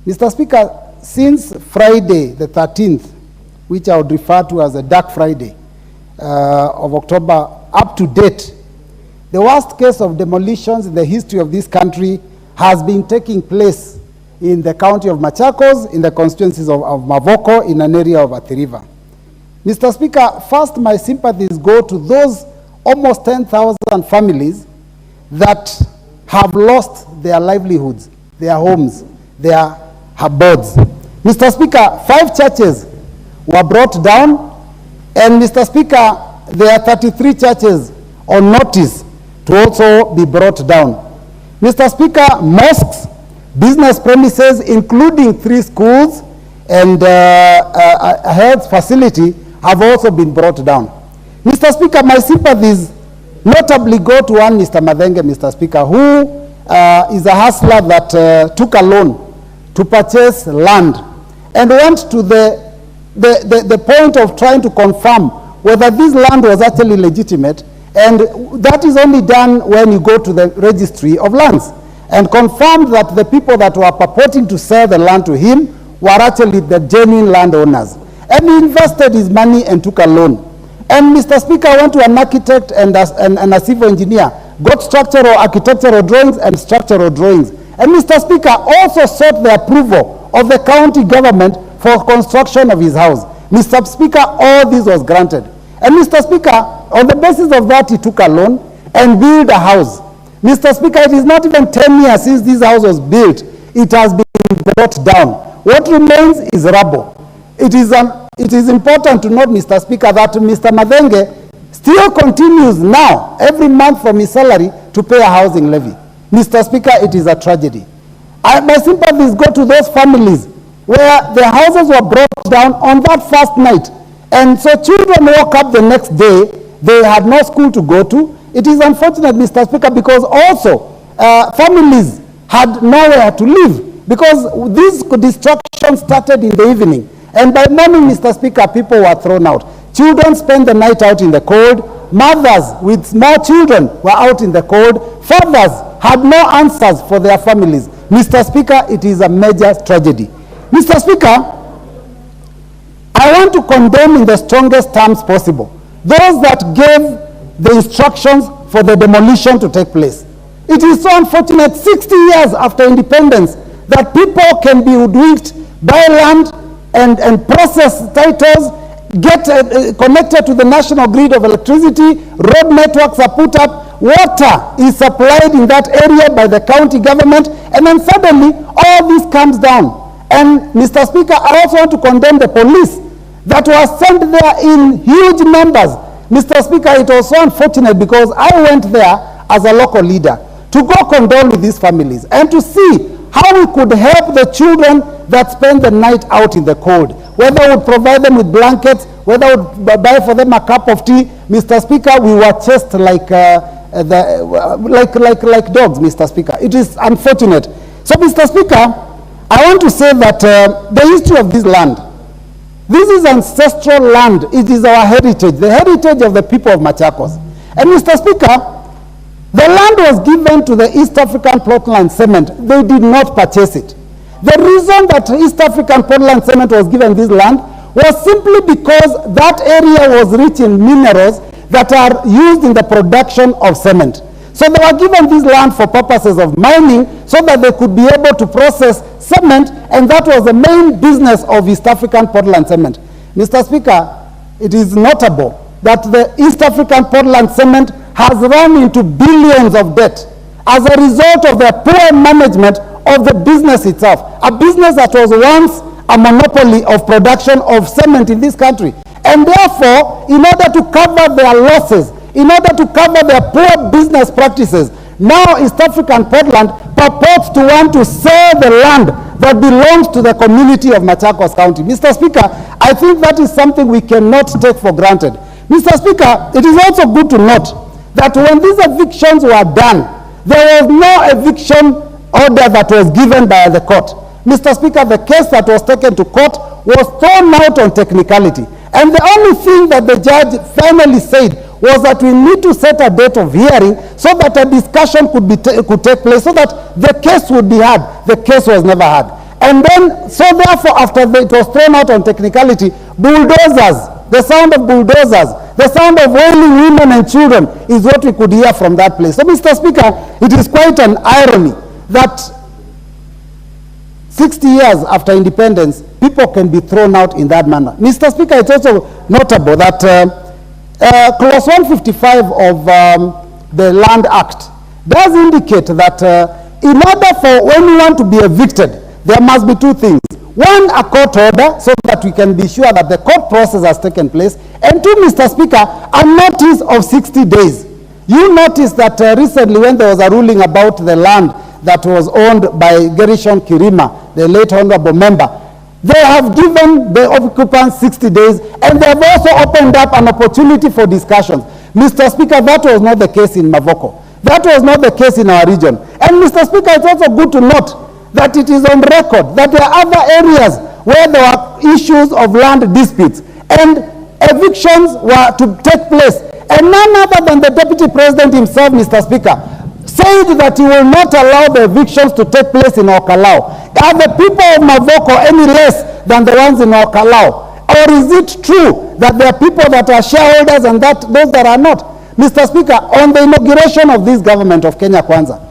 Mr. Speaker, since Friday the 13th, which I would refer to as a dark Friday of October, up to date, the worst case of demolitions in the history of this country has been taking place in the county of Machakos, in the constituencies of Mavoko, in an area of Athi River. Mr. Speaker, first my sympathies go to those almost 10,000 families that have lost their livelihoods, their homes, their abodes. Mr. Speaker, 5 churches were brought down, and Mr. Speaker, there are 33 churches on notice to also be brought down. Mr. Speaker, mosques, business premises, including 3 schools and a health facility, have also been brought down. Mr. Speaker, my sympathies notably go to one Mr. Madenge, Mr. Speaker, who is a hustler that took a loan to purchase land and went to the point of trying to confirm whether this land was actually legitimate, and that is only done when you go to the registry of lands, and confirmed that the people that were purporting to sell the land to him were actually the genuine landowners. And he invested his money and took a loan. And Mr. Speaker, went to an architect and a civil engineer, got structural architectural drawings and structural drawings. And Mr. Speaker also sought the approval of the county government for construction of his house. Mr. Speaker, all this was granted. And Mr. Speaker, on the basis of that, he took a loan and built a house. Mr. Speaker, it is not even 10 years since this house was built. It has been brought down. What remains is rubble. It is important to note, Mr. Speaker, that Mr. Madenge still continues now, every month from his salary, to pay a housing levy. Mr. Speaker, it is a tragedy. My sympathies go to those families where their houses were brought down on that first night. And so children woke up the next day, they had no school to go to. It is unfortunate, Mr. Speaker, because also families had nowhere to live, because this destruction started in the evening. And by morning, Mr. Speaker, people were thrown out. Children spent the night out in the cold. Mothers with small children were out in the cold. Fathers had no answers for their families. Mr. Speaker, it is a major tragedy. Mr. Speaker, I want to condemn in the strongest terms possible those that gave the instructions for the demolition to take place. It is so unfortunate, 60 years after independence, that people can be hoodwinked, buy land and process titles, get connected to the national grid of electricity, road networks are put up, water is supplied in that area by the county government, and then suddenly all this comes down. And Mr. Speaker, I also want to condemn the police that were sent there in huge numbers. Mr. Speaker, it was so unfortunate because I went there as a local leader to go condole with these families and to see how we could help the children that spend the night out in the cold, whether we would provide them with blankets, whether we would buy for them a cup of tea. Mr. Speaker, we were chased like dogs, Mr. Speaker. It is unfortunate. So, Mr. Speaker, I want to say that the history of this land, this is ancestral land. It is our heritage, the heritage of the people of Machakos. And Mr. Speaker, the land was given to the East African Portland Cement. They did not purchase it. The reason that East African Portland Cement was given this land was simply because that area was rich in minerals that are used in the production of cement. So they were given this land for purposes of mining so that they could be able to process cement, and that was the main business of East African Portland Cement. Mr. Speaker, it is notable that the East African Portland Cement has run into billions of debt as a result of the poor management of the business itself, a business that was once a monopoly of production of cement in this country. And therefore, in order to cover their losses, in order to cover their poor business practices, now East African Portland purports to want to sell the land that belongs to the community of Machakos County. Mr. Speaker, I think that is something we cannot take for granted. Mr. Speaker, it is also good to note that when these evictions were done, there was no eviction order that was given by the court. Mr. Speaker, the case that was taken to court was thrown out on technicality. And the only thing that the judge finally said was that we need to set a date of hearing so that a discussion could take place, so that the case would be heard. The case was never heard. And then, so therefore, after it was thrown out on technicality, bulldozers, the sound of bulldozers, the sound of wailing women and children is what we could hear from that place. So, Mr. Speaker, it is quite an irony that 60 years after independence, people can be thrown out in that manner. Mr. Speaker, it's also notable that Clause 155 of the Land Act does indicate that in order for anyone to be evicted, there must be two things. One, a court order, so that we can be sure that the court process has taken place. And two, Mr. Speaker, a notice of 60 days. You noticed that recently when there was a ruling about the land that was owned by Gerishon Kirima, the late honorable member, they have given the occupants 60 days, and they have also opened up an opportunity for discussions. Mr. Speaker, that was not the case in Mavoko. That was not the case in our region. And Mr. Speaker, it's also good to note that it is on record that there are other areas where there are issues of land disputes, and evictions were to take place. And none other than the Deputy President himself, Mr. Speaker, said that he will not allow the evictions to take place in Okalau. Are the people of Mavoko any less than the ones in Okalau? Or is it true that there are people that are shareholders and that those that are not? Mr. Speaker, on the inauguration of this government of Kenya Kwanza,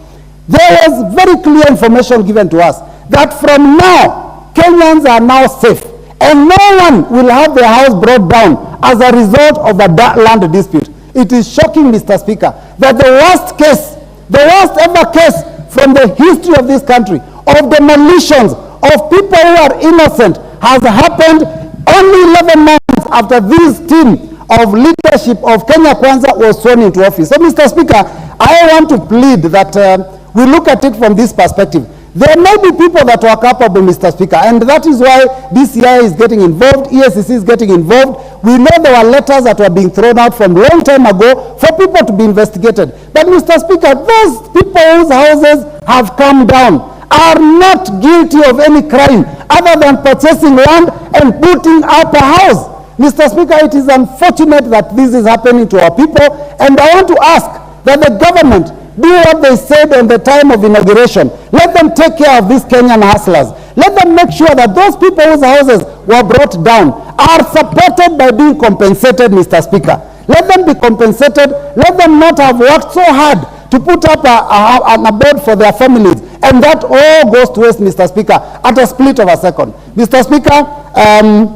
there was very clear information given to us that from now, Kenyans are now safe, and no one will have their house brought down as a result of a land dispute. It is shocking, Mr. Speaker, that the worst case, the worst ever case from the history of this country, of demolitions of people who are innocent, has happened only 11 months after this team of leadership of Kenya Kwanza was sworn into office. So, Mr. Speaker, I want to plead that we look at it from this perspective. There may be people that are capable, Mr. Speaker, and that is why DCI is getting involved, ESCC is getting involved. We know there were letters that were being thrown out from a long time ago for people to be investigated. But, Mr. Speaker, those people whose houses have come down are not guilty of any crime other than purchasing land and putting up a house. Mr. Speaker, it is unfortunate that this is happening to our people, and I want to ask that the government do what they said on the time of inauguration. Let them take care of these Kenyan hustlers. Let them make sure that those people whose houses were brought down are supported by being compensated, Mr. Speaker. Let them be compensated. Let them not have worked so hard to put up an abode for their families. And that all goes to waste, Mr. Speaker, at a split of a second. Mr. Speaker,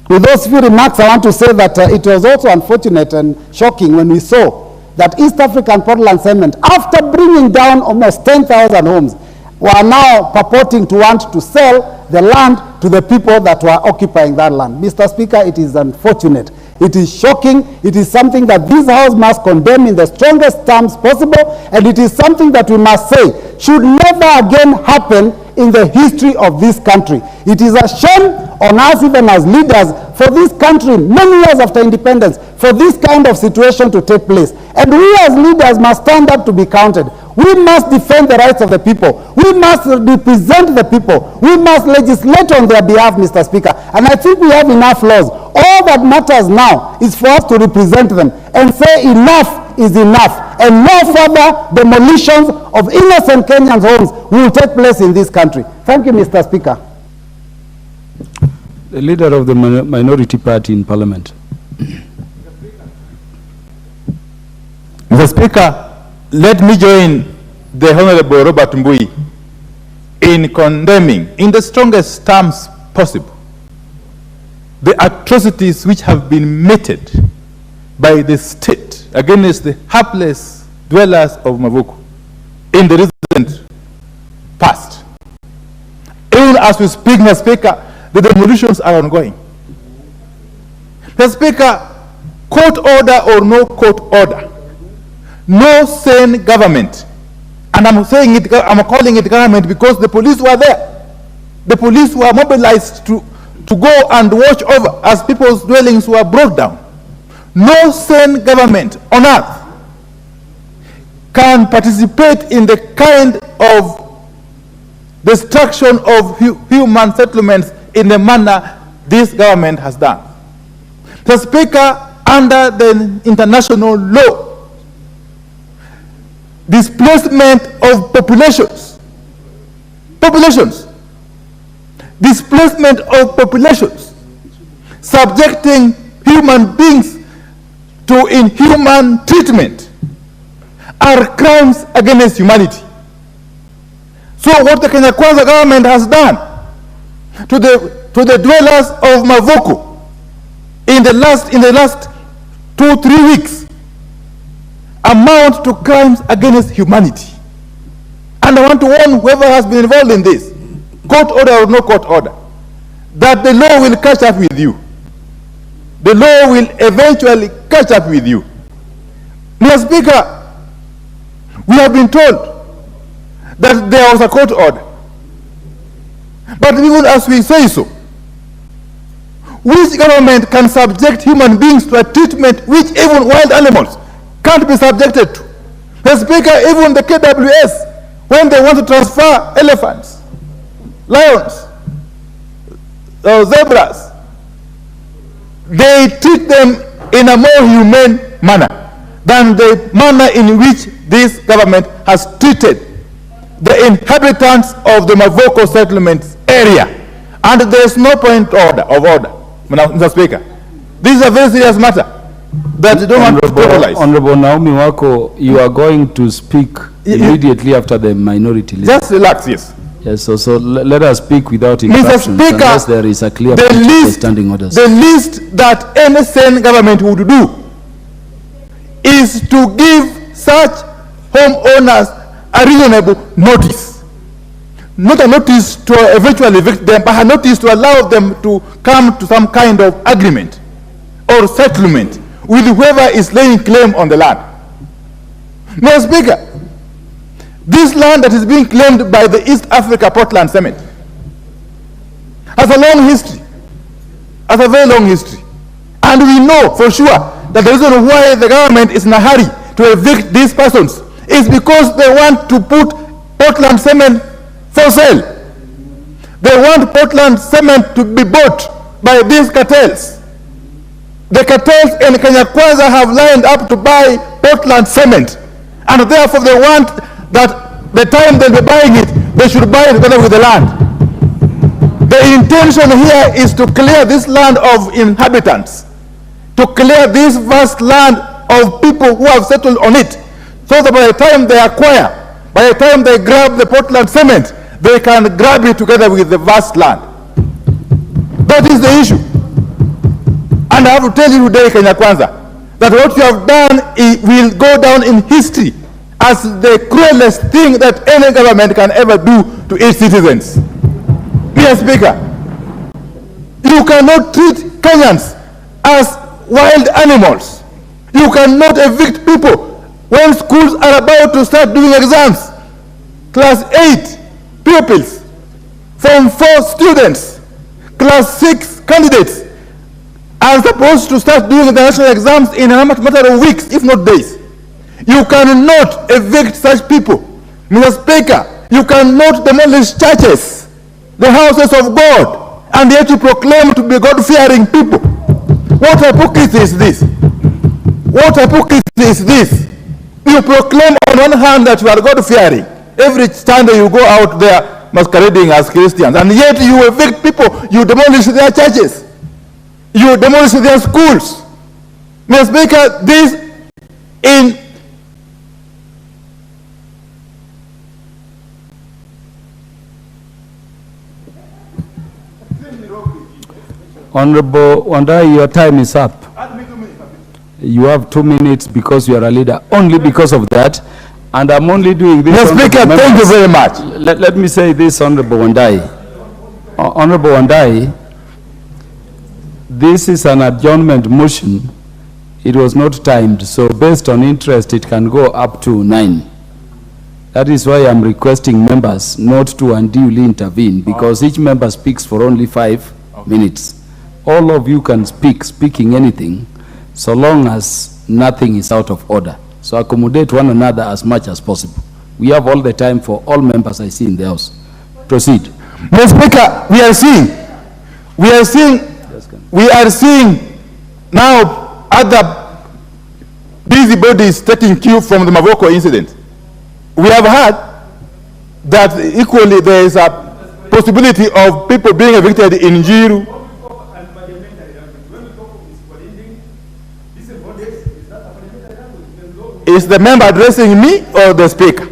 with those few remarks, I want to say that it was also unfortunate and shocking when we saw that East African Portland Cement, after bringing down almost 10,000 homes, were now purporting to want to sell the land to the people that were occupying that land. Mr. Speaker, it is unfortunate. It is shocking. It is something that this House must condemn in the strongest terms possible, and it is something that we must say should never again happen in the history of this country. It is a shame on us, even as leaders, for this country, many years after independence, for this kind of situation to take place. And we as leaders must stand up to be counted. We must defend the rights of the people. We must represent the people. We must legislate on their behalf, Mr. Speaker. And I think we have enough laws. All that matters now is for us to represent them and say enough is enough. And no further demolitions of innocent Kenyans' homes will take place in this country. Thank you, Mr. Speaker. The leader of the minority party in Parliament. Mr. Speaker, let me join the Honorable Robert Mbui in condemning, in the strongest terms possible, the atrocities which have been meted by the state against the hapless dwellers of Mavuku in the recent past. Even as we speak, Mr. Speaker, the demolitions are ongoing. Mr. Speaker, court order or no court order, no sane government, and I'm calling it government because the police were there. The police were mobilized to go and watch over as people's dwellings were brought down. No sane government on earth can participate in the kind of destruction of human settlements in the manner this government has done. The Speaker, under the international law, displacement of populations displacement of populations, subjecting human beings to inhuman treatment, are crimes against humanity. So what the Kenya Kwanza government has done to the dwellers of Mavoko in the last 2-3 weeks amount to crimes against humanity. And I want to warn whoever has been involved in this, court order or no court order, that the law will catch up with you. The law will eventually catch up with you. Mr. Speaker, we have been told that there was a court order. But even as we say so, which government can subject human beings to a treatment which even wild animals can't be subjected to? Mr. Speaker, even the KWS, when they want to transfer elephants, lions, zebras, they treat them in a more humane manner than the manner in which this government has treated the inhabitants of the Mavoko settlement area. And there is no point of order, Mr. Speaker. This is a very serious matter that you don't want to trivialize. Honorable Naomi Wako, you are going to speak immediately after the minority leader. Just relax, yes. Yes, so let us speak without interruptions, Mr. Speaker, unless there is a clear standing orders. The least that any sane government would do is to give such homeowners a reasonable notice. Not a notice to eventually evict them, but a notice to allow them to come to some kind of agreement or settlement with whoever is laying claim on the land. Mr. Speaker, this land that is being claimed by the East Africa Portland Cement has a long history, has a very long history. And we know for sure that the reason why the government is in a hurry to evict these persons is because they want to put Portland Cement for sale. They want Portland Cement to be bought by these cartels. The cartels in Kenya Kwanza have lined up to buy Portland Cement, and therefore they want that the time they'll be buying it, they should buy it together with the land. The intention here is to clear this land of inhabitants, to clear this vast land of people who have settled on it, so that by the time they acquire, by the time they grab the Portland Cement, they can grab it together with the vast land. That is the issue. And I have to tell you today, Kenya Kwanza, that what you have done will go down in history as the cruelest thing that any government can ever do to its citizens. Mr. Speaker, you cannot treat Kenyans as wild animals. You cannot evict people when schools are about to start doing exams. Class 8 pupils, Form 4 students, Class 6 candidates are supposed to start doing the national exams in a matter of weeks, if not days. You cannot evict such people. Mr. Speaker, you cannot demolish churches, the houses of God, and yet you proclaim to be God-fearing people. What hypocrisy is this? What hypocrisy is this? You proclaim on one hand that you are God-fearing. Every Sunday you go out there masquerading as Christians, and yet you evict people, you demolish their churches, you demolish their schools. Mr. Speaker, this in Honorable Wandai, your time is up. You have 2 minutes because you are a leader. Only because of that. And I'm only doing this. Mr. Speaker, thank you very much. Let me say this, Honorable Wandai. Honorable Wandai, this is an adjournment motion. It was not timed. So based on interest, it can go up to 9. That is why I'm requesting members not to unduly intervene, because each member speaks for only 5 minutes. All of you can speaking anything, so long as nothing is out of order. So accommodate one another as much as possible. We have all the time for all members I see in the House. Proceed. Mr. Speaker, we are seeing now other busybodies taking cue from the Mavoko incident. We have heard that equally there is a possibility of people being evicted in Njiru. Is the member addressing me or the speaker?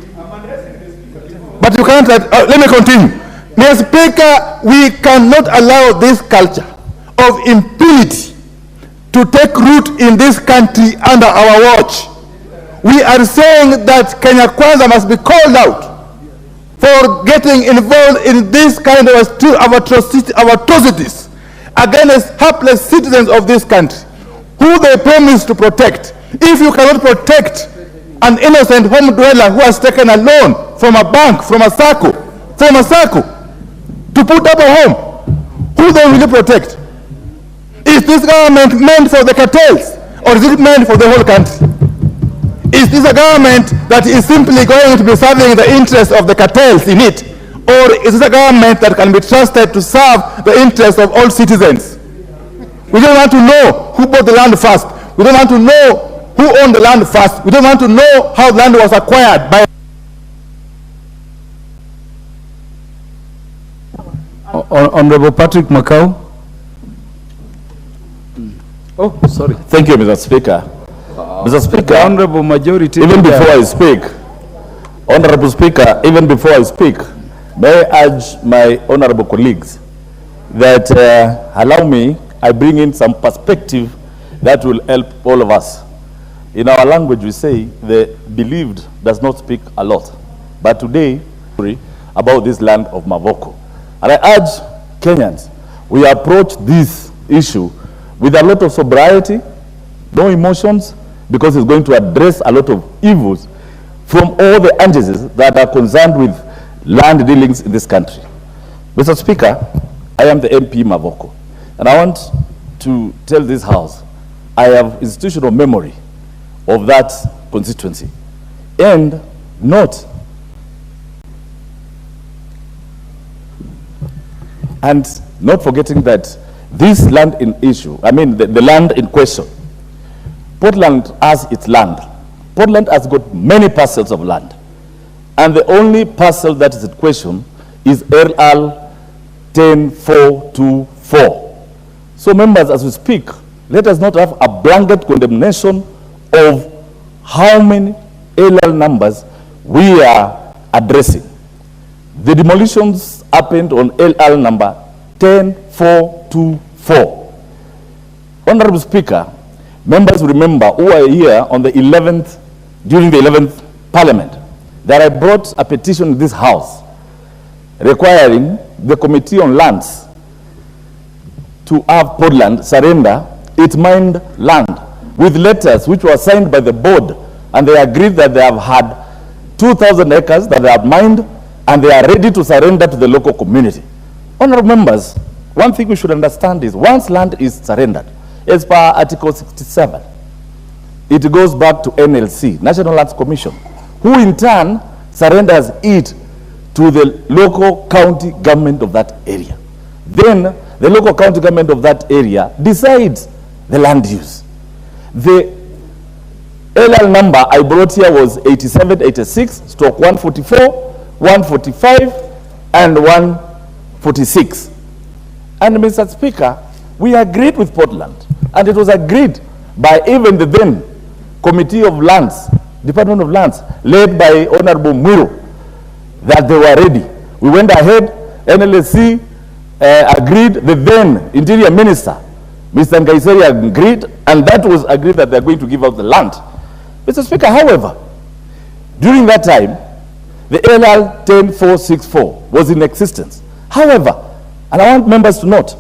But you can't, let me continue. Mr. Speaker, we cannot allow this culture of impunity to take root in this country under our watch. We are saying that Kenya Kwanza must be called out for getting involved in this kind of atrocities against helpless citizens of this country, who they promise to protect. If you cannot protect an innocent home dweller who has taken a loan from a bank, from a SACCO, to put up a home, who then will you protect? Is this government meant for the cartels, or is it meant for the whole country? Is this a government that is simply going to be serving the interests of the cartels in it, or is this a government that can be trusted to serve the interests of all citizens? We don't want to know who bought the land first. We don't want to know who owned the land first. We don't want to know how the land was acquired by. Honorable Patrick Makau. Oh, sorry. Thank you, Mr. Speaker. Mr. Speaker, Honorable Majority. Even before I speak, Honorable Speaker, even before I speak, may I urge my honorable colleagues that allow me, I bring in some perspective that will help all of us. In our language, we say the believed does not speak a lot. But today, about this land of Mavoko. And I urge Kenyans, we approach this issue with a lot of sobriety, no emotions, because it's going to address a lot of evils from all the agencies that are concerned with land dealings in this country. Mr. Speaker, I am the MP Mavoko, and I want to tell this House, I have institutional memory of that constituency, and not forgetting that this land in issue, I mean the land in question, Portland has its land. Portland has got many parcels of land, and the only parcel that is in question is LL 10424. So members, as we speak, let us not have a blanket condemnation of how many LL numbers we are addressing. The demolitions happened on LL number 10424. Honorable Speaker, members remember who are here on the 11th, during the 11th Parliament, that I brought a petition in this House requiring the Committee on Lands to have Portland surrender its mined land with letters which were signed by the board, and they agreed that they have had 2,000 acres that they have mined, and they are ready to surrender to the local community. Honorable members, one thing we should understand is once land is surrendered, as per Article 67, it goes back to NLC, National Lands Commission, who in turn surrenders it to the local county government of that area. Then the local county government of that area decides the land use. The LL number I brought here was 8786/144, 145, and 146. And Mr. Speaker, we agreed with Portland, and it was agreed by even the then Committee of Lands, Department of Lands, led by Honorable Muro, that they were ready. We went ahead, NLC agreed, the then Interior Minister, Mr. Nkaiseri, agreed, and that was agreed that they're going to give out the land. Mr. Speaker, however, during that time, the LL 10464 was in existence. However, and I want members to note,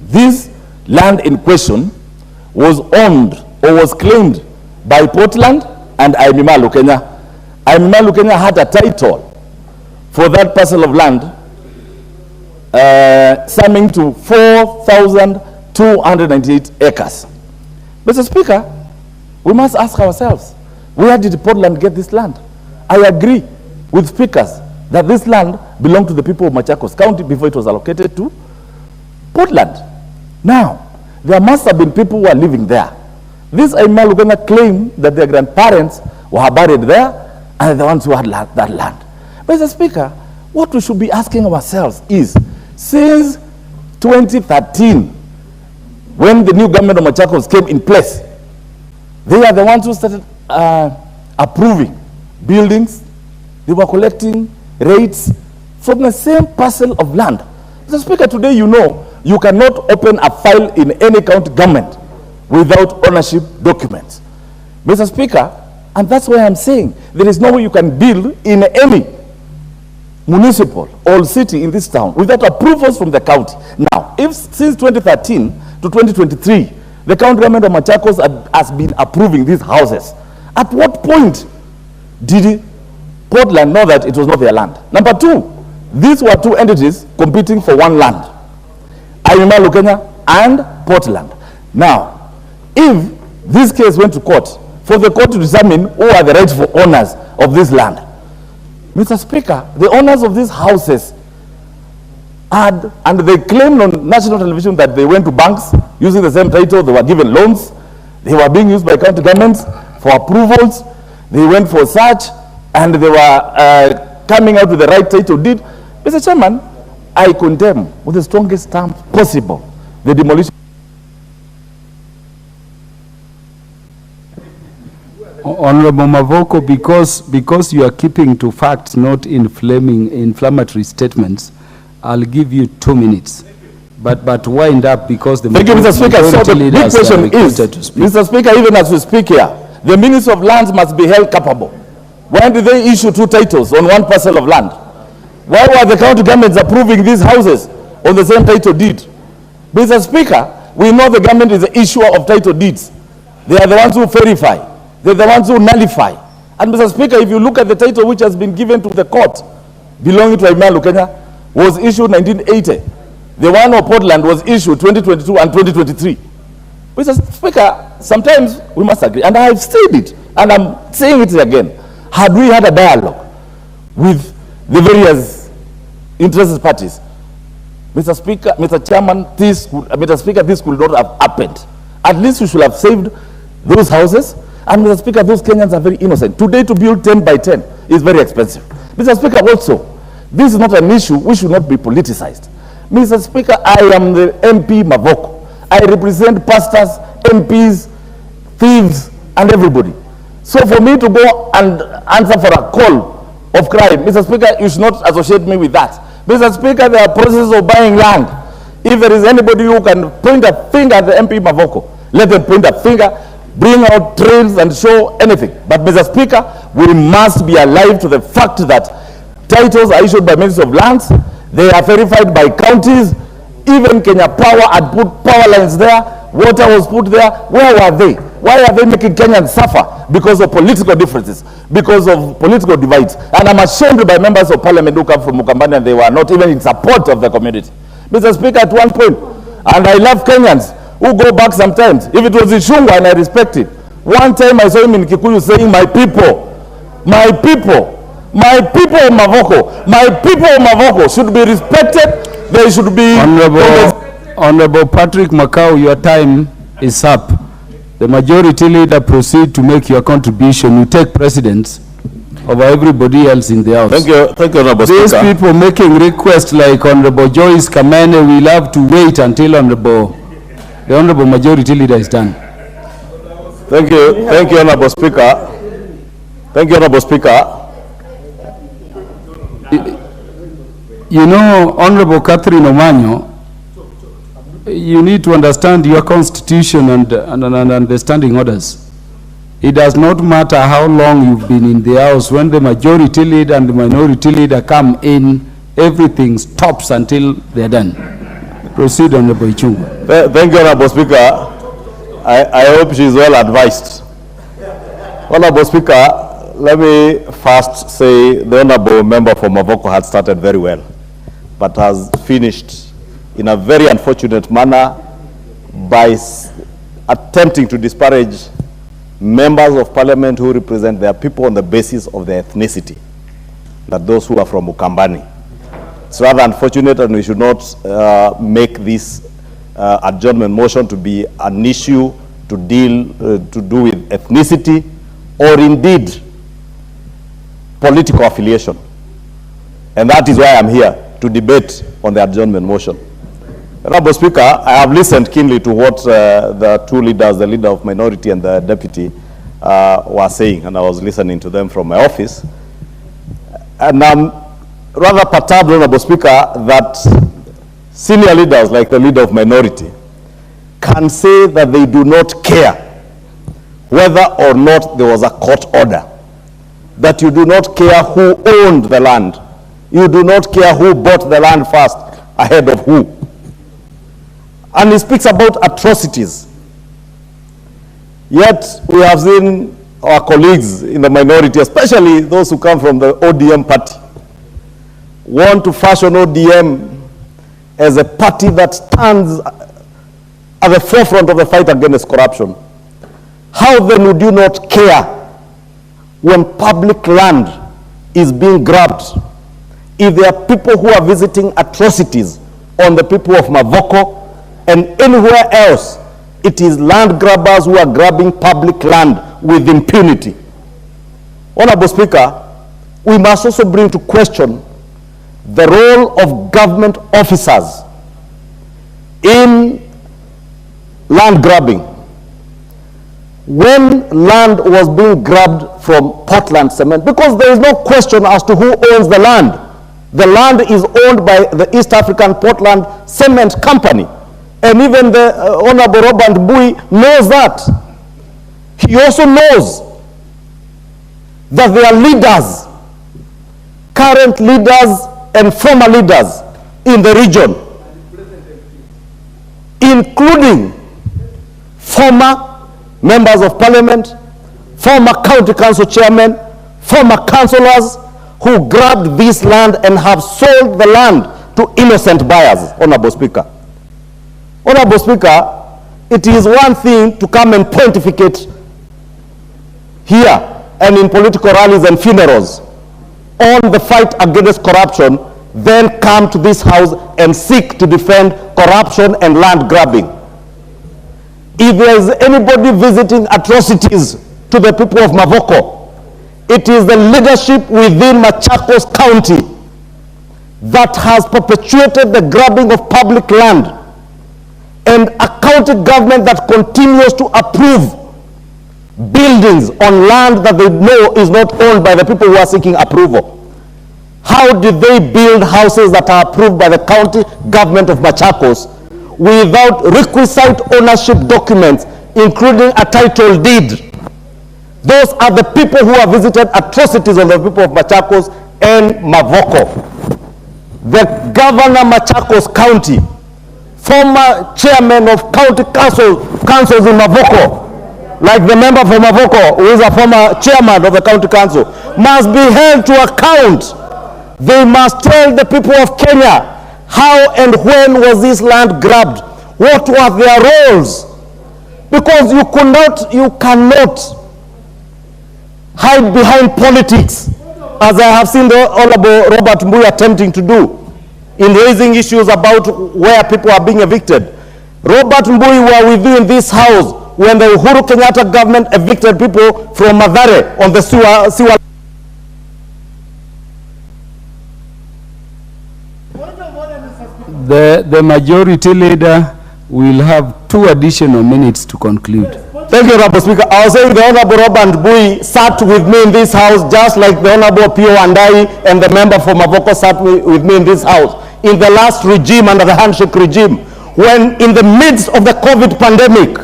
this land in question was owned or was claimed by Portland and Aimima Lukenya. Aimima Lukenya had a title for that parcel of land summing to 4,298 acres. Mr. Speaker, we must ask ourselves, where did Portland get this land? I agree with speakers that this land belonged to the people of Machakos County before it was allocated to Portland. Now, there must have been people who are living there. This Aimima Lukenya claim that their grandparents were buried there, and the ones who had that land. Mr. Speaker, what we should be asking ourselves is, Since 2013, when the new government of Machakos came in place, they are the ones who started approving buildings. They were collecting rates from the same parcel of land. Mr. Speaker, today you know you cannot open a file in any county government without ownership documents. Mr. Speaker, and that's why I'm saying there is no way you can build in any municipal or city in this town without approvals from the county. Now, if since 2013 to 2023, the county government of Machakos has been approving these houses, at what point did Portland know that it was not their land? Number two, these were two entities competing for one land, Kenya and Portland. Now, if this case went to court, for the court to determine who are the rightful owners of this land, Mr. Speaker, the owners of these houses had, and they claimed on national television that they went to banks using the same title, they were given loans, they were being used by county governments for approvals, they went for search, and they were coming out with the right title deed. Mr. Chairman, I condemn with the strongest terms possible the demolition. Honorable Mavoko, because you are keeping to facts, not inflammatory statements, I'll give you 2 minutes. But wind up, because the Thank you, Mr. Speaker. So the big question is, Mr. Speaker, even as we speak here, the Minister of Lands must be held culpable. Why did they issue 2 titles on one parcel of land? Why were the county governments approving these houses on the same title deed? Mr. Speaker, we know the government is the issuer of title deeds. They are the ones who verify. They're the ones who nullify. And Mr. Speaker, if you look at the title which has been given to the court belonging to Kenya, was issued 1980. The one of Portland was issued 2022 and 2023. Mr. Speaker, sometimes we must agree, and I have said it, and I'm saying it again. Had we had a dialogue with the various interested parties, Mr. Speaker, Mr. Chairman, Mr. Speaker, this could not have happened. At least we should have saved those houses. And Mr. Speaker, those Kenyans are very innocent. Today, to build 10 by 10 is very expensive. Mr. Speaker, also, this is not an issue which should not be politicized. Mr. Speaker, I am the MP Mavoko. I represent pastors, MPs, thieves, and everybody. So for me to go and answer for a call of crime, Mr. Speaker, you should not associate me with that. Mr. Speaker, there are processes of buying land. If there is anybody who can point a finger at the MP Mavoko, let them point a finger, bring out trails and show anything. But Mr. Speaker, we must be alive to the fact that titles are issued by Ministry of Lands, they are verified by counties, even Kenya Power had put power lines there, water was put there. Where were they? Why are they making Kenyans suffer? Because of political differences, because of political divides. And I'm ashamed by members of Parliament who come from Mukambani and they were not even in support of the community. Mr. Speaker, at one point, and I love Kenyans who go back sometimes. If it was Ishungwa, and I respect it. One time I saw him in Kikuyu saying, my people of Mavoko should be respected. They should be... Honorable Patrick Makau, your time is up. The majority leader proceed to make your contribution. You take precedence over everybody else in the house. Thank you, Honorable Speaker. These people making requests like Honorable Joyce Kamene will have to wait until the Honorable Majority Leader is done. Thank you, Honorable Speaker. Thank you, Honorable Speaker. You know, Honorable Catherine Omanyo, you need to understand your constitution and understanding orders. It does not matter how long you've been in the house. When the majority leader and the minority leader come in, everything stops until they're done. Proceed, Honorable Ichung'wah. Thank you, Honorable Speaker. I hope she is well advised. Honorable Speaker, let me first say the Honorable member for Mavoko had started very well, but has finished in a very unfortunate manner by attempting to disparage members of Parliament who represent their people on the basis of their ethnicity, that those who are from Ukambani. It's rather unfortunate, and we should not make this adjournment motion to be an issue to do with ethnicity or indeed political affiliation. And that is why I'm here, to debate on the adjournment motion. Honorable Speaker, I have listened keenly to what the two leaders, the leader of minority and the deputy, were saying, and I was listening to them from my office. And I'm rather perturbed, Honorable Speaker, that senior leaders like the leader of minority can say that they do not care whether or not there was a court order, that you do not care who owned the land, you do not care who bought the land first ahead of who. And he speaks about atrocities. Yet we have seen our colleagues in the minority, especially those who come from the ODM party, want to fashion ODM as a party that stands at the forefront of the fight against corruption. How then would you not care when public land is being grabbed? If there are people who are visiting atrocities on the people of Mavoko and anywhere else, it is land grabbers who are grabbing public land with impunity. Honorable Speaker, we must also bring to question the role of government officers in land grabbing. When land was being grabbed from Portland Cement, because there is no question as to who owns the land. The land is owned by the East African Portland Cement Company. And even the Honorable Robert Bui knows that. He also knows that there are leaders, current leaders and former leaders in the region, including former members of parliament, former county council chairmen, former councillors who grabbed this land and have sold the land to innocent buyers, Honorable Speaker. Honorable Speaker, it is one thing to come and pontificate here and in political rallies and funerals on the fight against corruption, then come to this house and seek to defend corruption and land grabbing. If there is anybody visiting atrocities to the people of Mavoko, it is the leadership within Machakos County that has perpetuated the grabbing of public land, and a county government that continues to approve buildings on land that they know is not owned by the people who are seeking approval. How did they build houses that are approved by the county government of Machakos without requisite ownership documents, including a title deed? Those are the people who have visited atrocities on the people of Machakos and Mavoko. The governor Machakos County, former chairman of county councils in Mavoko, like the member from Mavoko, who is a former chairman of the county council, must be held to account. They must tell the people of Kenya how and when was this land grabbed, what were their roles, because you cannot hide behind politics, as I have seen the Honorable Robert Mbui attempting to do in raising issues about where people are being evicted. Robert Mbui were within this house when the Uhuru Kenyatta government evicted people from Mathare on the sewer. The majority leader will have 2 additional minutes to conclude. Thank you, Honorable Speaker. I was saying the Honorable Robert Bui sat with me in this house just like the Honorable Pio Andai and the member from Mavoko sat with me in this house in the last regime, under the handshake regime, when in the midst of the COVID pandemic,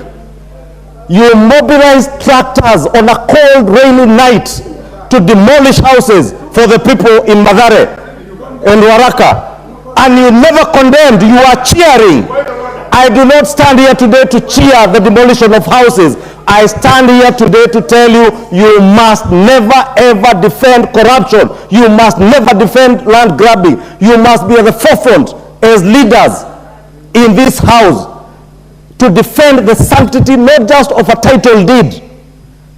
you mobilized tractors on a cold, rainy night to demolish houses for the people in Mathare and Waraka. And you never condemned, you are cheering. I do not stand here today to cheer the demolition of houses. I stand here today to tell you, you must never ever defend corruption. You must never defend land grabbing. You must be at the forefront as leaders in this house to defend the sanctity not just of a title deed,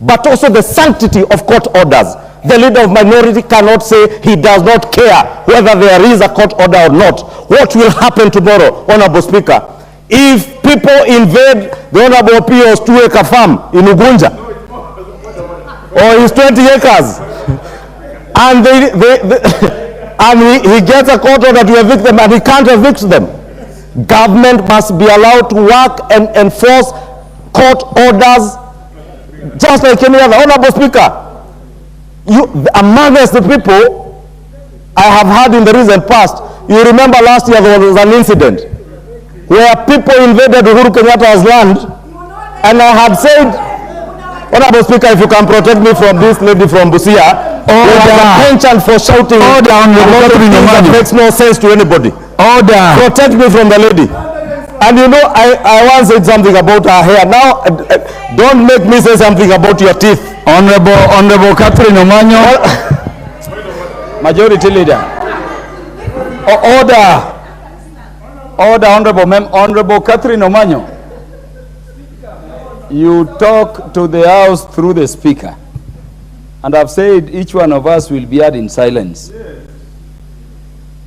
but also the sanctity of court orders. The leader of minority cannot say he does not care whether there is a court order or not. What will happen tomorrow, Honorable Speaker, if people invade the Honorable Pio's 2-acre farm in Ugunja or his 20 acres and and he gets a court order to evict them and he can't evict them. Government must be allowed to work and enforce court orders just like any other. Honorable Speaker, amongst the people I have had in the recent past, you remember last year there was an incident where people invaded Uhuru Kenyatta's land, and I had said, Honorable Speaker, if you can protect me from this lady from Busia, penchant for shouting that makes no sense to anybody. Protect me from the lady. And you know, I once said something about her hair. Now, don't make me say something about your teeth. Honorable Catherine Omanyo. Majority Leader. Order. Honorable Catherine Omanyo. You talk to the House through the Speaker. And I've said each one of us will be heard in silence.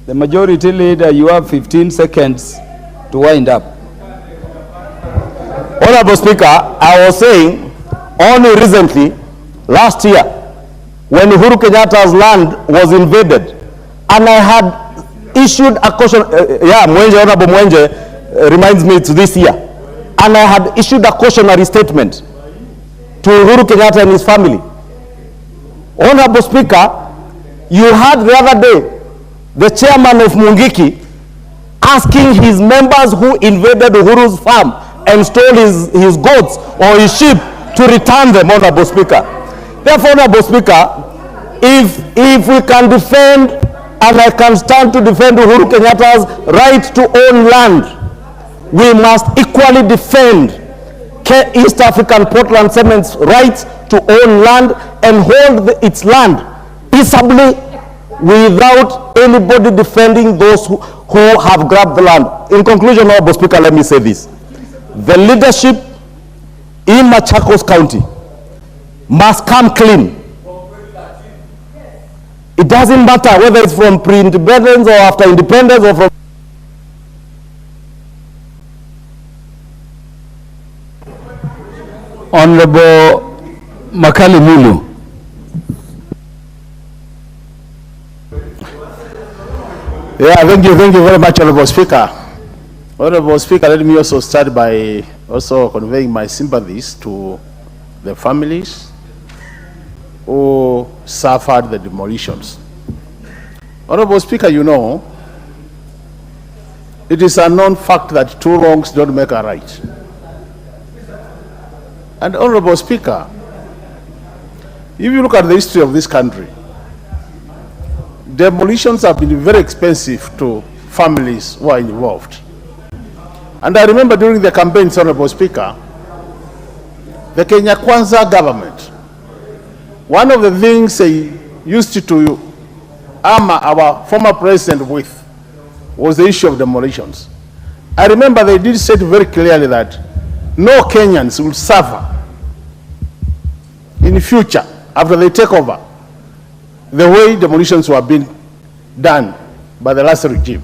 The Majority Leader, you have 15 seconds to wind up. Honorable Speaker, I was saying only recently, last year, when Uhuru Kenyatta's land was invaded, and I had issued a caution, Honorable Mwenje reminds me to this year, and I had issued a cautionary statement to Uhuru Kenyatta and his family. Honorable Speaker, you heard the other day the chairman of Mungiki asking his members who invaded Uhuru's farm and stole his goats or his sheep to return them, Honorable Speaker. Therefore, Honorable Speaker, if we can defend, and I can stand to defend Uhuru Kenyatta's right to own land, we must equally defend East African Portland Cement's right to own land and hold its land peaceably without anybody defending those who have grabbed the land. In conclusion, Honorable Speaker, let me say this. The leadership in Machakos County must come clean. It doesn't matter whether it's from pre-independence or after independence or from... Honorable Makali Mulu. Yeah, thank you very much, Honorable Speaker. Honorable Speaker, let me also start by also conveying my sympathies to the families who suffered the demolitions. Honorable Speaker, you know, it is a known fact that two wrongs don't make a right. And Honorable Speaker, if you look at the history of this country, demolitions have been very expensive to families who are involved. And I remember during the campaigns, Honorable Speaker, the Kenya Kwanza government, one of the things they used to armor our former president with was the issue of demolitions. I remember they did say very clearly that no Kenyans will suffer in the future after they take over the way demolitions were being done by the last regime.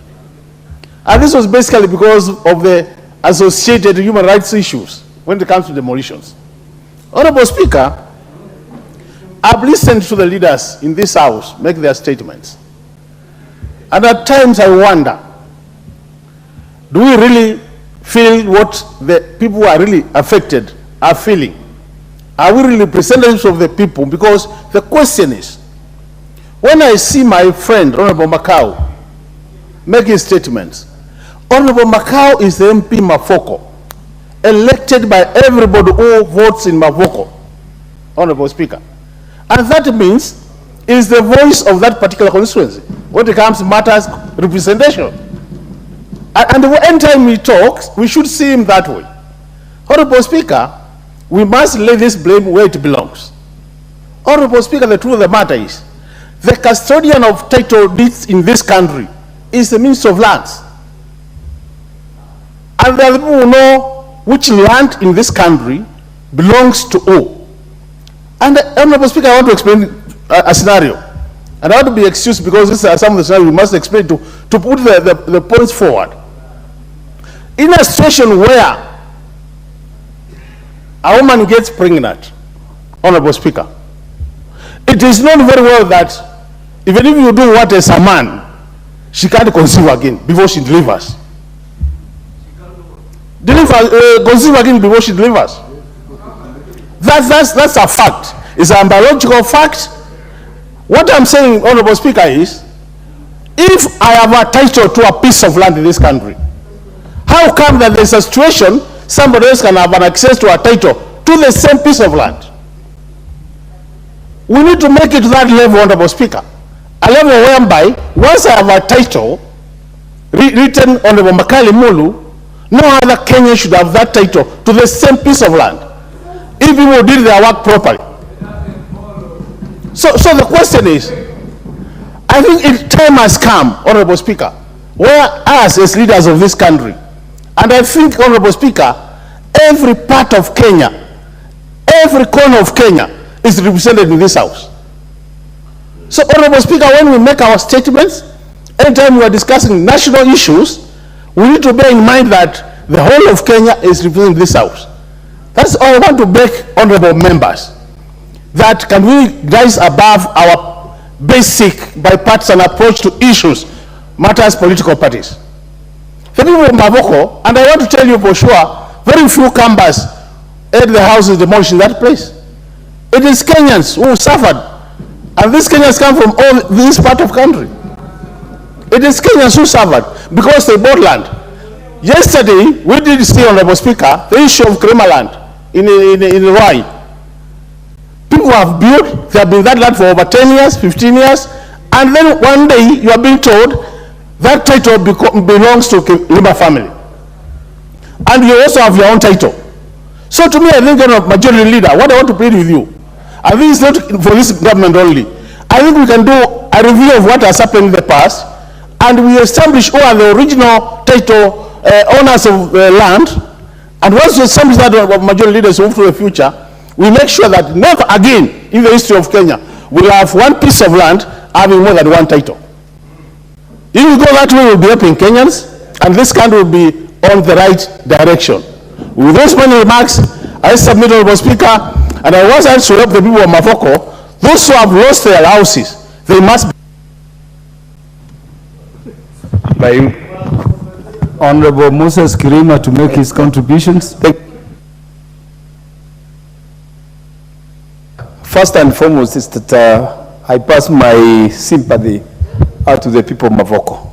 And this was basically because of the associated human rights issues when it comes to demolitions. Honorable Speaker, I've listened to the leaders in this House make their statements. And at times I wonder, do we really feel what the people who are really affected are feeling? Are we really representatives of the people? Because the question is, when I see my friend, Honorable Makau, making statements, Honorable Makau is the MP Mafoko, elected by everybody who votes in Mafoko, Honorable Speaker. And that means it is the voice of that particular constituency when it comes to matters representation. And anytime he talks, we should see him that way. Honorable Speaker, we must lay this blame where it belongs. Honorable Speaker, the truth of the matter is, the custodian of title deeds in this country is the Minister of Lands. And there are people who know which land in this country belongs to who. And Honorable Speaker, I want to explain a scenario. And I want to be excused because this is some of the scenarios we must explain to put the points forward. In a situation where a woman gets pregnant, Honorable Speaker, it is known very well that Even if you do what as a man, she can't conceive again before she delivers. Conceive again before she delivers. That's a fact. It's a biological fact. What I'm saying, Honorable Speaker, is if I have a title to a piece of land in this country, how come that there's a situation somebody else can have an access to a title to the same piece of land? We need to make it to that level, Honorable Speaker. A level whereby, once I have a title written on the Makali Mulu, no other Kenyan should have that title to the same piece of land, if people did their work properly. So the question is, I think time has come, Honorable Speaker, where us as leaders of this country, and I think, Honorable Speaker, every part of Kenya, every corner of Kenya is represented in this house. So, Honorable Speaker, when we make our statements, anytime we are discussing national issues, we need to bear in mind that the whole of Kenya is represented in this house. That's all I want to beg honorable members, that can we rise above our basic bipartisan approach to issues, matters political parties. The people of Mavoko, and I want to tell you for sure, very few Kambas at the house is demolished in that place. It is Kenyans who suffered, and these Kenyans come from all this part of country. It is Kenyans who suffered because they bought land. Yesterday, we did see, Honorable Speaker, the issue of Krema land in Rwai. People have built, they have been that land for over 10 years, 15 years, and then one day you are being told that title belongs to Lima family. And you also have your own title. So to me, I think, majority leader, what I want to plead with you, I think it's not for this government only. I think we can do a review of what has happened in the past, and we establish who are the original title owners of land. And once we establish that, majority leaders move to the future, we make sure that never again in the history of Kenya we'll have one piece of land having more than one title. If we go that way, we'll be helping Kenyans, and this country will be on the right direction. With those many remarks, I submit, Honorable Speaker, and I want us to help the people of Mavoko, those who have lost their houses, they must be. By Honorable Moses Kirima to make his contributions. First and foremost is that I pass my sympathy out to the people of Mavoko.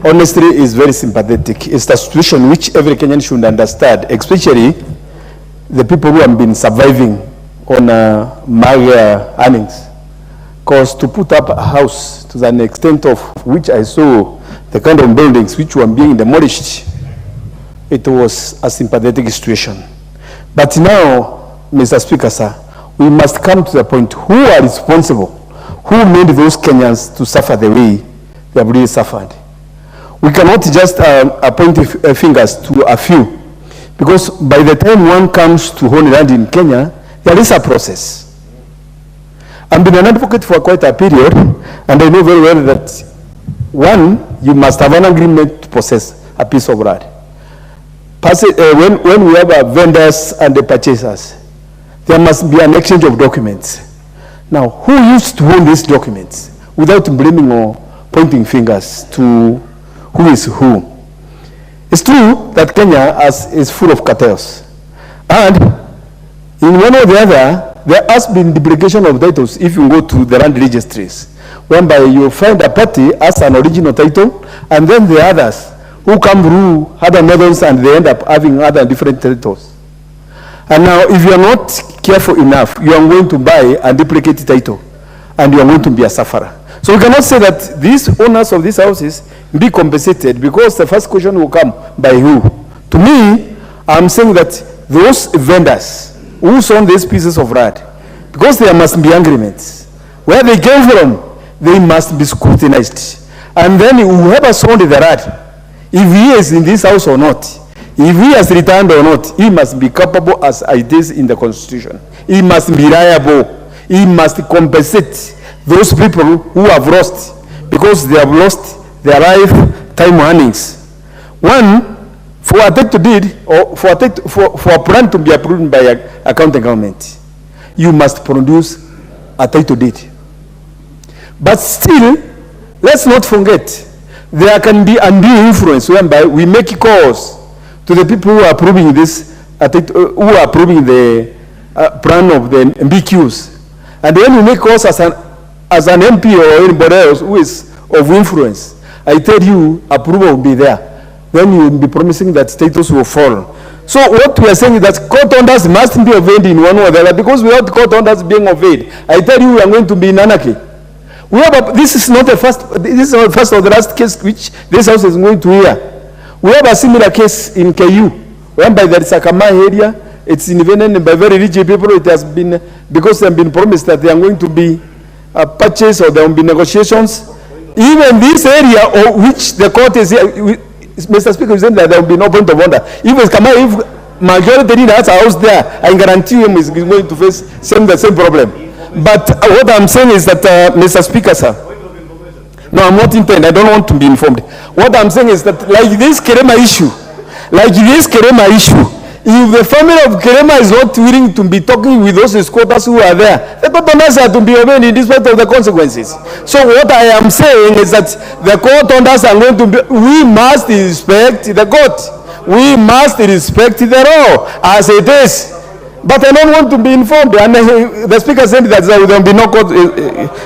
Honestly, it's very sympathetic. It's a situation which every Kenyan should understand, especially the people who have been surviving on mager earnings. Because to put up a house to an extent of which I saw the kind of buildings which were being demolished, it was a sympathetic situation. But now, Mr. Speaker, sir, we must come to the point who are responsible, who made those Kenyans to suffer the way they have really suffered. We cannot just point fingers to a few, because by the time one comes to own land in Kenya, there is a process. I've been an advocate for quite a period, and I know very well that one, you must have an agreement to possess a piece of land. When we have vendors and the purchasers, there must be an exchange of documents. Now, who used to own these documents without blaming or pointing fingers to who is who? It's true that Kenya is full of cartels. And in one or the other, there has been duplication of titles if you go to the land registries, whereby you find a party as an original title, and then the others who come through other methods and they end up having other different titles. And now, if you are not careful enough, you are going to buy a duplicate title, and you are going to be a sufferer. So we cannot say that these owners of these houses be compensated, because the first question will come, by who? To me, I'm saying that those vendors who sold these pieces of land, because there must be agreements. Where they came from, they must be scrutinized. And then whoever sold the land, if he is in this house or not, if he has returned or not, he must be capable as it is in the Constitution. He must be reliable. He must compensate those people who have lost, because they have lost their lifetime earnings. One, for a title deed, or for a plan to be approved by a county government, you must produce a title deed. But still, let's not forget, there can be undue influence whereby we make calls to the people who are approving this, who are approving the plan of the MBQs. And when we make calls as an MP or anybody else who is of influence, I tell you, approval will be there. Then you will be promising that status will fall. So what we are saying is that court orders must be obeyed in one way or the other, because without court orders being obeyed, I tell you, we are going to be in anarchy. This is not the first or the last case which this house is going to hear. We have a similar case in KU, whereby there is a Kama area. It's invaded by very rich people. It has been, because they have been promised that they are going to be purchased or there will be negotiations. Even this area, of which the court is here, Mr. Speaker, is saying that there will be no point of order. If majority has a house there, I guarantee him is going to face the same problem. But what I'm saying is that, Mr. Speaker, sir, no, I'm not intending, I don't want to be informed. What I'm saying is that, like this Kerema issue, if the family of Kerema is not willing to be talking with those squatters who are there, the court orders are to be obeyed in respect of the consequences. So what I am saying is that the court orders are going to be, we must respect the court. We must respect the law as it is. But I don't want to be informed. And the Speaker said that there will be no court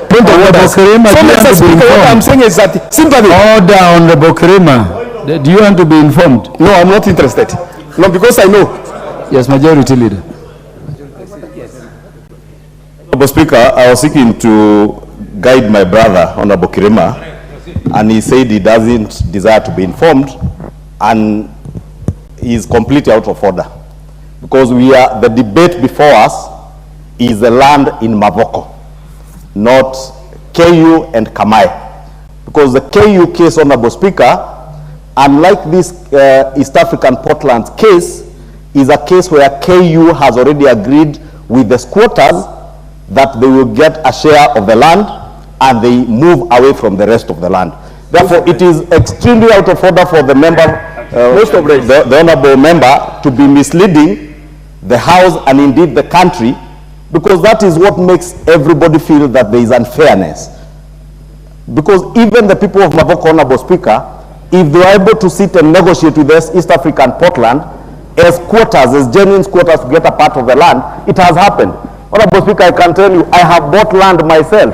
point of order. So, Mr. Speaker, what I'm saying is that sympathy. Order on the Bokrema. Do you want to be informed? No, I'm not interested. No, because I know. Yes, Majority Leader. Mr. Speaker, I was seeking to guide my brother, Honorable Kirema, and he said he doesn't desire to be informed, and he is completely out of order. Because the debate before us is the land in Mavoko, not KU and Kamai. Because the KU case, Honorable Speaker, unlike this East African Portland case, is a case where KU has already agreed with the squatters that they will get a share of the land and they move away from the rest of the land. Therefore, it is extremely out of order for the member, the honorable member, to be misleading the House and indeed the country, because that is what makes everybody feel that there is unfairness. Because even the people of Mavoko, Honorable Speaker, if they are able to sit and negotiate with this East African Portland as squatters, as genuine squatters, to get a part of the land, it has happened. Honorable Speaker, I can tell you, I have bought land myself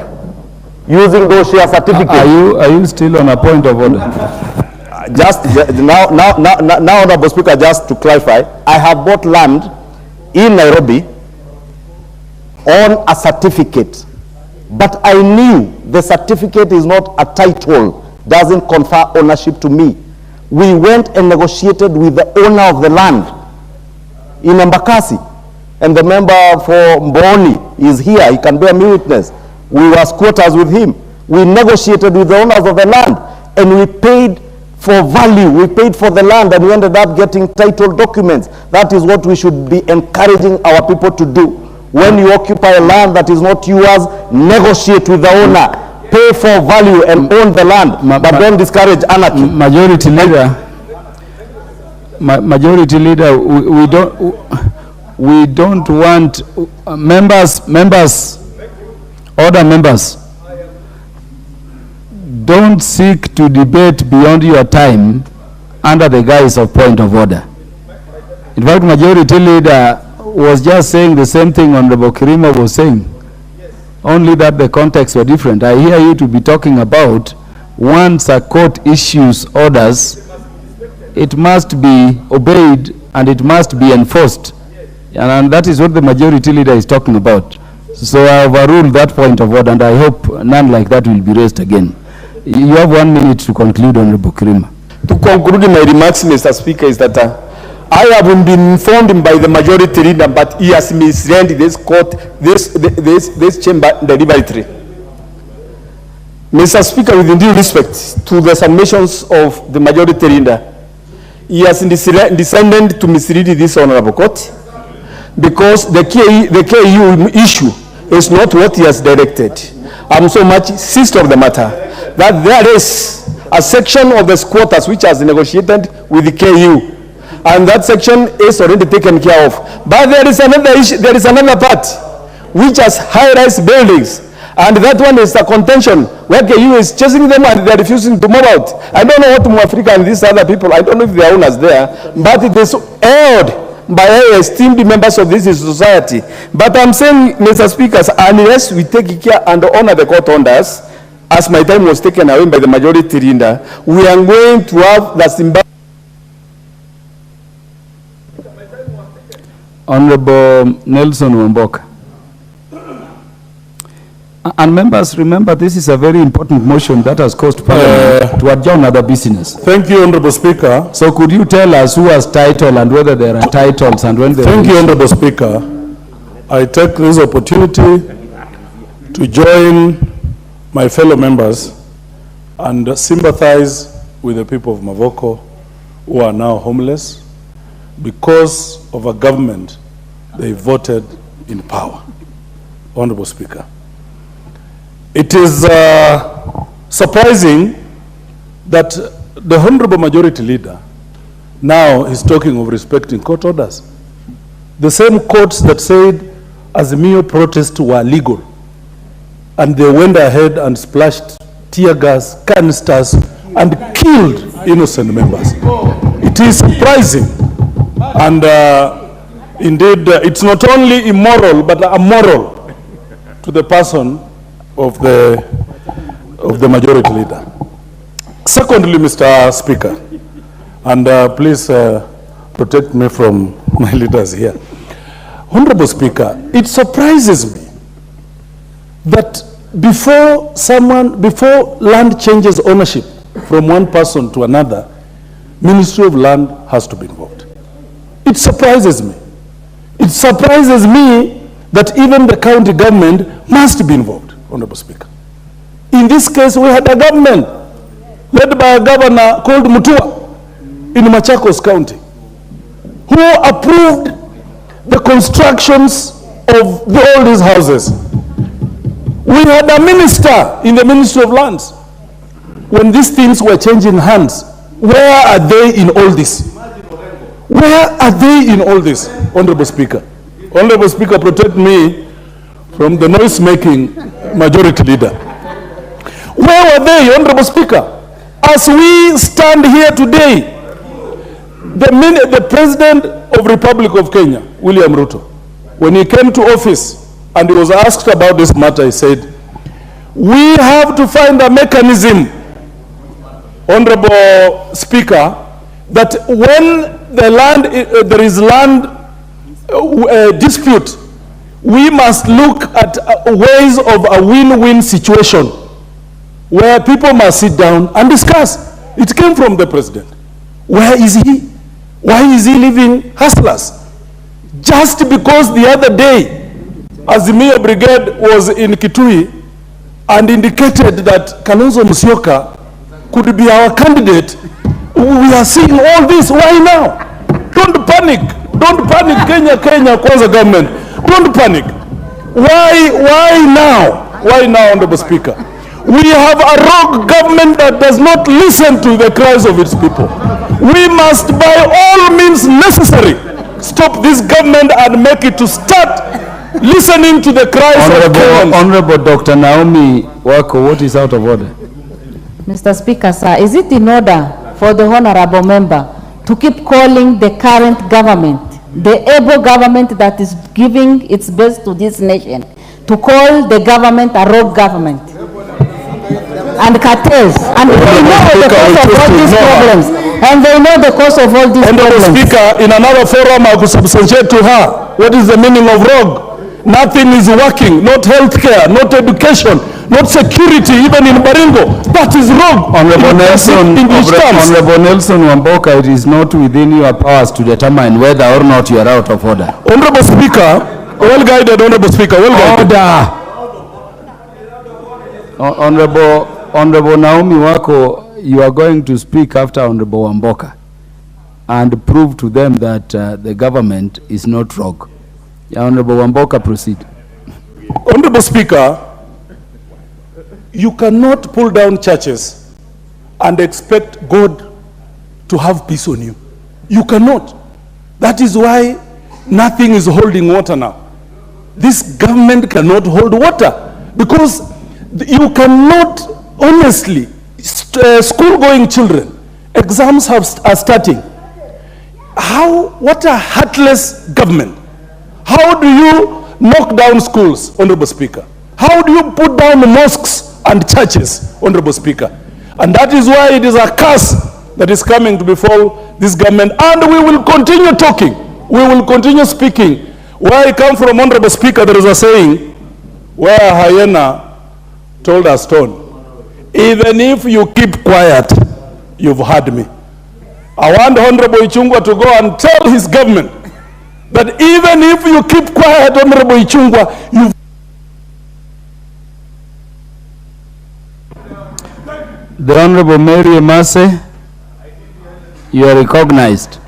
using those share certificates. Are you still on a point of order? Now, Honorable Speaker, just to clarify, I have bought land in Nairobi on a certificate, but I knew the certificate is not a title, doesn't confer ownership to me. We went and negotiated with the owner of the land in Embakasi, and the member for Mboni is here, he can bear me witness. We were squatters with him. We negotiated with the owners of the land, and we paid for value. We paid for the land, and we ended up getting title documents. That is what we should be encouraging our people to do. When you occupy land that is not yours, negotiate with the owner, pay for value and own the land, but don't discourage anarchy. Majority Leader, we don't want order members. Don't seek to debate beyond your time under the guise of point of order. In fact, Majority Leader was just saying the same thing Honorable Kirima was saying, only that the context were different. I hear you to be talking about once a court issues orders, it must be obeyed and it must be enforced. And that is what the Majority Leader is talking about. So I overrule that point of order, and I hope none like that will be raised again. You have 1 minute to conclude, Honorable Kirima. To conclude my remarks, Mr. Speaker, is that I haven't been informed by the Majority Leader, but he has misled this court, this chamber deliberately. Mr. Speaker, with due respect to the submissions of the Majority Leader, he has descended to mislead this honorable court, because the KU issue is not what he has directed. I'm so much insist of the matter that there is a section of the squatters which has negotiated with the KU, and that section is already taken care of. But there is another issue, there is another part which has high-rise buildings, And that one is a contention where KU is chasing them and they're refusing to move out. I don't know what Mwafrika and these other people, I don't know if they are owners there, but it is held by esteemed members of this society. But I'm saying, Mr. Speaker, unless we take care and honor the court orders, as my time was taken away by the majority leader, we are going to have the Zimbabwe. Honorable Nelson Wamboka. And members, remember, this is a very important motion that has caused Parliament to adjourn other business. Thank you, Honorable Speaker. So could you tell us who has title and whether there are titles and when there are... Thank you, Honorable Speaker. I take this opportunity to join my fellow members and sympathize with the people of Mavoko who are now homeless because of a government they voted in power. Honorable Speaker. It is surprising that the Honorable Majority Leader now is talking of respecting court orders. The same courts that said Azimio protests were legal, and they went ahead and splashed tear gas, canisters, and killed innocent members. It is surprising, and indeed, it's not only immoral, but immoral to the person of the majority leader. Secondly, Mr. Speaker, and please protect me from my leaders here. Honorable Speaker, it surprises me that before land changes ownership from one person to another, Ministry of Land has to be involved. It surprises me. It surprises me that even the county government must be involved, Honorable Speaker. In this case, we had a government led by a governor called Mutua in Machakos County, who approved the constructions of all these houses. We had a minister in the Ministry of Lands. When these things were changing hands, where are they in all this? Where are they in all this, Honorable Speaker? Honorable Speaker, protect me from the noise-making majority leader. Where were they, Honorable Speaker? As we stand here today, the President of Republic of Kenya, William Ruto, when he came to office and he was asked about this matter, he said, we have to find a mechanism, Honorable Speaker, that when there is land dispute, we must look at ways of a win-win situation where people must sit down and discuss. It came from the President. Where is he? Why is he leaving hustlers? Just because the other day, Azimio Brigade was in Kitui and indicated that Kalonzo Musyoka could be our candidate. We are seeing all this. Why now? Don't panic. Don't panic, Kenya, Kwanza government. Don't panic. Why now? Why now, Honorable Speaker? We have a rogue government that does not listen to the cries of its people. We must, by all means necessary, stop this government and make it to start listening to the cries of Kenyans. Honorable Dr. Naomi Wako, what is out of order? Mr. Speaker, sir, is it in order for the honorable member to keep calling the current government, the able government that is giving its best to this nation, to call the government a rogue government and cartels? And they know the cause of all these problems. And they know the cause of all these problems. Honorable Speaker, in another forum, I could substantiate to her what is the meaning of rogue. Nothing is working, not healthcare, not education, not security, even in Baringo. That is rogue. Honorable Nelson Wamboka, it is not within your powers to determine whether or not you are out of order. Honorable Speaker, well guided, Honorable Speaker, well guided. Order. Honorable Naomi Wako, you are going to speak after Honorable Wamboka and prove to them that the government is not rogue. Honorable Wamboka, proceed. Honorable Speaker, you cannot pull down churches and expect God to have peace on you. You cannot. That is why nothing is holding water now. This government cannot hold water Because you cannot, honestly, school-going children, exams are starting. What a heartless government. How do you knock down schools, Honorable Speaker? How do you put down the mosques and churches, Honorable Speaker? And that is why it is a curse that is coming to befall this government. And we will continue talking. We will continue speaking. Where I come from, Honorable Speaker, there is a saying where a hyena told a stone, even if you keep quiet, you've heard me. I want Honorable Ichung'wah to go and tell his government that even if you keep quiet, Honorable Ichung'wah, you've... The Honorable Mary Emase, you are recognized.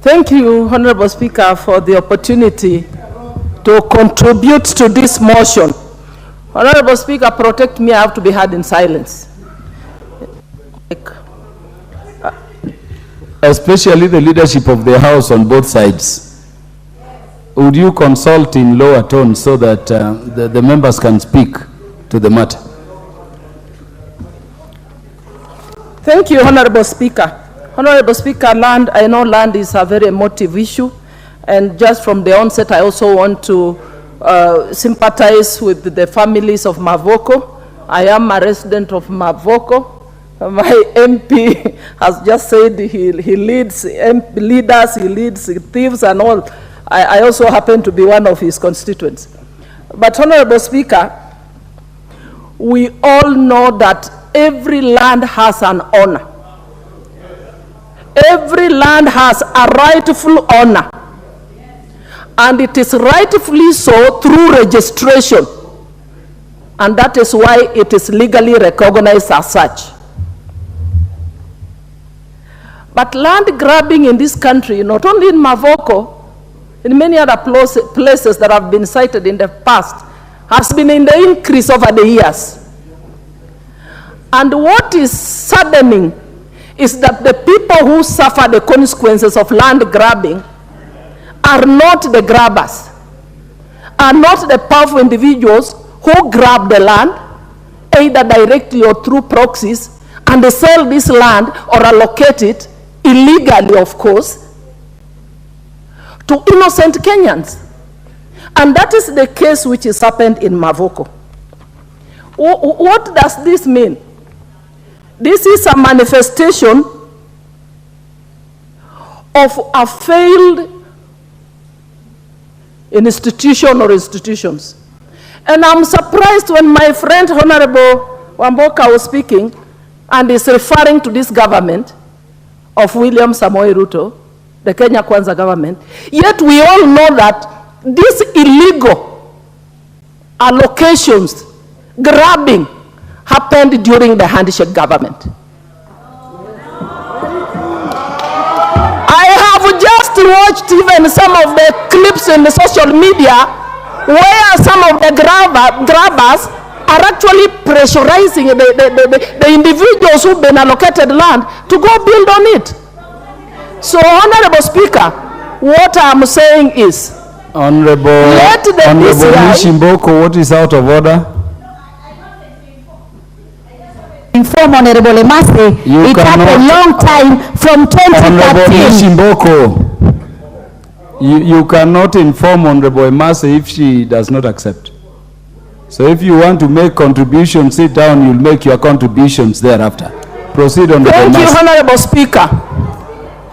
Thank you, Honorable Speaker, for the opportunity to contribute to this motion. Honorable Speaker, protect me, I have to be heard in silence. Especially the leadership of the House on both sides. Would you consult in lower tone so that the members can speak to the matter? Thank you, Honorable Speaker. Honorable Speaker, I know land is a very emotive issue, and just from the onset, I also want to sympathize with the families of Mavoko. I am a resident of Mavoko. My MP has just said he leads leaders, he leads thieves and all. I also happen to be one of his constituents. But Honorable Speaker, we all know that every land has an owner. Every land has a rightful owner. And it is rightfully so through registration. And that is why it is legally recognized as such. But land grabbing in this country, not only in Mavoko, in many other places that have been cited in the past, has been in the increase over the years. And what is saddening is that the people who suffer the consequences of land grabbing are not the grabbers, are not the powerful individuals who grab the land, either directly or through proxies, and they sell this land or allocate it, illegally of course, to innocent Kenyans. And that is the case which has happened in Mavoko. What does this mean? This is a manifestation of a failed institution or institutions. And I'm surprised when my friend Honorable Wamboka was speaking and is referring to this government of William Samoei Ruto, the Kenya Kwanza government, yet we all know that these illegal allocations, grabbing, happened during the handshake government. I have just watched even some of the clips in the social media where some of the grabbers are actually pressurizing the individuals who've been allocated land to go build on it. So, Honorable Speaker, what I'm saying is, Honorable Nishimboko, what is out of order? Inform Honorable Emase, it happened a long time from 2013. Honorable Nishimboko, you cannot inform Honorable Emase if she does not accept. So if you want to make contributions, sit down, you'll make your contributions thereafter. Proceed, Honorable Emase. Thank you, Honorable Speaker.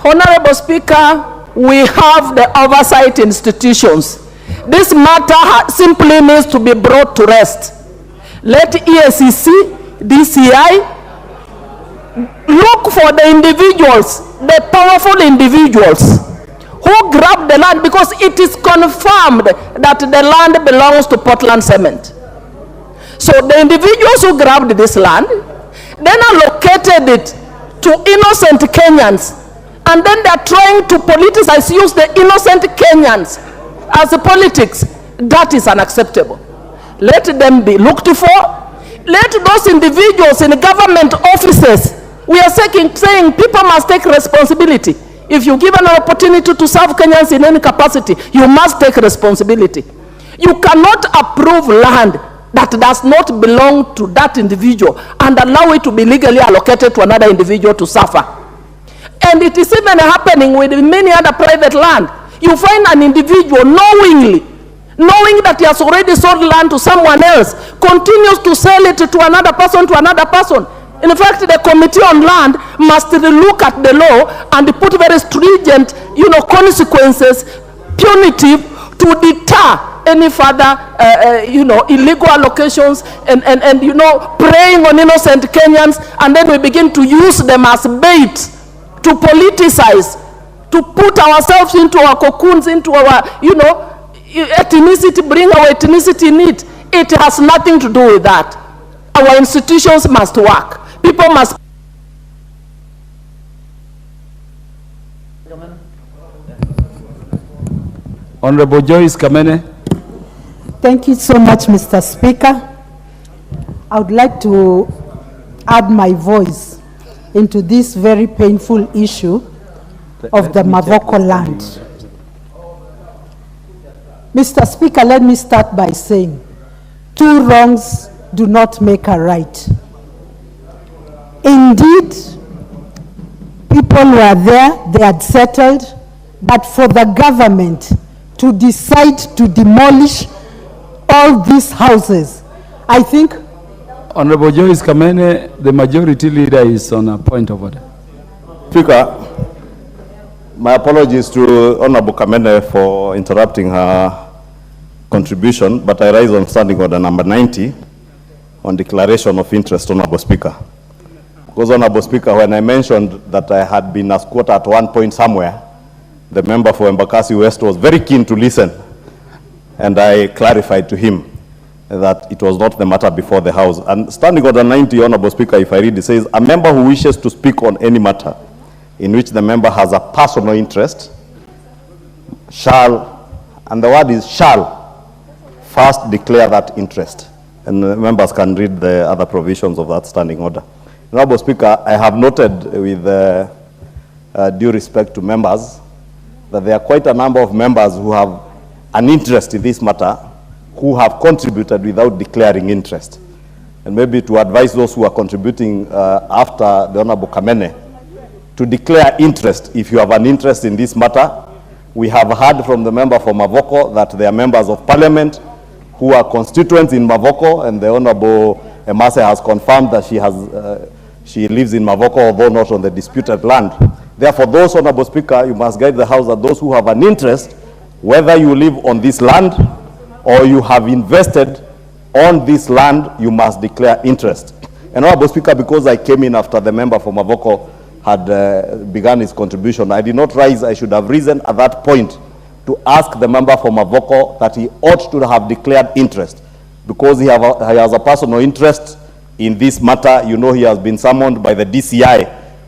Honorable Speaker, we have the oversight institutions. This matter simply needs to be brought to rest. Let EACC, DCI, look for the individuals, the powerful individuals who grab the land, because it is confirmed that the land belongs to Portland Cement. So the individuals who grabbed this land, then allocated it to innocent Kenyans, and then they're trying to politicize, use the innocent Kenyans as a politics. That is unacceptable. Let them be looked for. Let those individuals in government offices, we are saying people must take responsibility. If you give an opportunity to serve Kenyans in any capacity, you must take responsibility. You cannot approve land that does not belong to that individual and allow it to be legally allocated to another individual to suffer. And it is even happening with many other private land. You find an individual knowing that he has already sold land to someone else, continues to sell it to another person, In fact, the Committee on Land must look at the law and put very stringent, consequences, punitive, to deter any further, illegal allocations and preying on innocent Kenyans, and then we begin to use them as bait to politicize, to put ourselves into our cocoons, into our, ethnicity, bring our ethnicity in it. It has nothing to do with that. Our institutions must work. People must. Honorable Joyce Kamene. Thank you so much, Mr. Speaker. I would like to add my voice into this very painful issue of the Mavoko land. Mr. Speaker, let me start by saying, two wrongs do not make a right. Indeed, people were there, they had settled, but for the government to decide to demolish all these houses, I think. Honorable Joyce Kamene, the majority leader is on a point of order. Speaker, my apologies to Honorable Kamene for interrupting her contribution, but I rise on standing order number 90 on declaration of interest, Honorable Speaker. Because, Honorable Speaker, when I mentioned that I had been a squatter at one point somewhere, the member for Embakasi West was very keen to listen, and I clarified to him that it was not the matter before the House. And standing order 90, Honorable Speaker, if I read, it says, a member who wishes to speak on any matter in which the member has a personal interest shall, and the word is shall, first declare that interest. And the members can read the other provisions of that standing order. Honorable Speaker, I have noted with due respect to members that there are quite a number of members who have an interest in this matter who have contributed without declaring interest. And maybe to advise those who are contributing after the Honorable Kamene to declare interest if you have an interest in this matter. We have heard from the member for Mavoko that they are members of Parliament who are constituents in Mavoko, and the Honorable Emase has confirmed that she lives in Mavoko, although not on the disputed land. Therefore, those, Honorable Speaker, you must guide the House that those who have an interest, whether you live on this land or you have invested on this land, you must declare interest. And Honorable Speaker, because I came in after the member for Mavoko had begun his contribution, I did not rise. I should have risen at that point to ask the member for Mavoko that he ought to have declared interest, because he has a personal interest in this matter. You know, he has been summoned by the DCI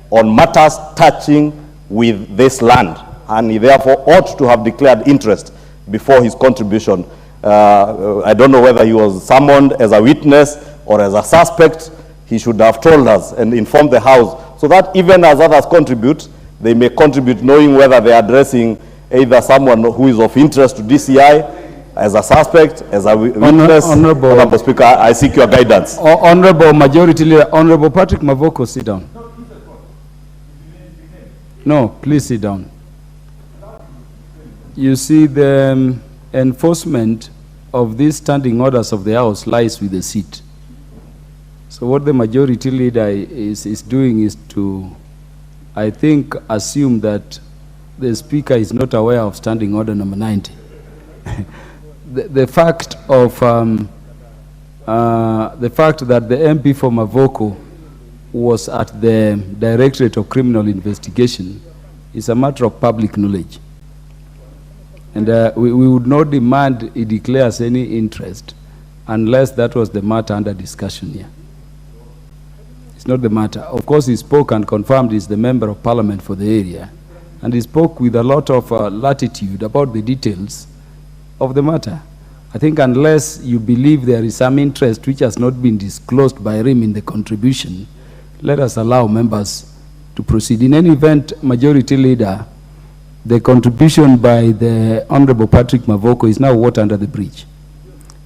on matters touching with this land, and he therefore ought to have declared interest before his contribution. I don't know whether he was summoned as a witness or as a suspect. He should have told us and informed the House, so that even as others contribute, they may contribute knowing whether they are addressing either someone who is of interest to DCI, as a suspect, as a witness. Honorable Speaker, I seek your guidance. Honorable Majority Leader, Honorable Patrick Mavoko, sit down. No, please sit down. You see, the enforcement of these standing orders of the House lies with the seat. So what the Majority Leader is doing is to, I think, assume that the Speaker is not aware of standing order number 90. The fact that the MP for Mavoko was at the Directorate of Criminal Investigation is a matter of public knowledge. And we would not demand he declares any interest unless that was the matter under discussion here. It's not the matter. Of course, he spoke and confirmed he's the member of Parliament for the area, and he spoke with a lot of latitude about the details of the matter. I think unless you believe there is some interest which has not been disclosed by him in the contribution, let us allow members to proceed. In any event, Majority Leader, the contribution by the Honorable Patrick Mavoko is now water under the bridge.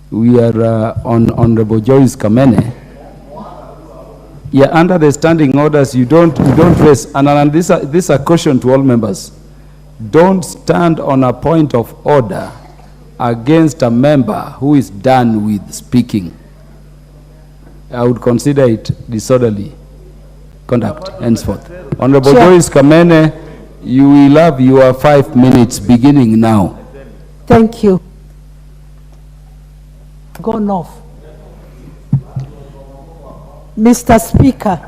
We are on Honorable Joyce Kamene. Yeah, under the standing orders, you don't raise, and this is a caution to all members. Don't stand on a point of order against a member who is done with speaking. I would consider it disorderly conduct henceforth. Honorable Joyce Kamene, you will have your 5 minutes beginning now. Thank you. Gone off. Mr. Speaker,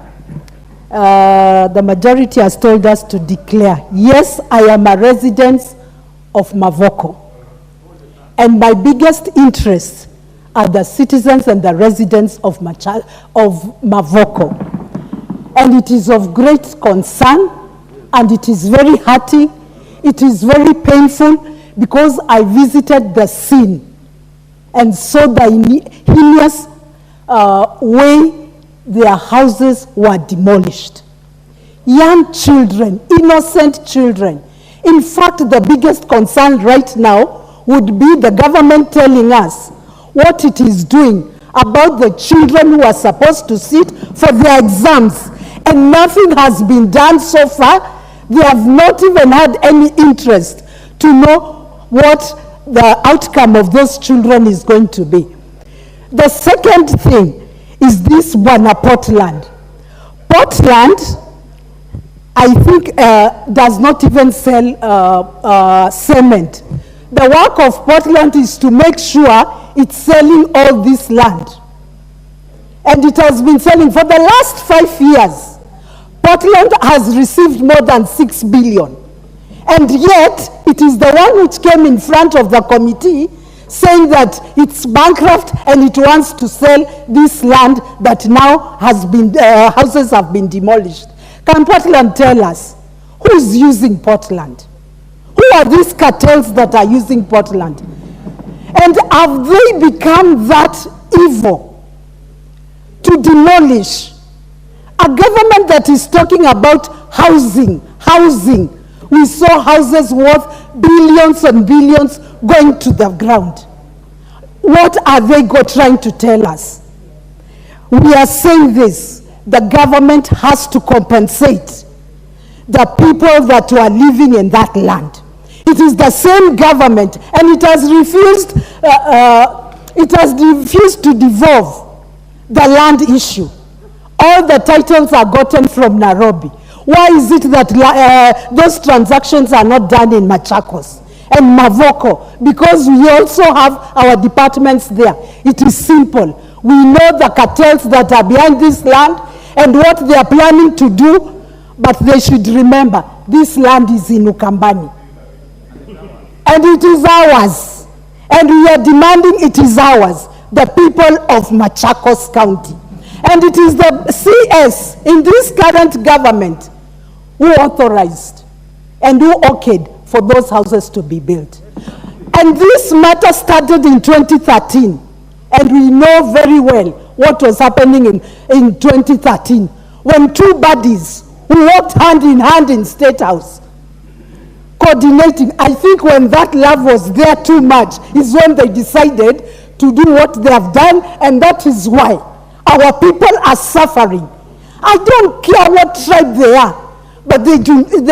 the majority has told us to declare, yes, I am a resident of Mavoko. And my biggest interests are the citizens and the residents of Mavoko. And it is of great concern, and it is very hurting, it is very painful, because I visited the scene and saw the heinous way their houses were demolished. Young children, innocent children. In fact, the biggest concern right now would be the government telling us what it is doing about the children who are supposed to sit for their exams. And nothing has been done so far. They have not even had any interest to know what the outcome of those children is going to be. The second thing is this one, Portland. Portland, I think, does not even sell cement. The work of Portland is to make sure it's selling all this land. And it has been selling for the last 5 years. Portland has received more than 6 billion. And yet, it is the one which came in front of the committee saying that it's bankrupt and it wants to sell this land that now has been, houses have been demolished. Can Portland tell us who's using Portland? Who are these cartels that are using Portland? And have they become that evil to demolish a government that is talking about housing? We saw houses worth billions and billions going to the ground. What are they trying to tell us? We are saying this: the government has to compensate the people that were living in that land. It is the same government, and it has refused to devolve the land issue. All the titles are gotten from Nairobi. Why is it that those transactions are not done in Machakos and Mavoko? Because we also have our departments there. It is simple. We know the cartels that are behind this land and what they are planning to do, but they should remember this land is in Ukambani. And it is ours. And we are demanding it is ours, the people of Machakos County. And it is the CS in this current government who authorized and who okayed for those houses to be built. And this matter started in 2013. And we know very well what was happening in 2013 when two buddies who worked hand in hand in State House coordinating. I think when that love was there too much is when they decided to do what they have done, and that is why our people are suffering. I don't care what tribe they are, but they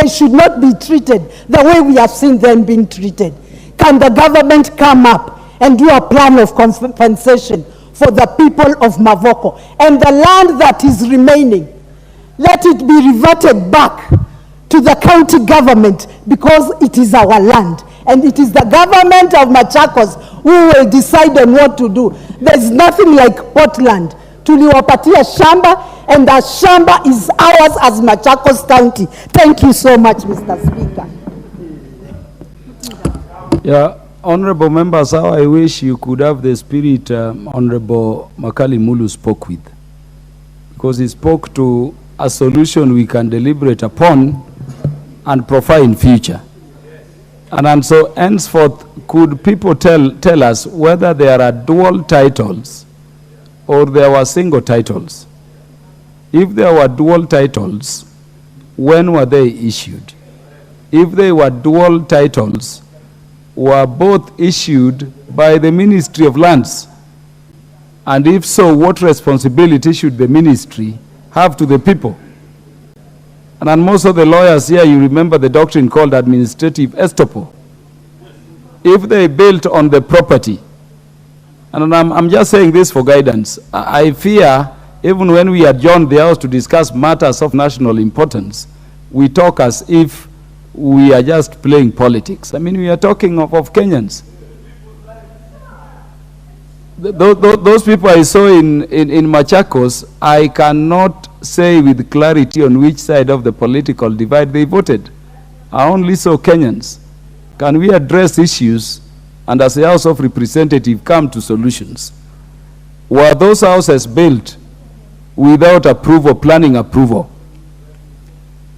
should not be treated the way we have seen them being treated. Can the government come up and do a plan of compensation for the people of Mavoko? And the land that is remaining, let it be reverted back to the county government, because it is our land. And it is the government of Machakos who will decide on what to do. There's nothing like Portland. Tuliwapatia shamba, and the shamba is ours as Machakos County. Thank you so much, Mr. Speaker. Yeah, honorable members, how I wish you could have the spirit Honorable Makali Mulu spoke with. Because he spoke to a solution we can deliberate upon and profile in future. And so henceforth, could people tell us whether there are dual titles or there were single titles? If there were dual titles, when were they issued? If they were dual titles, were both issued by the Ministry of Lands? And if so, what responsibility should the ministry have to the people? And most of the lawyers here, you remember the doctrine called administrative estoppel. If they built on the property, and I'm just saying this for guidance, I fear even when we adjourn the House to discuss matters of national importance, we talk as if we are just playing politics. I mean, we are talking of Kenyans. Those people I saw in Machakos, I cannot say with clarity on which side of the political divide they voted. I only saw Kenyans. Can we address issues and as a House of Representatives come to solutions? Were those houses built without approval, planning approval?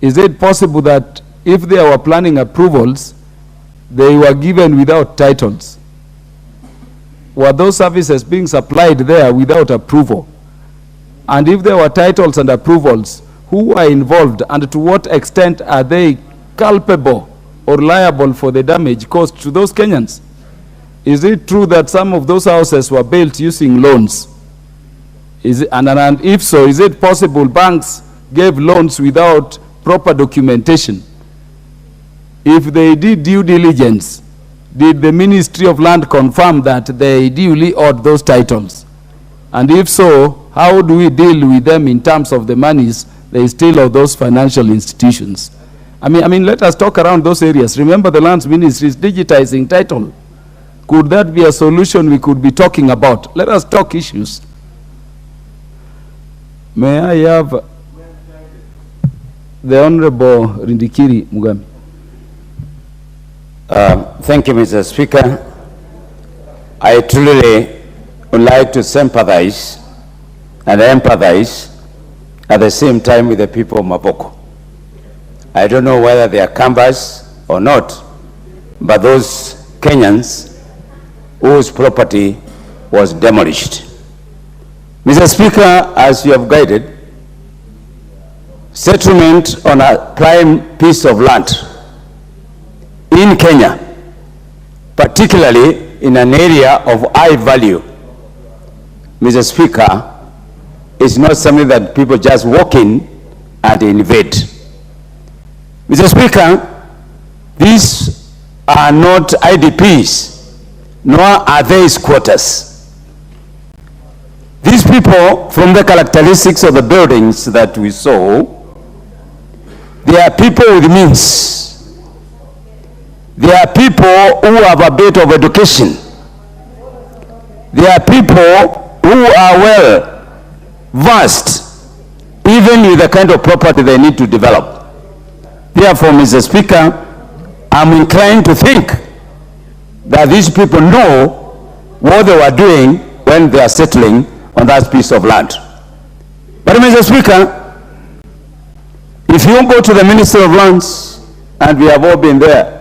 Is it possible that if there were planning approvals, they were given without titles? Were those services being supplied there without approval? And if there were titles and approvals, who are involved and to what extent are they culpable or liable for the damage caused to those Kenyans? Is it true that some of those houses were built using loans? And if so, is it possible banks gave loans without proper documentation? If they did due diligence, did the Ministry of Land confirm that they duly owed those titles? And if so, how do we deal with them in terms of the monies they steal of those financial institutions? I mean, let us talk around those areas. Remember, the Lands Ministry is digitizing title. Could that be a solution we could be talking about? Let us talk issues. May I have the Honorable Rindikiri Mugami? Thank you, Mr. Speaker. I truly would like to sympathize and empathize at the same time with the people of Maboko. I don't know whether they are canvassed or not, but those Kenyans whose property was demolished. Mr. Speaker, as you have guided, settlement on a prime piece of land in Kenya, particularly in an area of high value, Mr. Speaker, is not something that people just walk in and invade. Mr. Speaker, these are not IDPs, nor are they squatters. These people, from the characteristics of the buildings that we saw, they are people with means. They are people who have a bit of education. They are people who are well versed, even with the kind of property they need to develop. Therefore, Mr. Speaker, I'm inclined to think that these people know what they were doing when they are settling on that piece of land. But Mr. Speaker, if you go to the Ministry of Lands, and we have all been there,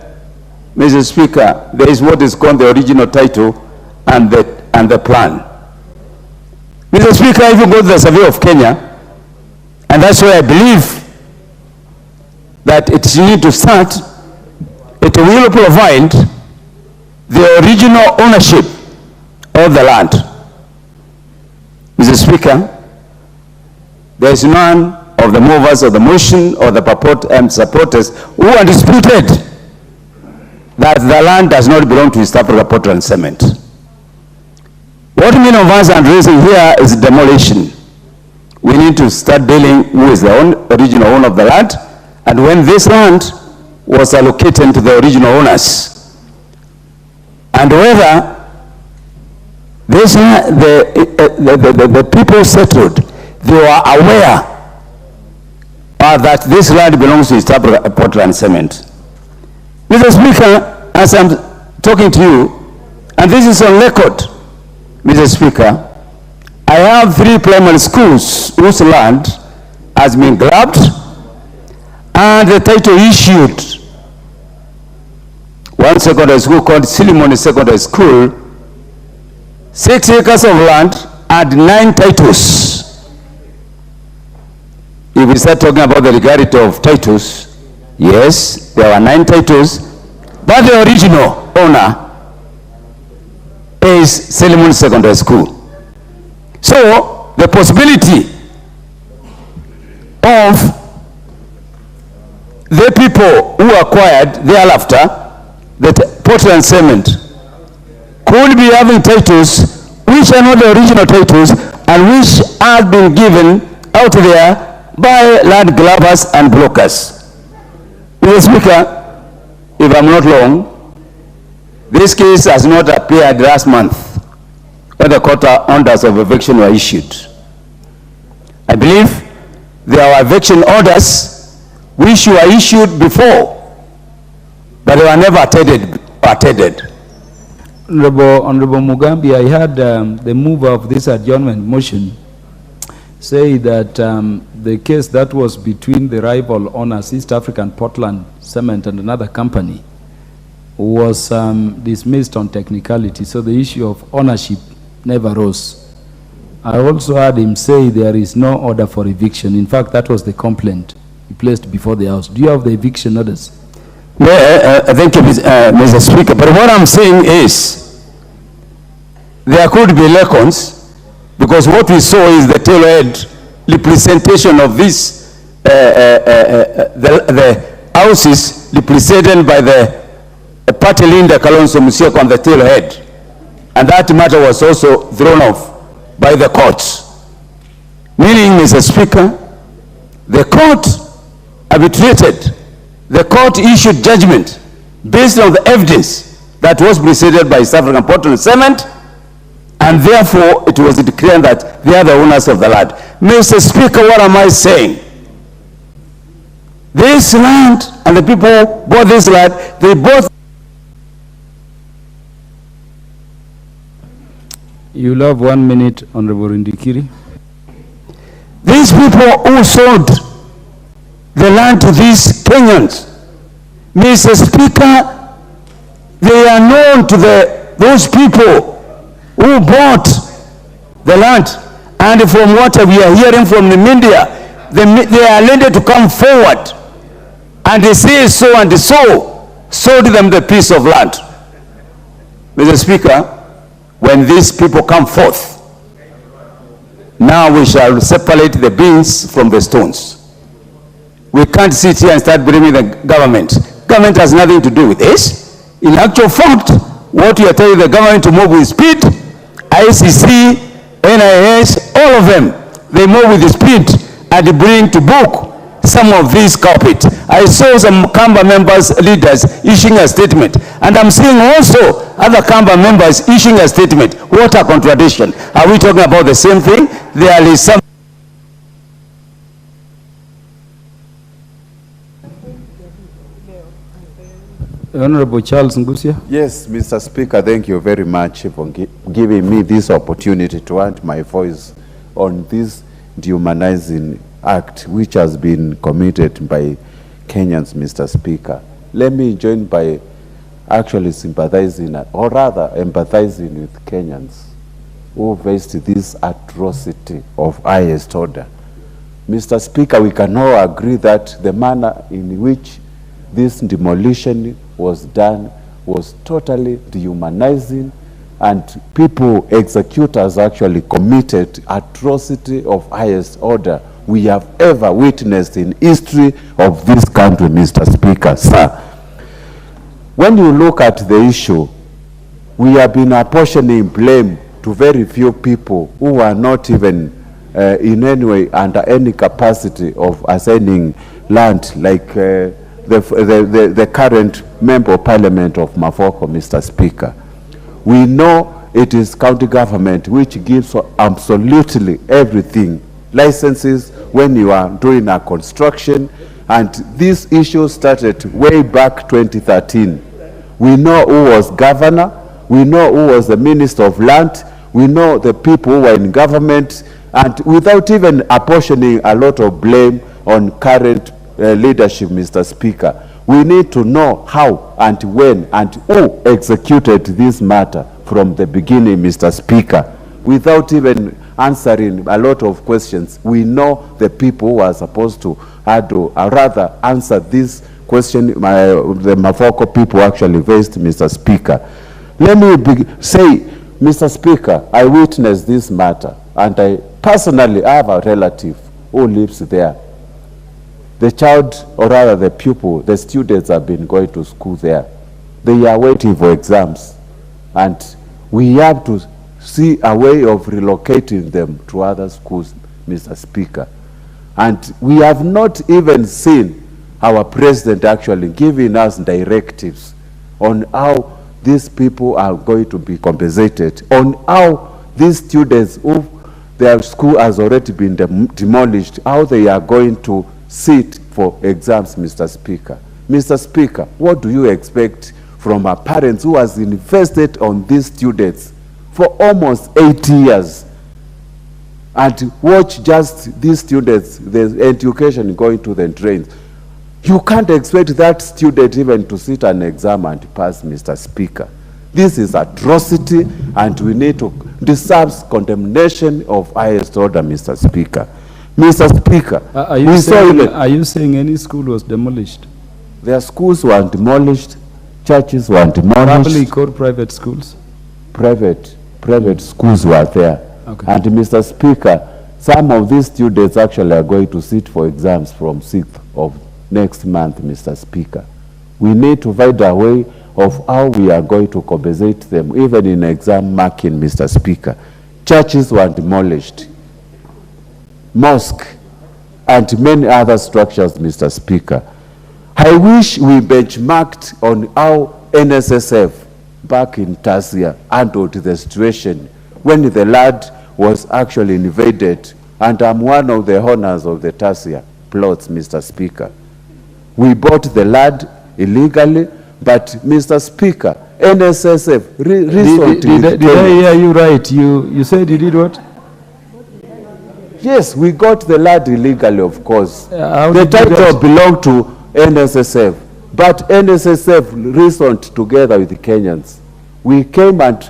Mr. Speaker, there is what is called the original title and the plan. Mr. Speaker, if you go to the Survey of Kenya, and that's where I believe that it needs to start, it will provide the original ownership of the land. Mr. Speaker, there is none of the movers of the motion or the supporters who are disputed that the land does not belong to East Africa Portland Cement. What many of us are raising here is demolition. We need to start dealing who is the original owner of the land, and when this land was allocated to the original owners, and whether this, the people settled, they were aware that this land belongs to East Africa Portland Cement. Mr. Speaker, as I'm talking to you, and this is on record, Mr. Speaker, I have 3 primary schools whose land has been grabbed and the title issued. One secondary school called Silimoni Secondary School, 6 acres of land and 9 titles. if we start talking about the legality of titles, yes, there were 9 titles, but the original owner is Selimul Secondary School. So the possibility of the people who acquired thereafter the Portland Cement could be having titles which are not the original titles and which have been given out there by land grabbers and brokers. Mr. Speaker, if I'm not wrong, this case has not appeared last month when the court orders of eviction were issued. I believe there are eviction orders which were issued before, but they were never attended. Honorable Mugambi, I heard the mover of this adjournment motion say that the case that was between the rival owners, East African Portland Cement and another company, was dismissed on technicality, so the issue of ownership never rose. I also heard him say there is no order for eviction. In fact, that was the complaint he placed before the House. Do you have the eviction orders? Yeah, thank you, Mr. Speaker. But what I'm saying is, there could be lacons, because what we saw is the tailor-head representation of this, the houses represented by the party leader Kalonzo Musyoka on the tailor-head. And that matter was also thrown off by the courts. Meaning, Mr. Speaker, the court arbitrated, the court issued judgment based on the evidence that was presented by East African Portland Cement, and therefore it was declared that they are the owners of the land. Mr. Speaker, what am I saying? This land and the people bought this land, they bought. You'll have 1 minute, Honorable Ndikiri. These people who sold the land to these Kenyans, Mr. Speaker, they are known to those people who bought the land. And from what we are hearing from the media, they are led to come forward and they say so and so sold them the piece of land. Mr. Speaker, when these people come forth, now we shall separate the beans from the stones. We can't sit here and start blaming the government. Government has nothing to do with this. In actual fact, what you are telling the government to move with speed, ICC, NIS, all of them, they move with speed and bring to book some of these culprits. I saw some Kamba members, leaders, issuing a statement. And I'm seeing also other Kamba members issuing a statement. What a contradiction. Are we talking about the same thing? There is some. Honorable Charles Ngusia. Yes, Mr. Speaker, thank you very much for giving me this opportunity to add my voice on this Dehumanizing Act, which has been committed by Kenyans, Mr. Speaker. Let me join by actually sympathizing, or rather empathizing with Kenyans who faced this atrocity of highest order. Mr. Speaker, we can all agree that the manner in which this demolition was done was totally dehumanizing, and people, executors, actually committed atrocity of highest order we have ever witnessed in history of this country, Mr. Speaker. Sir, when you look at the issue, we have been apportioning blame to very few people who are not even in any way under any capacity of assigning land, like the current member of parliament of Mafoko, Mr. Speaker. We know it is county government which gives absolutely everything, licenses when you are doing a construction, and this issue started way back 2013. We know who was governor, we know who was the minister of land, we know the people who were in government, and without even apportioning a lot of blame on current leadership, Mr. Speaker, we need to know how and when and who executed this matter from the beginning, Mr. Speaker, without even answering a lot of questions. We know the people who are supposed to rather answer this question, the Mafoko people actually faced, Mr. Speaker. Let me say, Mr. Speaker, I witnessed this matter, and I personally have a relative who lives there. The child, or rather the pupil, the students have been going to school there. They are waiting for exams, and we have to see a way of relocating them to other schools, Mr. Speaker. And we have not even seen our president actually giving us directives on how these people are going to be compensated, on how these students who their school has already been demolished, how they are going to sit for exams, Mr. Speaker. Mr. Speaker, what do you expect from our parents who has invested on these students for almost 8 years, and watch just these students, the education going to the drains? You can't expect that student even to sit an exam and pass, Mr. Speaker. This is atrocity, and we need to deserve condemnation of highest order, Mr. Speaker. Mr. Speaker, are you saying any school was demolished? Their schools were demolished, churches were demolished. Public or private schools? Private schools were there. Okay. And Mr. Speaker, some of these students actually are going to sit for exams from 6th of next month, Mr. Speaker. We need to find a way of how we are going to compensate them, even in exam marking, Mr. Speaker. Churches were demolished, mosque, and many other structures, Mr. Speaker. I wish we benchmarked on how NSSF back in Tasia handled the situation when the land was actually invaded, and I'm one of the owners of the Tasia plots, Mr. Speaker. We bought the land illegally, but Mr. Speaker, NSSF Did I hear you right? You said you did what? Yes, we got the land illegally, of course. How The did you title get- belonged to NSSF, but NSSF reasoned together with the Kenyans. We came and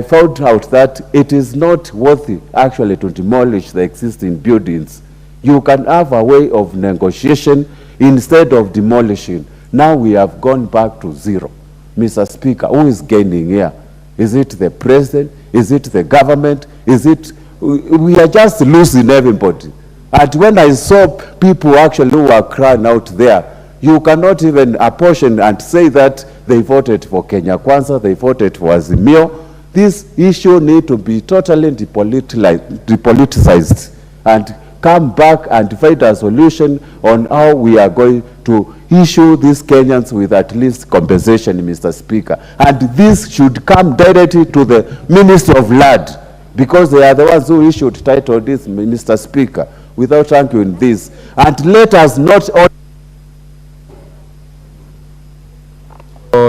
found out that it is not worthy actually to demolish the existing buildings. You can have a way of negotiation instead of demolishing. Now we have gone back to zero. Mr. Speaker, who is gaining here? Is it the president? Is it the government? Is it, we are just losing everybody. And when I saw people actually who were crying out there, you cannot even apportion and say that they voted for Kenya Kwanza, they voted for Azimio. This issue need to be totally depoliticized and come back and find a solution on how we are going to issue these Kenyans with at least compensation, Mr. Speaker. And this should come directly to the Ministry of Land, because they are the ones who issued title deeds, Mr. Speaker, without arguing this. And let us not all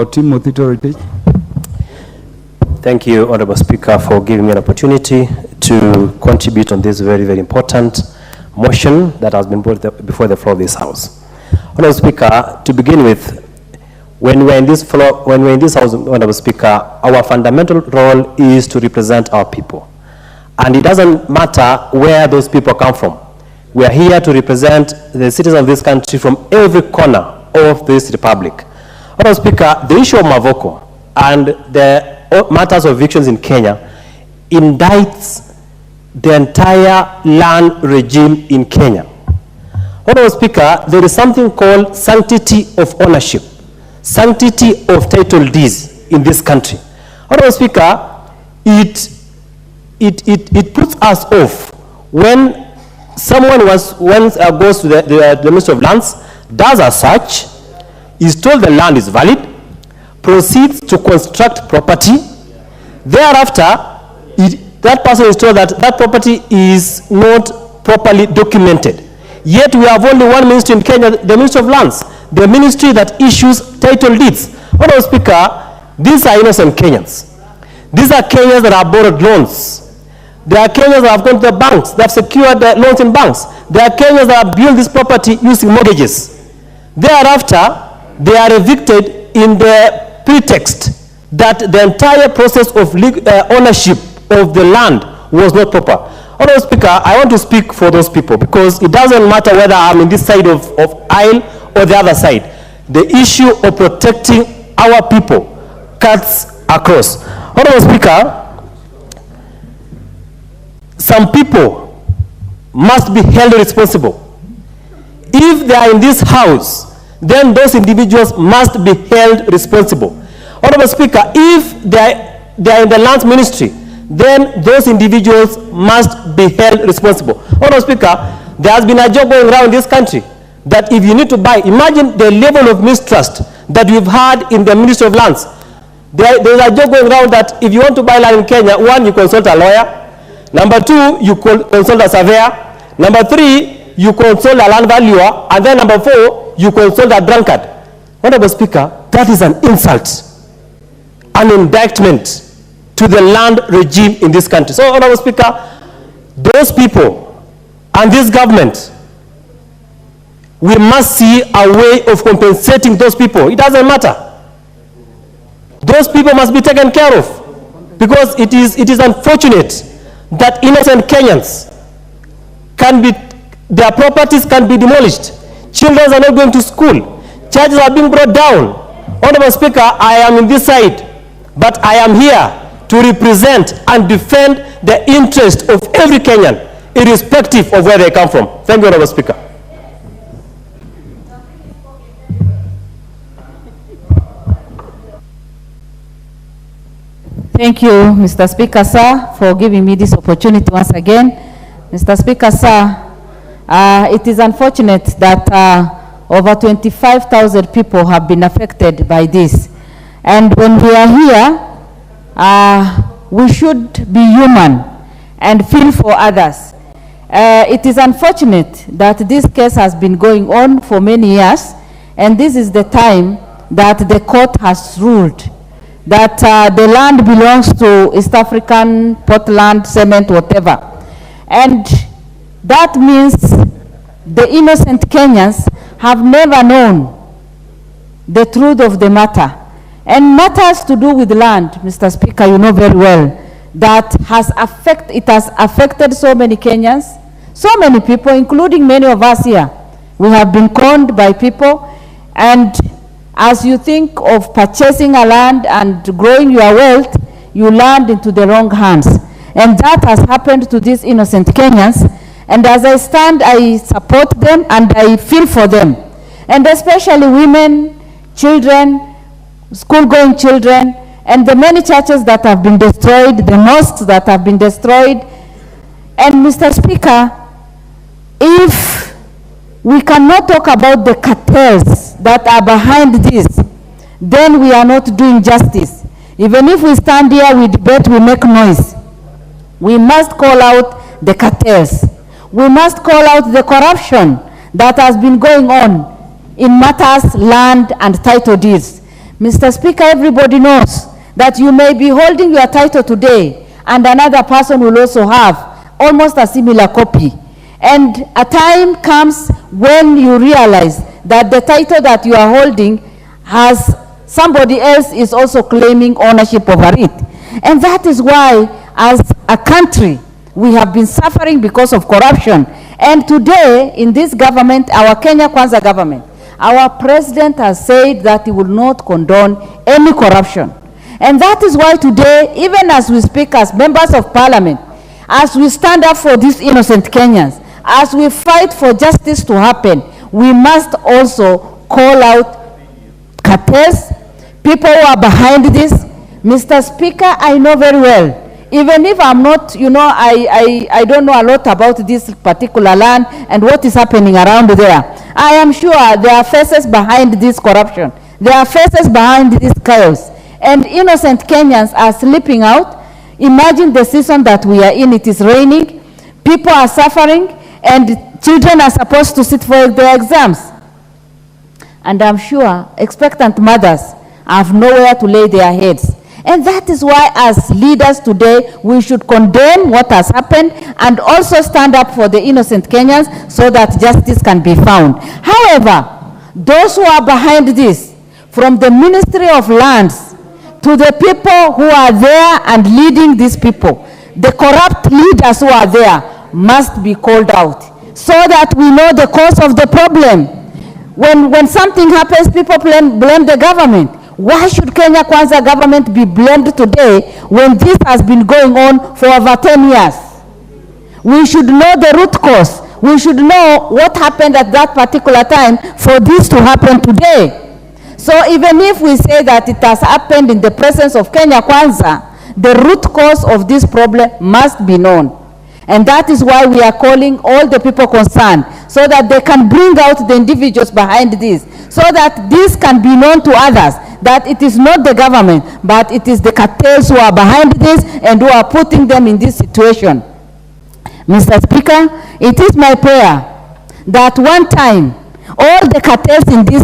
Timothy Torite. Thank you, Honorable Speaker, for giving me an opportunity to contribute on this very, very important motion that has been brought before the floor of this House. Honorable Speaker, to begin with, when we're in this House, Honorable Speaker, our fundamental role is to represent our people. And it doesn't matter where those people come from. We are here to represent the citizens of this country from every corner of this republic. Honorable Speaker, the issue of Mavoko and the matters of evictions in Kenya indicts the entire land regime in Kenya. Honorable Speaker, there is something called sanctity of ownership, sanctity of title deeds in this country. Honorable Speaker, it puts us off when someone goes to the Ministry of Lands, does a search, is told the land is valid, proceeds to construct property. Thereafter, that person is told that that property is not properly documented. Yet we have only one ministry in Kenya, the Ministry of Lands, the ministry that issues title deeds. Honorable Speaker, these are innocent Kenyans. These are Kenyans that have borrowed loans. There are Kenyans that have gone to the banks, that have secured their loans in banks. There are Kenyans that have built this property using mortgages. Thereafter, they are evicted in the pretext that the entire process of ownership of the land was not proper. Honorable Speaker, I want to speak for those people because it doesn't matter whether I'm in this side of aisle or the other side. The issue of protecting our people cuts across. Honorable Speaker, some people must be held responsible. If they are in this house, then those individuals must be held responsible. Honorable Speaker, if they are in the lands ministry, then those individuals must be held responsible. Honorable Speaker, there has been a joke going around this country that if you need to buy, imagine the level of mistrust that we've had in the Ministry of Lands. There's a joke going around that if you want to buy land in Kenya, one, you consult a lawyer. Number two, you consult a surveyor. Number three, you consult a land valuer. And then number four, you consult a drunkard. Honorable Speaker, that is an insult, an indictment to the land regime in this country. So, Honorable Speaker, those people and this government, we must see a way of compensating those people. It doesn't matter. Those people must be taken care of because it is unfortunate that innocent Kenyans their properties can be demolished. Children are not going to school. Churches are being brought down. Honorable Speaker, I am in this side, but I am here to represent and defend the interest of every Kenyan, irrespective of where they come from. Thank you, Honorable Speaker. Thank you, Mr. Speaker, sir, for giving me this opportunity once again. Mr. Speaker, sir, it is unfortunate that over 25,000 people have been affected by this. And when we are here, we should be human and feel for others. It is unfortunate that this case has been going on for many years, and this is the time that the court has ruled that the land belongs to East African, Portland, Cement, whatever. And that means the innocent Kenyans have never known the truth of the matter. And matters to do with land, Mr. Speaker, you know very well, that it has affected so many Kenyans, so many people, including many of us here. We have been conned by people, and as you think of purchasing a land and growing your wealth, you land into the wrong hands. And that has happened to these innocent Kenyans. And as I stand, I support them and I feel for them. And especially women, children, school-going children, and the many churches that have been destroyed, the mosques that have been destroyed. And Mr. Speaker, if we cannot talk about the cartels that are behind this, then we are not doing justice. Even if we stand here, we debate, we make noise. We must call out the cartels. We must call out the corruption that has been going on in matters, land, and title deeds. Mr. Speaker, everybody knows that you may be holding your title today, and another person will also have almost a similar copy. And a time comes when you realize that the title that you are holding has somebody else is also claiming ownership over it. And that is why, as a country, we have been suffering because of corruption. And today, in this government, our Kenya Kwanza government, our president has said that he will not condone any corruption. And that is why today, even as we speak as members of parliament, as we stand up for these innocent Kenyans, as we fight for justice to happen, we must also call out cartels, people who are behind this. Mr. Speaker, I know very well, even if I'm not, I don't know a lot about this particular land and what is happening around there. I am sure there are faces behind this corruption. There are faces behind this chaos. And innocent Kenyans are sleeping out. Imagine the season that we are in. It is raining. People are suffering. And children are supposed to sit for their exams. And I'm sure expectant mothers have nowhere to lay their heads. And that is why, as leaders today, we should condemn what has happened and also stand up for the innocent Kenyans so that justice can be found. However, those who are behind this, from the Ministry of Lands to the people who are there and leading these people, the corrupt leaders who are there must be called out so that we know the cause of the problem. When something happens, people blame the government. Why should Kenya Kwanza government be blamed today when this has been going on for over 10 years? We should know the root cause. We should know what happened at that particular time for this to happen today. So even if we say that it has happened in the presence of Kenya Kwanza, the root cause of this problem must be known. And that is why we are calling all the people concerned, so that they can bring out the individuals behind this, so that this can be known to others, that it is not the government, but it is the cartels who are behind this and who are putting them in this situation. Mr. Speaker, it is my prayer that one time all the cartels in this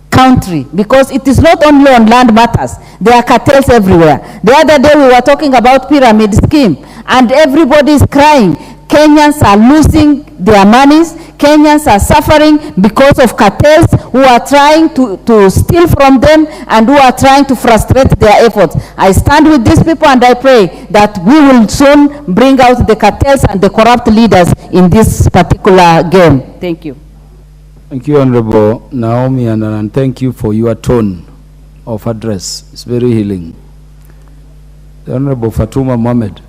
country, because it is not only on land matters, there are cartels everywhere. The other day we were talking about pyramid scheme, and everybody is crying. Kenyans are losing their monies. Kenyans are suffering because of cartels who are trying to steal from them and who are trying to frustrate their efforts. I stand with these people and I pray that we will soon bring out the cartels and the corrupt leaders in this particular game. Thank you. Thank you, Honorable Naomi, and thank you for your tone of address. It's very healing. The Honorable Fatuma Mohammed.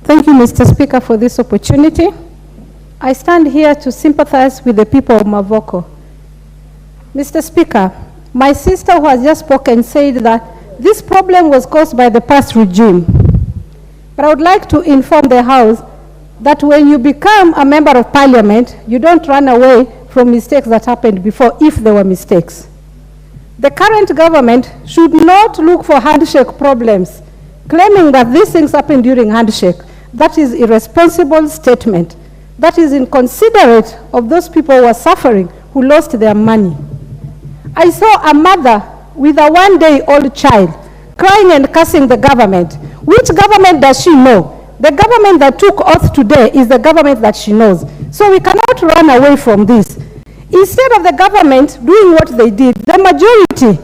Thank you, Mr. Speaker, for this opportunity. I stand here to sympathize with the people of Mavoko. Mr. Speaker, my sister who has just spoken said that this problem was caused by the past regime. But I would like to inform the House that when you become a member of Parliament, you don't run away from mistakes that happened before, if there were mistakes. The current government should not look for handshake problems, claiming that these things happened during handshake. That is irresponsible statement. That is inconsiderate of those people who are suffering, who lost their money. I saw a mother with a one-day-old child crying and cursing the government. Which government does she know? The government that took oath today is the government that she knows. So we cannot run away from this. Instead of the government doing what they did, the majority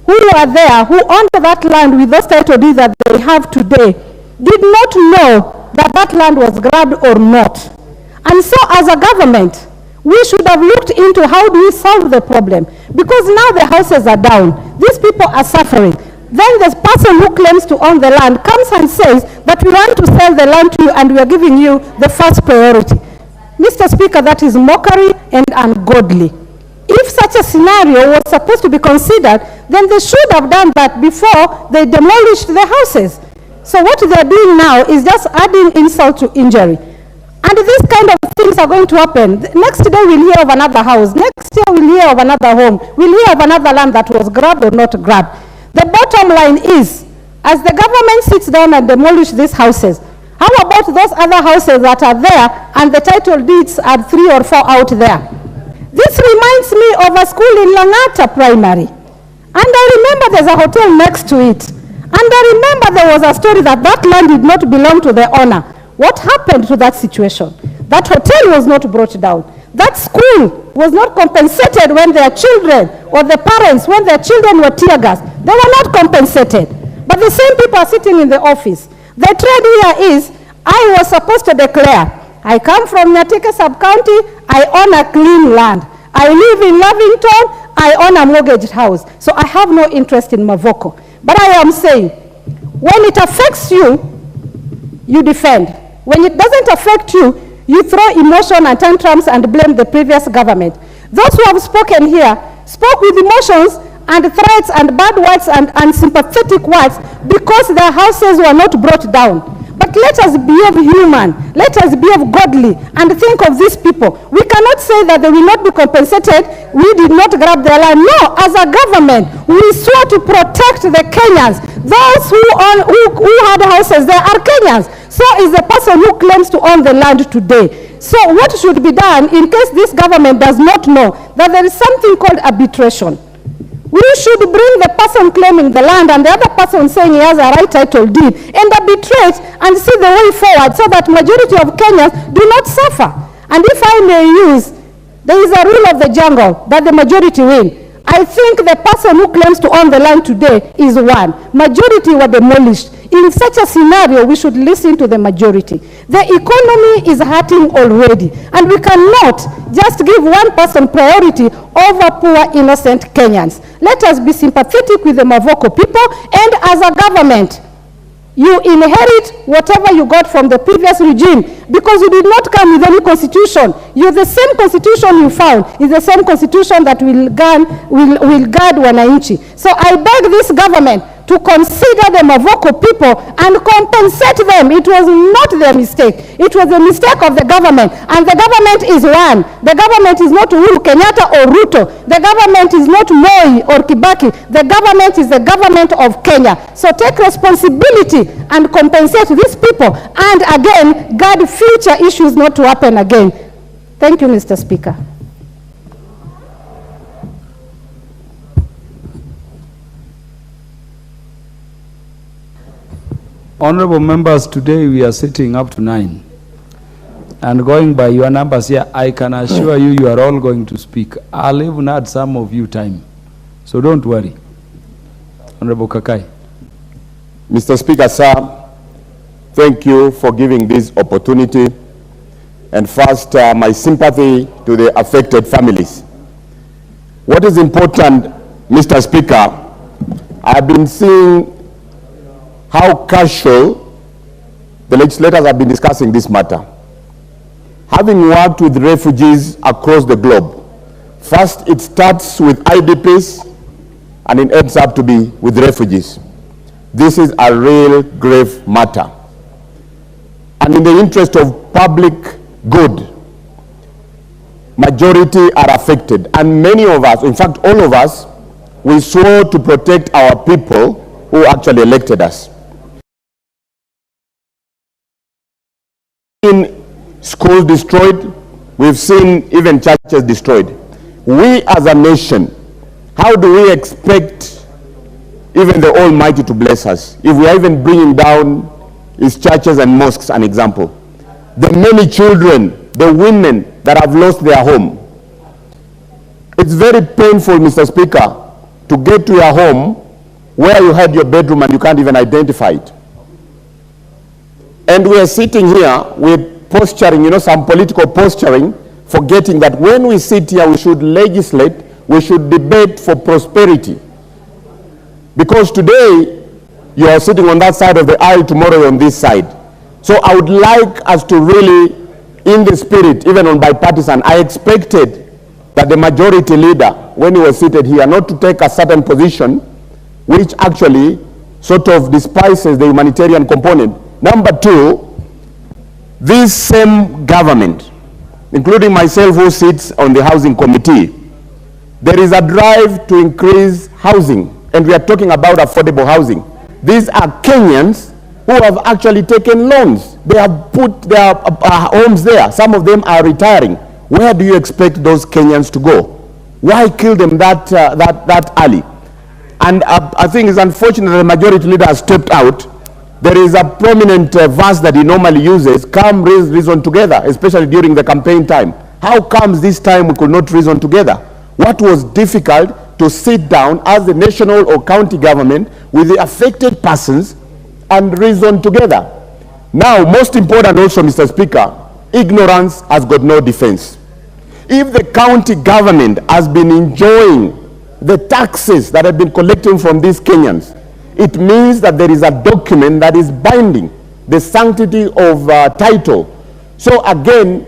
who are there, who owned that land with those title deeds that they have today, did not know that that land was grabbed or not. And so as a government, we should have looked into how do we solve the problem. Because now the houses are down. These people are suffering. Then the person who claims to own the land comes and says that we want to sell the land to you and we are giving you the first priority. Mr. Speaker, that is mockery and ungodly. If such a scenario was supposed to be considered, then they should have done that before they demolished the houses. So what they're doing now is just adding insult to injury. And these kind of things are going to happen. Next day we'll hear of another house. Next year we'll hear of another home. We'll hear of another land that was grabbed or not grabbed. The bottom line is, as the government sits down and demolish these houses, how about those other houses that are there and the title deeds are 3 or 4 out there? This reminds me of a school in Langata Primary. And I remember there's a hotel next to it. And I remember there was a story that that land did not belong to the owner. What happened to that situation? That hotel was not brought down. That school was not compensated when their children or the parents, when their children were tear gas. They were not compensated. But the same people are sitting in the office. The trend here is, I was supposed to declare, I come from Nyatike sub-county, I own a clean land. I live in Lavington, I own a mortgaged house. So I have no interest in Mavoko. But I am saying, when it affects you, you defend. When it doesn't affect you, you throw emotion and tantrums and blame the previous government. Those who have spoken here spoke with emotions and threats and bad words and unsympathetic words because their houses were not brought down. But let us be of human, let us be of godly, and think of these people. We cannot say that they will not be compensated. We did not grab their land. No, as a government, we swore to protect the Kenyans. Those who had houses there are Kenyans. So is the person who claims to own the land today. So what should be done in case this government does not know that there is something called arbitration? We should bring the person claiming the land and the other person saying he has a right title deed and arbitrate and see the way forward so that majority of Kenyans do not suffer. And if I may use, there is a rule of the jungle that the majority win. I think the person who claims to own the land today is one. Majority were demolished. In such a scenario, we should listen to the majority. The economy is hurting already, and we cannot just give one person priority over poor, innocent Kenyans. Let us be sympathetic with the Mavoko people, and as a government, you inherit whatever you got from the previous regime, because you did not come with any constitution. The same constitution you found is the same constitution that will guard wananchi. So I beg this government to consider the Mavoko people and compensate them. It was not their mistake. It was the mistake of the government. And the government is one. The government is not Uhuru Kenyatta or Ruto. The government is not Moi or Kibaki. The government is the government of Kenya. So take responsibility and compensate these people. And again, guard future issues not to happen again. Thank you, Mr. Speaker. Honorable members, today we are sitting up to 9. And going by your numbers here, I can assure you, you are all going to speak. I'll even add some of you time. So don't worry. Honorable Kakai. Mr. Speaker, sir, thank you for giving this opportunity. And first, my sympathy to the affected families. What is important, Mr. Speaker, I've been seeing how casual the legislators have been discussing this matter. Having worked with refugees across the globe, first it starts with IDPs and it ends up to be with refugees. This is a real grave matter. And in the interest of public good, majority are affected. And many of us, in fact all of us, we swore to protect our people who actually elected us. Schools destroyed, we've seen even churches destroyed. We as a nation, how do we expect even the Almighty to bless us if we are even bringing down His churches and mosques, an example? The many children, the women that have lost their home. It's very painful, Mr. Speaker, to get to your home where you had your bedroom and you can't even identify it. And we are sitting here with posturing, some political posturing, forgetting that when we sit here, we should legislate, we should debate for prosperity. Because today, you are sitting on that side of the aisle, tomorrow you're on this side. So I would like us to really, in the spirit, even on bipartisan, I expected that the majority leader, when he was seated here, not to take a certain position, which actually sort of despises the humanitarian component. Number two, this same government, including myself who sits on the housing committee, there is a drive to increase housing, and we are talking about affordable housing. These are Kenyans who have actually taken loans. They have put their homes there. Some of them are retiring. Where do you expect those Kenyans to go? Why kill them that early? And I think it's unfortunate that the majority leader has stepped out. There is a prominent verse that he normally uses, come reason together, especially during the campaign time. How comes this time we could not reason together? What was difficult to sit down as the national or county government with the affected persons and reason together? Now, most important also, Mr. Speaker, ignorance has got no defense. If the county government has been enjoying the taxes that have been collecting from these Kenyans, it means that there is a document that is binding the sanctity of title. So again,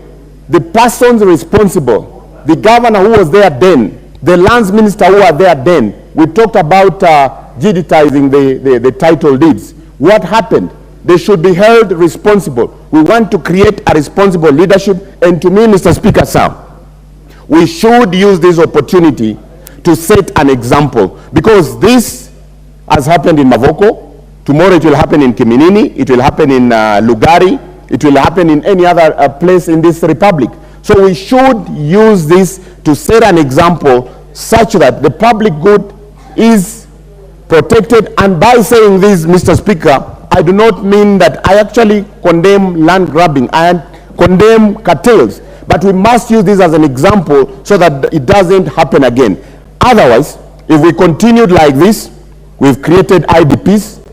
the persons responsible, the governor who was there then, the lands minister who are there then, we talked about digitizing the title deeds. What happened? They should be held responsible. We want to create a responsible leadership, and to me, Mr. Speaker, sir, we should use this opportunity to set an example, because this has happened in Mavoko. Tomorrow it will happen in Kiminini, it will happen in Lugari, it will happen in any other place in this republic. So we should use this to set an example such that the public good is protected. And by saying this, Mr. Speaker, I do not mean that I actually condemn land grabbing, I condemn cartels, but we must use this as an example so that it doesn't happen again. Otherwise, if we continued like this, we've created IDPs,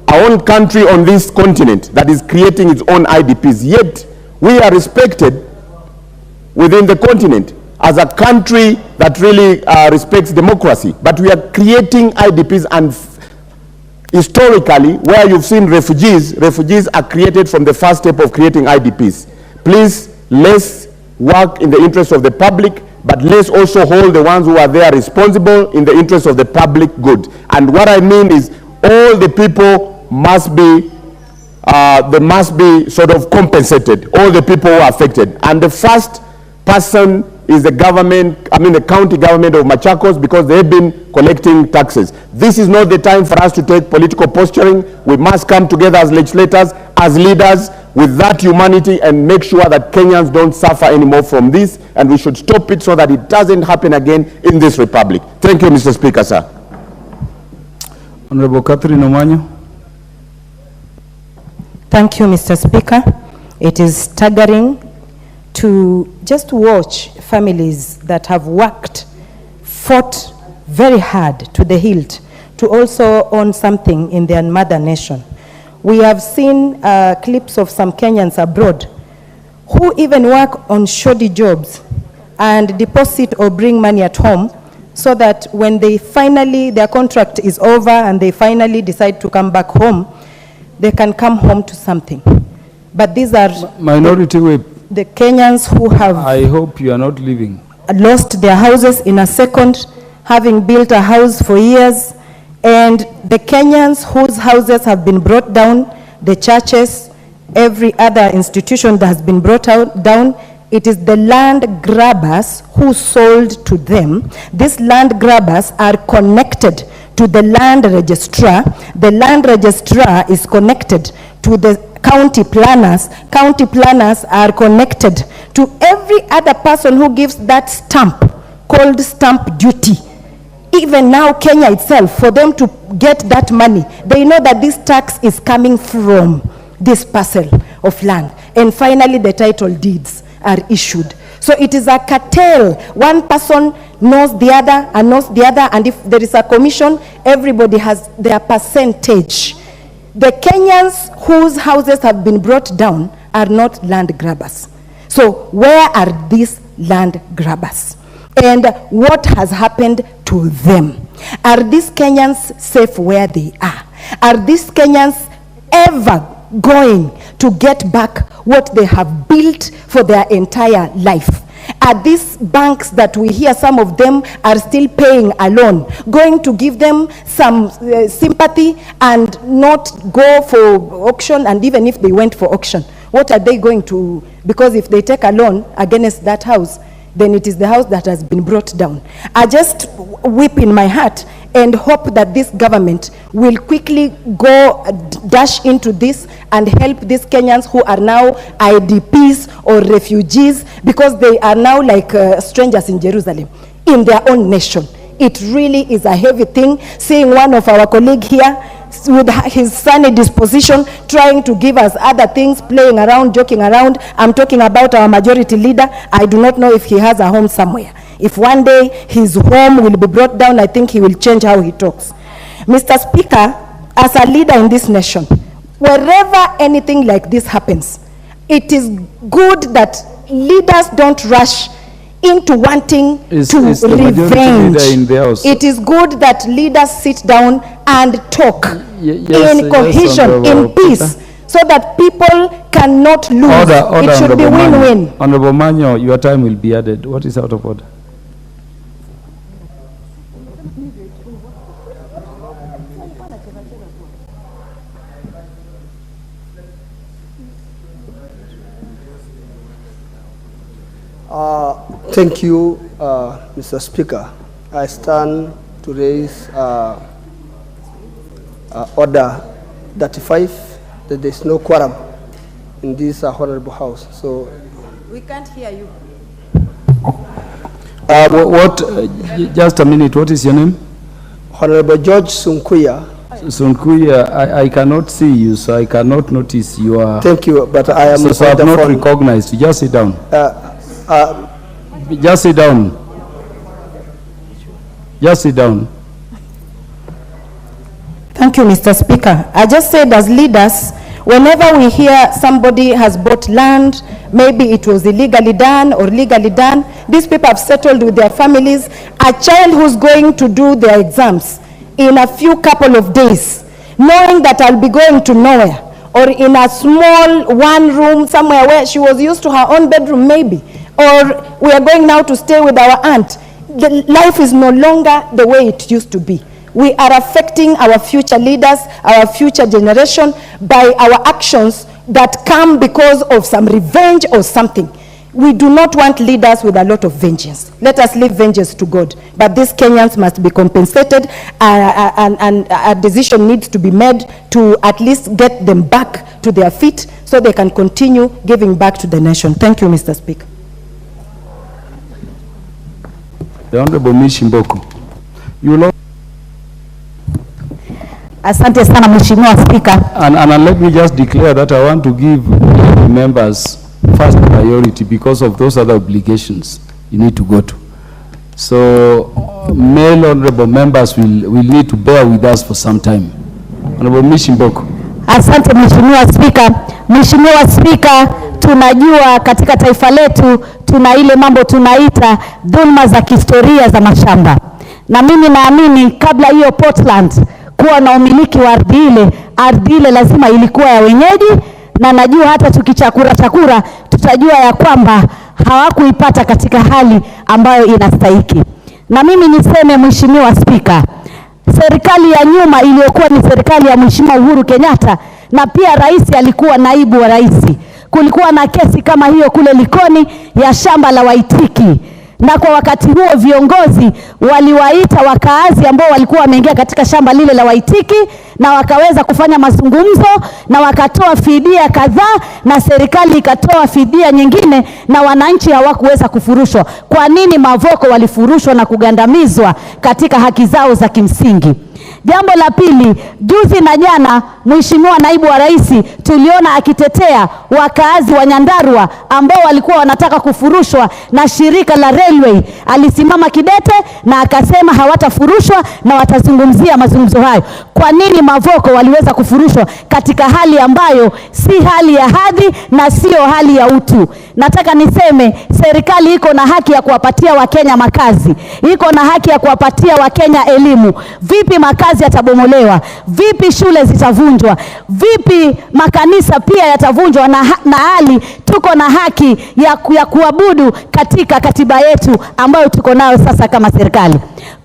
our own country on this continent that is creating its own IDPs, yet we are respected within the continent as a country that really respects democracy. But we are creating IDPs, and historically, where you've seen refugees are created from the first step of creating IDPs. Please, let's work in the interest of the public, but let's also hold the ones who are there responsible in the interest of the public good. And what I mean is all the people must be, they must be sort of compensated, all the people who are affected. And the first person is the government, the county government of Machakos, because they've been collecting taxes. This is not the time for us to take political posturing. We must come together as legislators, as leaders, with that humanity, and make sure that Kenyans don't suffer anymore from this, and we should stop it so that it doesn't happen again in this republic. Thank you, Mr. Speaker, sir. Honorable Catherine Omanyo. Thank you, Mr. Speaker. It is staggering to just watch families that have worked, fought very hard to the hilt to also own something in their mother nation. We have seen clips of some Kenyans abroad who even work on shoddy jobs and deposit or bring money at home so that when they finally, their contract is over and they finally decide to come back home, they can come home to something. But these are Minority Whip. The Kenyans who have, I hope you are not leaving, lost their houses in a second, having built a house for years, and the Kenyans whose houses have been brought down, the churches, every other institution that has been brought down, it is the land grabbers who sold to them. These land grabbers are connected to the land registrar. The land registrar is connected to the county planners. County planners are connected to every other person who gives that stamp called stamp duty. Even now, Kenya itself, for them to get that money, they know that this tax is coming from this parcel of land. And finally, the title deeds are issued. So it is a cartel. One person knows the other and knows the other, and if there is a commission, everybody has their percentage. The Kenyans whose houses have been brought down are not land grabbers. So where are these land grabbers? And what has happened to them? Are these Kenyans safe where they are? Are these Kenyans ever going to get back what they have built for their entire life? Are these banks that we hear some of them are still paying a loan going to give them some sympathy and not go for auction? And even if they went for auction, what are they going to? Because if they take a loan against that house, then it is the house that has been brought down. I just weep in my heart and hope that this government will quickly go dash into this and help these Kenyans who are now IDPs or refugees, because they are now like strangers in Jerusalem, in their own nation. It really is a heavy thing seeing one of our colleagues here with his sunny disposition trying to give us other things, playing around, joking around. I'm talking about our majority leader. I do not know if he has a home somewhere. If one day his home will be brought down, I think he will change how he talks. Mr. Speaker, as a leader in this nation, wherever anything like this happens, it is good that leaders don't rush into wanting to revenge. It is good that leaders sit down and talk in cohesion, in peace, so that people cannot lose. It should be win-win. Honorable Manyo, your time will be added. What is out of order? Thank you, Mr. Speaker. I stand to raise order 35, that there is no quorum in this honorable house. So we can't hear you. Just a minute, what is your name? Honorable George Sunkuya. Sunkuya, I cannot see you, so I cannot notice you are. Thank you, but I am so I have not recognized you. Just sit down. Just sit down. Just sit down. Thank you, Mr. Speaker. I just said as leaders, whenever we hear somebody has bought land, maybe it was illegally done or legally done, these people have settled with their families. A child who's going to do their exams in a few couple of days, knowing that I'll be going to nowhere, or in a small one room somewhere where she was used to her own bedroom maybe, or we are going now to stay with our aunt. The life is no longer the way it used to be. We are affecting our future leaders, our future generation by our actions that come because of some revenge or something. We do not want leaders with a lot of vengeance. Let us leave vengeance to God. But these Kenyans must be compensated, and a decision needs to be made to at least get them back to their feet so they can continue giving back to the nation. Thank you, Mr. Speaker. The Honorable Mishimboko. You know. Asante sana Mheshimiwa Speaker. And let me just declare that I want to give members first priority because of those other obligations you need to go to. So male honorable members will need to bear with us for some time. Honorable Mishimboko. Asante Mheshimiwa Speaker. Mheshimiwa Speaker, tunajua katika taifa letu tuna ile mambo tunaita dhulma za kihistoria za mashamba. Na mimi naamini kabla hiyo Portland kuwa na umiliki wa ardhi ile lazima ilikuwa ya wenyeji, na najua hata tukichakura tutajua ya kwamba hawakuipata katika hali ambayo inastahiki. Na mimi niseme Mheshimiwa Speaker, serikali ya nyuma iliyokuwa ni serikali ya Mheshimiwa Uhuru Kenyatta, na pia rais alikuwa naibu wa rais, kulikuwa na kesi kama hiyo kule Likoni ya shamba la Waitiki, na kwa wakati huo viongozi waliwaita wakaazi ambao walikuwa wameingia katika shamba lile la Waitiki, na wakaweza kufanya mazungumzo na wakatoa fidia kadhaa, na serikali ikatoa fidia nyingine, na wananchi hawakuweza kufurushwa. Kwa nini Mavoko walifurushwa na kugandamizwa katika haki zao za kimsingi? Jambo la pili, juzi na jana Mheshimiwa naibu wa rais tuliona akitetea wakaazi wa Nyandarua ambao walikuwa wanataka kufurushwa na shirika la railway. Alisimama kidete na akasema hawatafurushwa na watazungumzia mazungumzo hayo. Kwa nini Mavoko waliweza kufurushwa katika hali ambayo si hali ya hadhi na sio hali ya utu? Nataka niseme serikali iko na haki ya kuwapatia Wakenya makazi, iko na haki ya kuwapatia Wakenya elimu. Vipi makazi yatabomolewa? Vipi shule zitavunjwa? Vipi makanisa pia yatavunjwa, na hali tuko na haki ya kuabudu katika katiba yetu ambayo tuko nayo sasa kama serikali?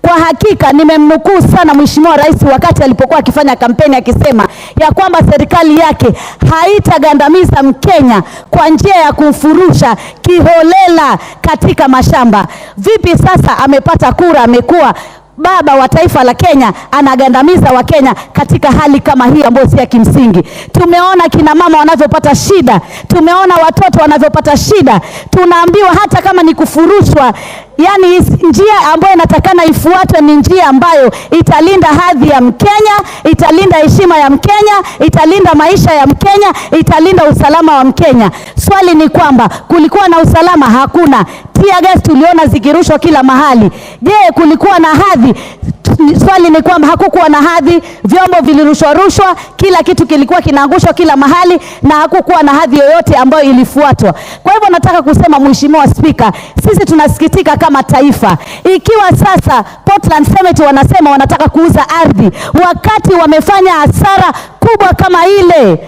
Kwa hakika nimemnukuu sana Mheshimiwa Rais wakati alipokuwa akifanya kampeni akisema ya kwamba serikali yake haitagandamiza Mkenya kwa njia ya kumfurusha kiholela katika mashamba. Vipi sasa amepata kura, amekuwa baba wa taifa la Kenya, anagandamiza wa Kenya katika hali kama hii ambayo si ya kimsingi? Tumeona kina mama wanavyopata shida, tumeona watoto wanavyopata shida. Tunaambiwa hata kama ni kufurushwa, yani njia ambayo inatakana ifuatwe ni njia ambayo italinda hadhi ya Mkenya, italinda heshima ya Mkenya, italinda maisha ya Mkenya, italinda usalama wa Mkenya. Swali ni kwamba kulikuwa na usalama? Hakuna. Tear gas tuliona zikirushwa kila mahali. Je, kulikuwa na hadhi? Swali ni kwamba hakukuwa na hadhi. Vyombo vilirushwa, kila kitu kilikuwa kinaangushwa kila mahali, na hakukuwa na hadhi yoyote ambayo ilifuatwa. Kwa hivyo nataka kusema Mheshimiwa Speaker, sisi tunasikitika kama taifa ikiwa sasa Portland Summit wanasema wanataka kuuza ardhi wakati wamefanya hasara kubwa kama ile,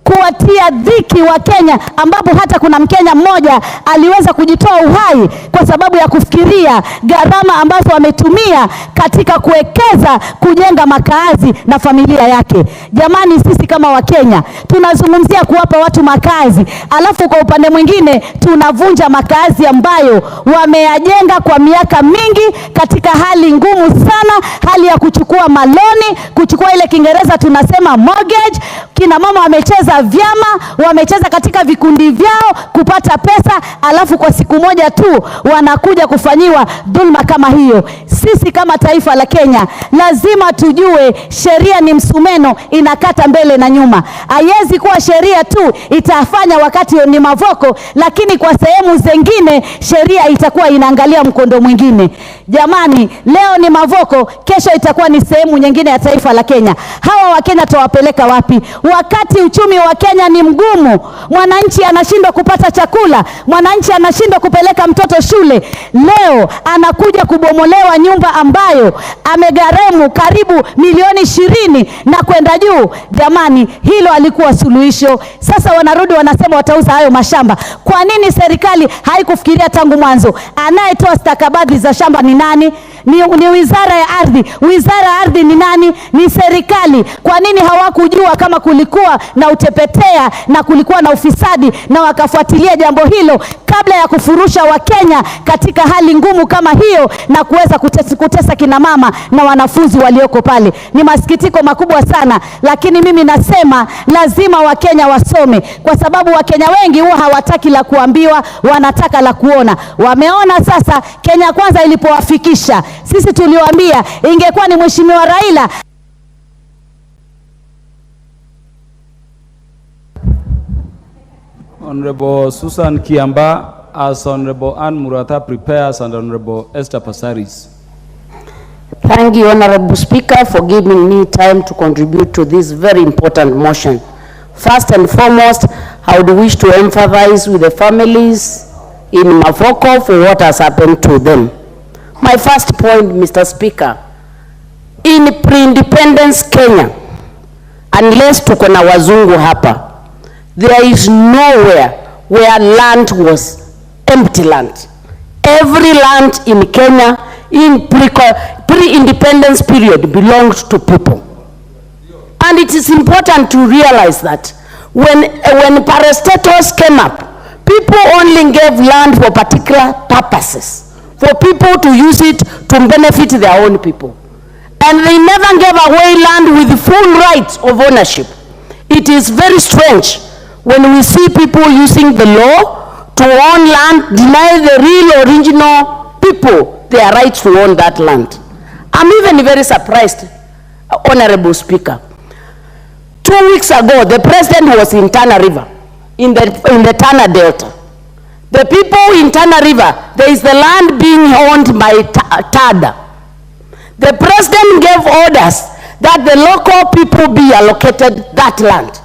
kuwatia dhiki wa Kenya, ambapo hata kuna Mkenya mmoja aliweza kujitoa uhai kwa sababu ya kufikiria gharama ambazo wametumia katika kuwekeza kujenga makazi na familia yake. Jamani, sisi kama Wakenya tunazungumzia kuwapa watu makazi, alafu kwa upande mwingine tunavunja makazi ambayo wameyajenga kwa miaka mingi katika hali ngumu sana, hali ya kuchukua maloni, kuchukua ile Kiingereza tunasema mortgage. Kina mama wamecheza katika vyama, wamecheza katika vikundi vyao kupata pesa, alafu kwa siku moja tu wanakuja kufanyiwa dhulma kama hiyo. Sisi kama taifa la Kenya lazima tujue sheria ni msumeno, inakata mbele na nyuma. Haiwezi kuwa sheria tu itafanya wakati ni mavoko, lakini kwa sehemu zingine sheria itakuwa inaangalia mkondo mwingine. Jamani, leo ni mavoko, kesho itakuwa ni sehemu nyingine ya taifa la Kenya. Hawa wa Kenya tuwapeleka wapi? Wakati uchumi wa Kenya ni mgumu, mwananchi anashindwa kupata chakula, mwananchi anashindwa kupeleka mtoto shule. Leo anakuja kubomolewa nyumba ambayo amegharimu karibu milioni 20 na kwenda juu. Jamani, hilo alikuwa suluhisho. Sasa wanarudi wanasema watauza hayo mashamba. Kwa nini serikali haikufikiria tangu mwanzo? Anayetoa stakabadhi za shamba ni nani? Ni wizara ya ardhi. Wizara ya ardhi ni nani? Ni serikali. Kwa nini hawakujua kama kulikuwa na utepetea na kulikuwa na ufisadi na wakafuatilia jambo hilo kabla ya kufurusha Wakenya katika hali ngumu kama hiyo na kuweza kutesa kina mama na wanafunzi walioko pale? Ni masikitiko makubwa sana, lakini mimi nasema lazima Wakenya wasome, kwa sababu Wakenya wengi huwa hawataki la kuambiwa, wanataka la kuona. Wameona sasa Kenya Kwanza ilipowafikisha. Sisi tuliwaambia ingekuwa ni Mheshimiwa Raila. Honorable Susan Kiamba, as Honorable Ann Murata prepares, and Honorable Esther Passaris. Thank you, Honorable Speaker, for giving me time to contribute to this very important motion. First and foremost, I would wish to empathize with the families in Mavoko for what has happened to them. My first point, Mr. Speaker, in pre-independence Kenya, unless tuko na wazungu hapa, there is nowhere where land was empty land. Every land in Kenya in pre-independence period belonged to people. And it is important to realize that when parastatals came up, people only gave land for particular purposes, for people to use it to benefit their own people. And they never gave away land with full rights of ownership. It is very strange when we see people using the law to own land, deny the real original people their rights to own that land. I'm even very surprised, Honorable Speaker. 2 weeks ago, the President was in Tana River, in the Tana Delta. The people in Tana River, there is the land being owned by TADA. The President gave orders that the local people be allocated that land.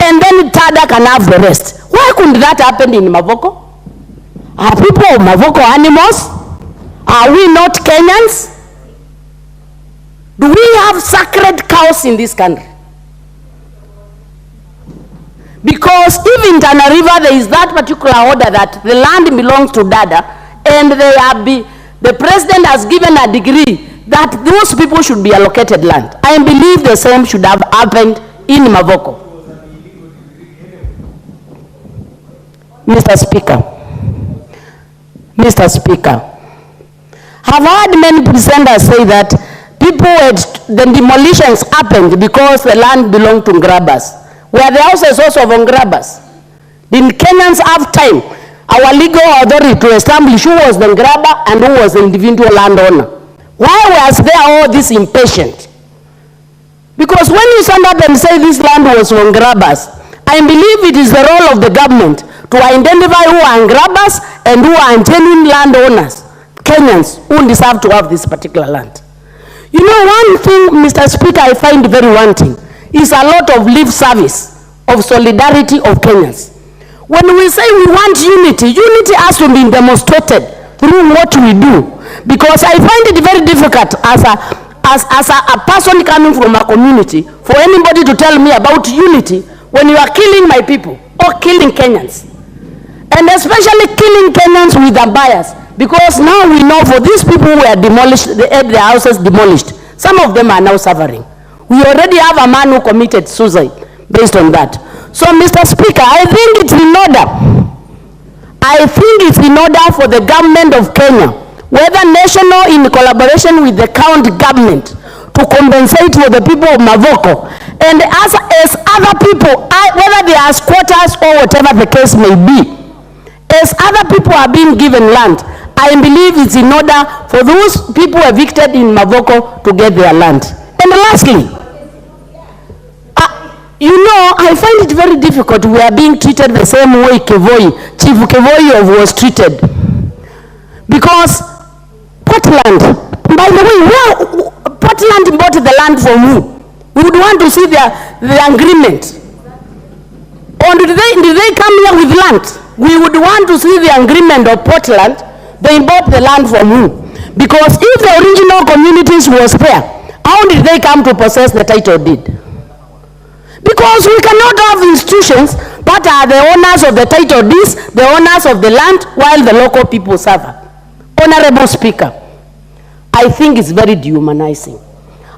And then TADA can have the rest. Why couldn't that happen in Mavoko? Are people of Mavoko animals? Are we not Kenyans? Do we have sacred cows in this country? Because if in Tana River there is that particular order that the land belongs to Dada, and the President has given a degree that those people should be allocated land, I believe the same should have happened in Mavoko. Mr. Speaker, I've heard many presenters say that the demolitions happened because the land belonged to grabbers. Were the houses also of grabbers? Did Kenyans have time, our legal authority, to establish who was the grabber and who was the individual landowner? Why was there all this impatient? Because when you stand up and say this land was from grabbers, I believe it is the role of the government to identify who are grabbers and who are genuine landowners, Kenyans who deserve to have this particular land. You know, one thing, Mr. Speaker, I find very wanting is a lot of lip service of solidarity of Kenyans. When we say we want unity, unity has to be demonstrated through what we do. Because I find it very difficult as a person coming from a community for anybody to tell me about unity when you are killing my people or killing Kenyans. And especially killing Kenyans with a bias. Because now we know for these people who were demolished, they had their houses demolished. Some of them are now suffering. We already have a man who committed suicide based on that. So, Mr. Speaker, I think it's in order. I think it's in order for the government of Kenya, whether national in collaboration with the county government, to to compensate for the people of Mavoko. And as other people, whether they are squatters or whatever the case may be, as other people are being given land, I believe it's in order for those people evicted in Mavoko to get their land. And lastly, you know, I find it very difficult. We are being treated the same way Chief Kevoi was treated. Because Portland, by the way, Portland bought the land from who? We would want to see the agreement. Or did they come here with land? We would want to see the agreement of Portland. They bought the land from who? Because if the original communities was there, how did they come to possess the title deed? Because we cannot have institutions that are the owners of the title deeds, the owners of the land, while the local people suffer. Honorable Speaker, I think it's very dehumanizing.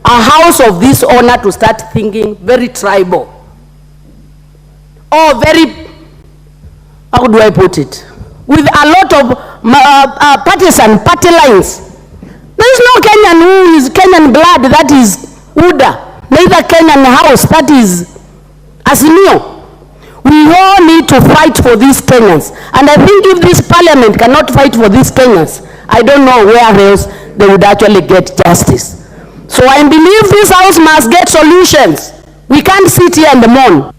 A house of this owner to start thinking very tribal. Or very, how do I put it? With a lot of partisan party lines. There is no Kenyan who is Kenyan blood that is Uda. Neither Kenyan house that is Azimio. We all need to fight for these Kenyans. And I think if this parliament cannot fight for these Kenyans, I don't know where else they would actually get justice. So I believe this house must get solutions. We can't sit here and mourn.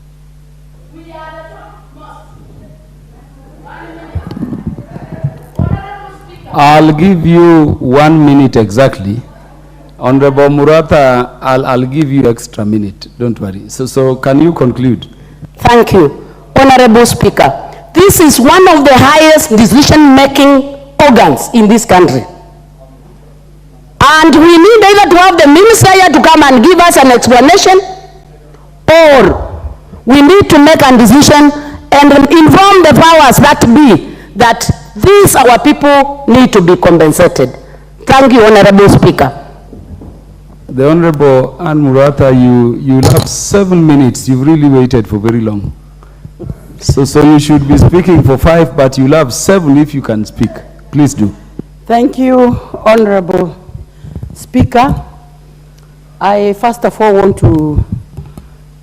I'll give you 1 minute exactly. Honorable Murata, I'll give you extra minute. Don't worry. So can you conclude? Thank you. Honorable Speaker, this is one of the highest decision-making organs in this country. And we need either to have the minister here to come and give us an explanation, or we need to make a decision and inform the powers that be that these our people need to be compensated. Thank you, Honorable Speaker. The Honorable Ann Murata, you have 7 minutes. You've really waited for very long. So you should be speaking for 5, but you'll have 7 if you can speak. Please do. Thank you, Honorable Speaker. I first of all want to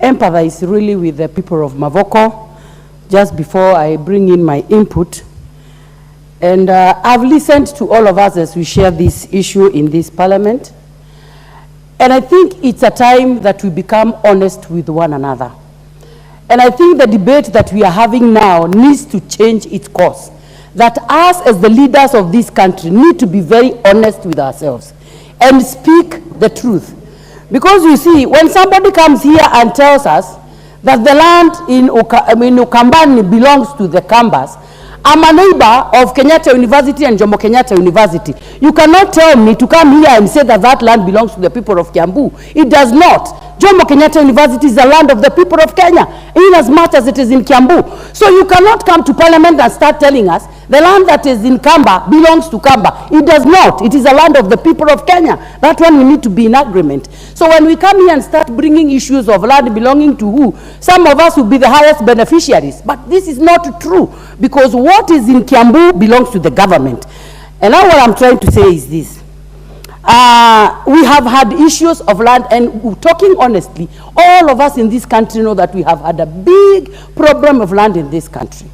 empathize really with the people of Mavoko just before I bring in my input. And I've listened to all of us as we share this issue in this parliament. And I think it's a time that we become honest with one another. And I think the debate that we are having now needs to change its course. That us as the leaders of this country need to be very honest with ourselves and speak the truth. Because you see, when somebody comes here and tells us that the land in Ukambani belongs to the Kambas, I'm a neighbor of Kenyatta University and Jomo Kenyatta University. You cannot tell me to come here and say that that land belongs to the people of Kiambu. It does not. Jomo Kenyatta University is the land of the people of Kenya, in as much as it is in Kiambu. So you cannot come to parliament and start telling us the land that is in Kamba belongs to Kamba. It does not. It is a land of the people of Kenya. That one we need to be in agreement. So when we come here and start bringing issues of land belonging to who, some of us will be the highest beneficiaries. But this is not true, because what is in Kiambu belongs to the government. And now what I'm trying to say is this. We have had issues of land, and talking honestly, all of us in this country know that we have had a big problem of land in this country.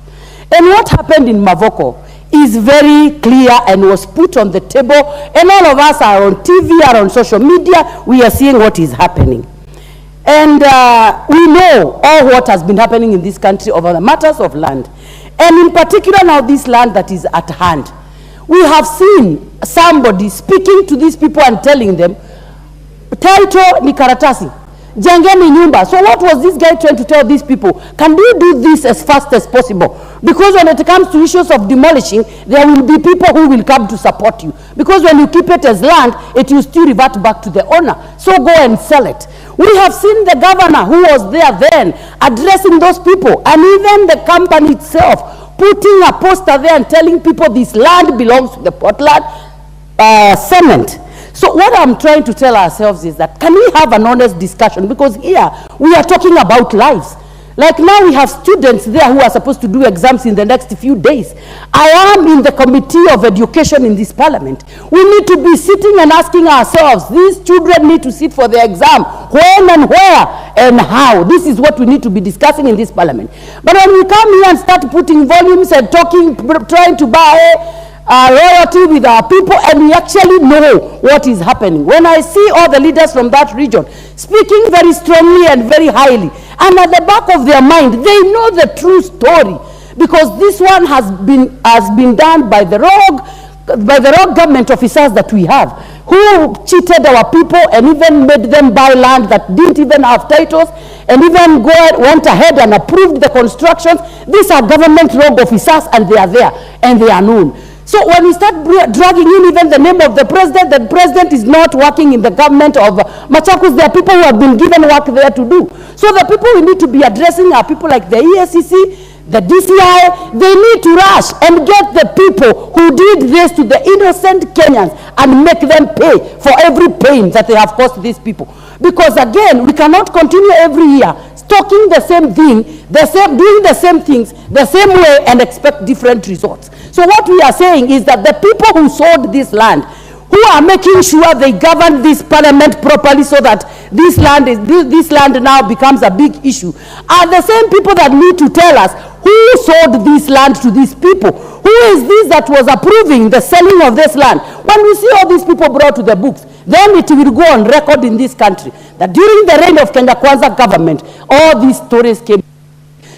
And what happened in Mavoko is very clear and was put on the table, and all of us are on TV, are on social media, we are seeing what is happening. And we know all what has been happening in this country over the matters of land. And in particular now this land that is at hand. We have seen somebody speaking to these people and telling them, title ni karatasi, jengeni nyumba. So what was this guy trying to tell these people? Can you do this as fast as possible? Because when it comes to issues of demolishing, there will be people who will come to support you. Because when you keep it as land, it will still revert back to the owner. So go and sell it. We have seen the governor who was there then addressing those people, and even the company itself putting a poster there and telling people this land belongs to the Portland Cement. So what I'm trying to tell ourselves is that, can we have an honest discussion? Because here we are talking about lives. Like now we have students there who are supposed to do exams in the next few days. I am in the Committee of Education in this Parliament. We need to be sitting and asking ourselves, these children need to sit for the exam, when and where and how. This is what we need to be discussing in this Parliament. But when we come here and start putting volumes and talking, trying to buy loyalty with our people, and we actually know what is happening. When I see all the leaders from that region speaking very strongly and very highly, and at the back of their mind, they know the true story, because this one has been done by the rogue government officers that we have, who cheated our people and even made them buy land that didn't even have titles, and even went ahead and approved the constructions. These are government rogue officers, and they are there, and they are known. So when we start dragging in even the name of the president is not working in the government of Machakos. There are people who have been given work there to do. So the people we need to be addressing are people like the EACC, the DCI. They need to rush and get the people who did this to the innocent Kenyans and make them pay for every pain that they have caused these people. Because again, we cannot continue every year talking the same thing, doing the same things, the same way, and expect different results. So what we are saying is that the people who sold this land, who are making sure they govern this parliament properly so that this land now becomes a big issue, are the same people that need to tell us who sold this land to these people. Who is this that was approving the selling of this land? When we see all these people brought to the books, then it will go on record in this country that during the reign of Kenya Kwanza government, all these stories came.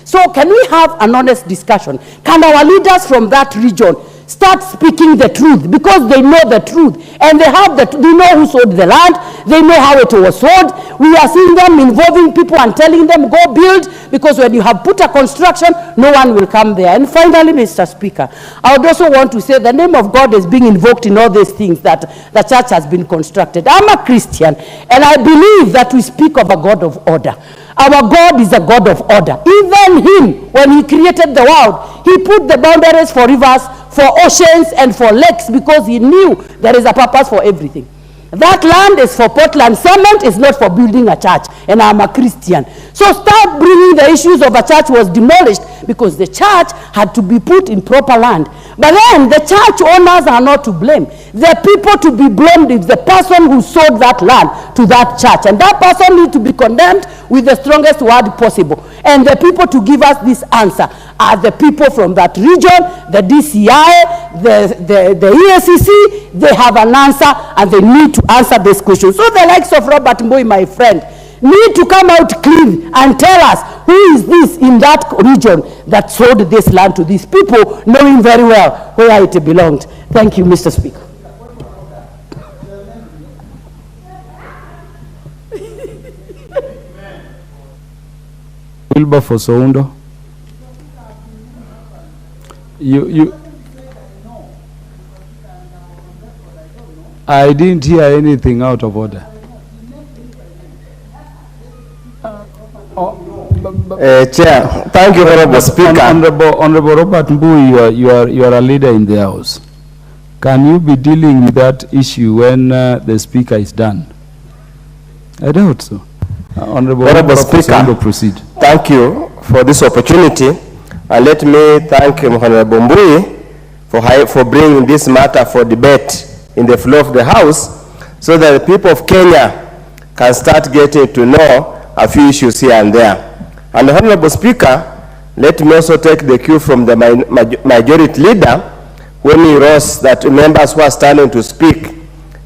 So can we have an honest discussion? Can our leaders from that region start speaking the truth, because they know the truth, and they know who sold the land, they know how it was sold. We are seeing them involving people and telling them go build, because when you have put a construction, no one will come there. And finally, Mr. Speaker, I would also want to say the name of God is being invoked in all these things that the church has been constructed. I'm a Christian, and I believe that we speak of a God of order. Our God is a God of order. Even him, when he created the world, he put the boundaries for rivers, for oceans, and for lakes, because he knew there is a purpose for everything. That land is for Portland cement, it's not for building a church, and I'm a Christian. So start bringing the issues of a church was demolished because the church had to be put in proper land. But then the church owners are not to blame. The people to be blamed is the person who sold that land to that church, and that person needs to be condemned with the strongest word possible. And the people to give us this answer are the people from that region, the DCI, the EACC. They have an answer, and they need to answer this question. So the likes of Robert Mbui, my friend, need to come out clean and tell us who is this in that region that sold this land to these people, knowing very well where it belonged. Thank you, Mr. Speaker. Wilbur for Soundo. I didn't hear anything out of order. Chair, thank you, Honorable Speaker. Honorable Robert Mbui, you are a leader in the House. Can you be dealing with that issue when the Speaker is done? I doubt so. Honorable Speaker, proceed. Thank you for this opportunity. And let me thank Honorable Mbui for bringing this matter for debate in the floor of the House, so that the people of Kenya can start getting to know a few issues here and there. And Honorable Speaker, let me also take the cue from the majority leader when he wrote that members who are standing to speak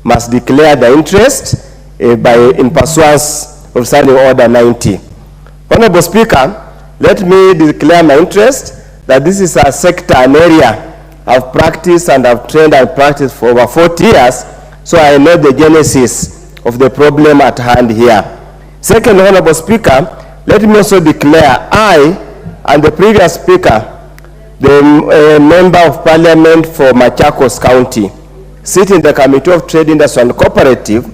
must declare the interest in pursuance of Standing Order 90. Honorable Speaker, let me declare my interest that this is a sector, an area I've practiced and I've trained and practiced for over 40 years, so I know the genesis of the problem at hand here. Second, Honorable Speaker, let me also declare I and the previous speaker, the member of Parliament for Machakos County, sit in the Committee of Trade, Industry and Cooperative,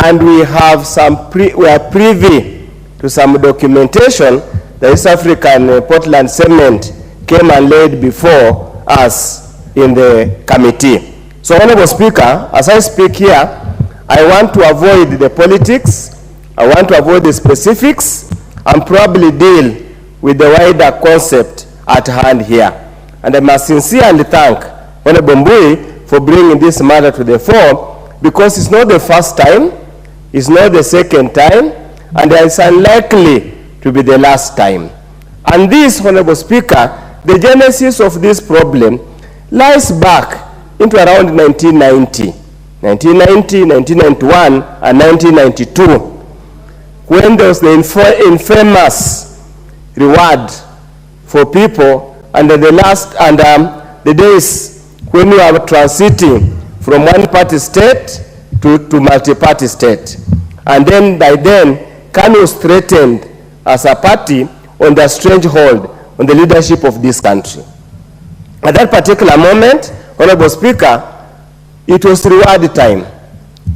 and we have we are privy to some documentation that East African Portland Cement came and laid before us in the committee. So, Honorable Speaker, as I speak here, I want to avoid the politics, I want to avoid the specifics, and probably deal with the wider concept at hand here. And I must sincerely thank Honorable Mbui for bringing this matter to the fore, because it's not the first time, it's not the second time, and it's unlikely to be the last time. And this, Honorable Speaker, the genesis of this problem lies back into around 1990, 1991, and 1992, when there was the infamous reward for people under the days when we are transiting from one party state to multi-party state. And then by then, KANU was threatened as a party on the stranglehold on the leadership of this country. At that particular moment, Honorable Speaker, it was reward time.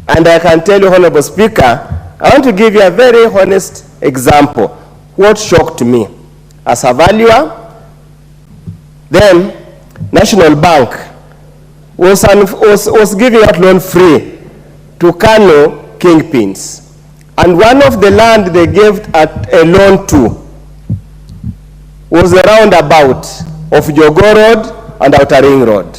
And I can tell you, Honorable Speaker, I want to give you a very honest example. What shocked me as a valuer, then National Bank was giving out loan free to KANU kingpins. And one of the land they gave a loan to was the roundabout of Jogoo Road and Outer Ring Road.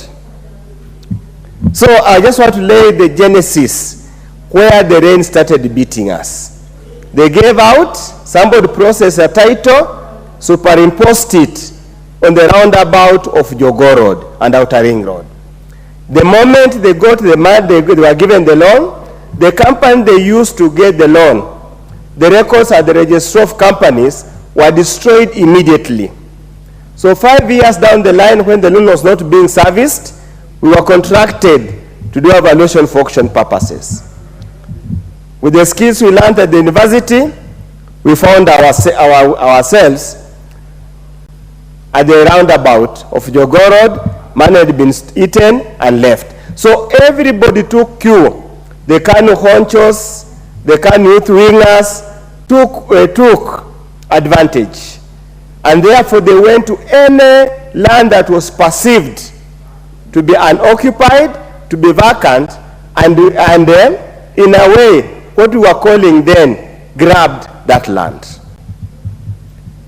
So I just want to lay the genesis where the rain started beating us. They gave out, somebody processed a title, superimposed it on the roundabout of Jogoo Road and Outer Ring Road. The moment they got the money, they were given the loan, the company they used to get the loan, the records at the registry of companies were destroyed immediately. So 5 years down the line, when the loan was not being serviced, we were contracted to do evaluation for auction purposes. With the skills we learned at the university, we found ourselves at the roundabout of Jogoo Road. Money had been eaten and left. So everybody took cue. The KANU honchos, the KANU youth wingers took advantage. And therefore they went to any land that was perceived to be unoccupied, to be vacant, and in a way, what we were calling then, grabbed that land.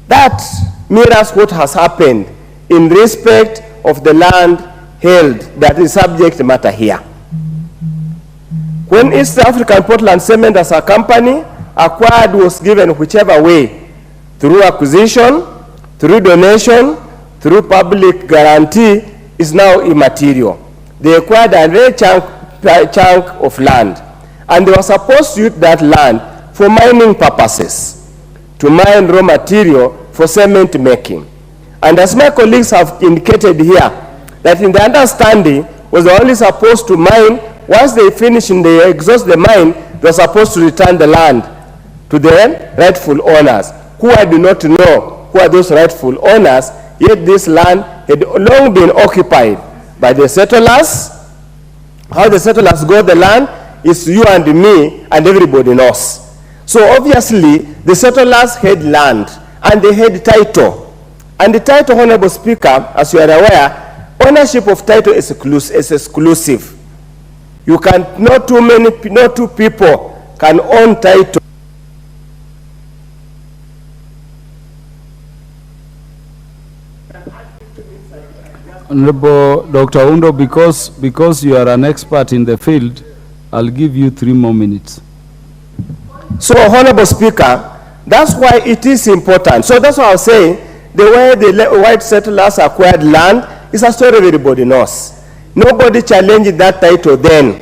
That mirrors what has happened in respect of the land held that is subject matter here. When East African Portland Cement as a company acquired was given whichever way, through acquisition, through donation, through public guarantee, is now immaterial. They acquired a very chunk of land, and they were supposed to use that land for mining purposes, to mine raw material for cement making. And as my colleagues have indicated here, that in the understanding was they only supposed to mine, once they finish and they exhaust the mine, they were supposed to return the land to the rightful owners, who I do not know who are those rightful owners, yet this land had long been occupied by the settlers. How the settlers got the land is you and me and everybody knows. So obviously the settlers had land and they had title. And the title, Honorable Speaker, as you are aware, ownership of title is exclusive. You can, not two people can own title. Honorable Dr. Undo, because you are an expert in the field, I'll give you 3 more minutes. So, Honorable Speaker, that's why it is important. So that's why I was saying, the way the white settlers acquired land is a story everybody knows. Nobody challenged that title then.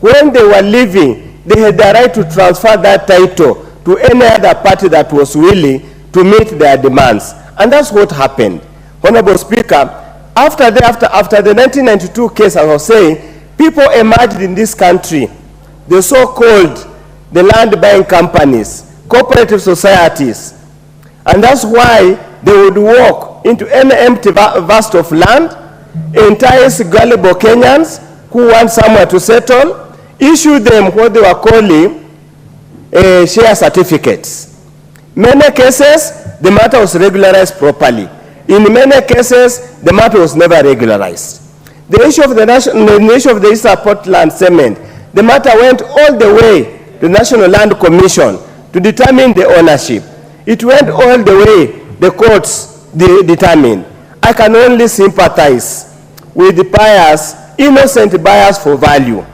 When they were leaving, they had the right to transfer that title to any other party that was willing to meet their demands. And that's what happened. Honorable Speaker, after the 1992 case, as I was saying, people emerged in this country, the so-called the land buying companies, cooperative societies. And that's why they would walk into any empty vast of land, entice gullible Kenyans who want somewhere to settle, issue them what they were calling share certificates. Many cases, the matter was regularized properly. In many cases, the matter was never regularized. The issue of the Eastern Portland Cement, the matter went all the way to the National Land Commission to determine the ownership. It went all the way. the courts determine. I can only sympathize with the buyers, innocent buyers for value.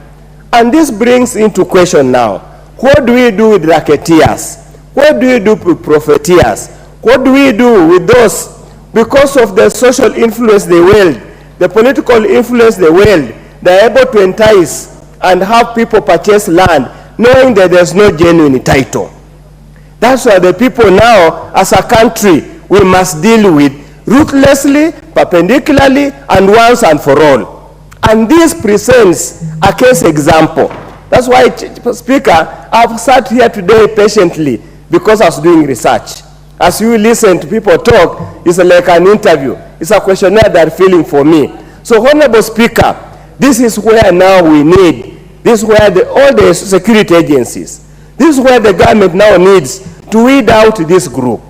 And this brings into question now, what do we do with racketeers? What do we do with profiteers? What do we do with those, because of the social influence they wield, the political influence they wield, they're able to entice and have people purchase land knowing that there's no genuine title. That's why the people now, as a country, we must deal with ruthlessly, perpendicularly, and once and for all. And this presents a case example. That's why, Speaker, I've sat here today patiently because I was doing research. As you listen to people talk, it's like an interview. It's a questionnaire they're filling for me. So, Honorable Speaker, this is where now we need, this is where all the security agencies, this is where the government now needs to weed out this group.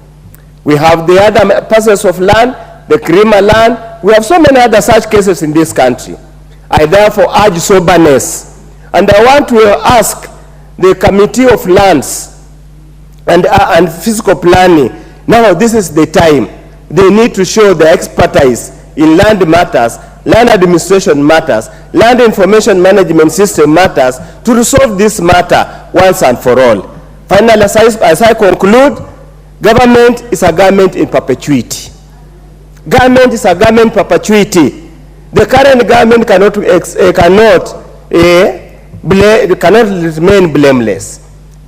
We have the other parcels of land, the criminal land. We have so many other such cases in this country. I therefore urge soberness. And I want to ask the Committee of Lands and Physical Planning, now this is the time. They need to show their expertise in land matters, land administration matters, land information management system matters, to resolve this matter once and for all. Finally, as I conclude, government is a government in perpetuity. Government is a government in perpetuity. The current government cannot remain blameless.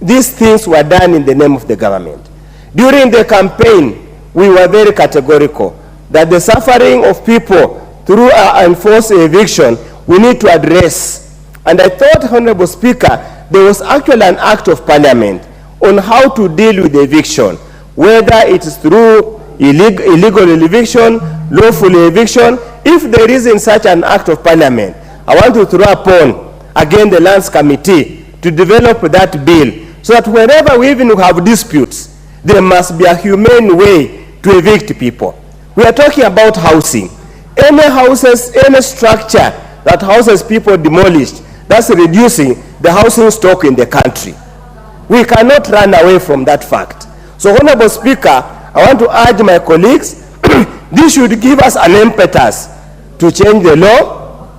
These things were done in the name of the government. During the campaign, we were very categorical that the suffering of people through enforced eviction, we need to address. And I thought, Honorable Speaker, there was actually an act of Parliament on how to deal with eviction, whether it is through illegal eviction, lawful eviction. If there isn't such an act of Parliament, I want to throw upon, again, the Lands Committee to develop that bill, so that wherever we even have disputes, there must be a humane way to evict people. We are talking about housing. Any houses, any structure that houses people demolished, that's reducing the housing stock in the country. We cannot run away from that fact. So, Honorable Speaker, I want to urge my colleagues, this should give us an impetus to change the law,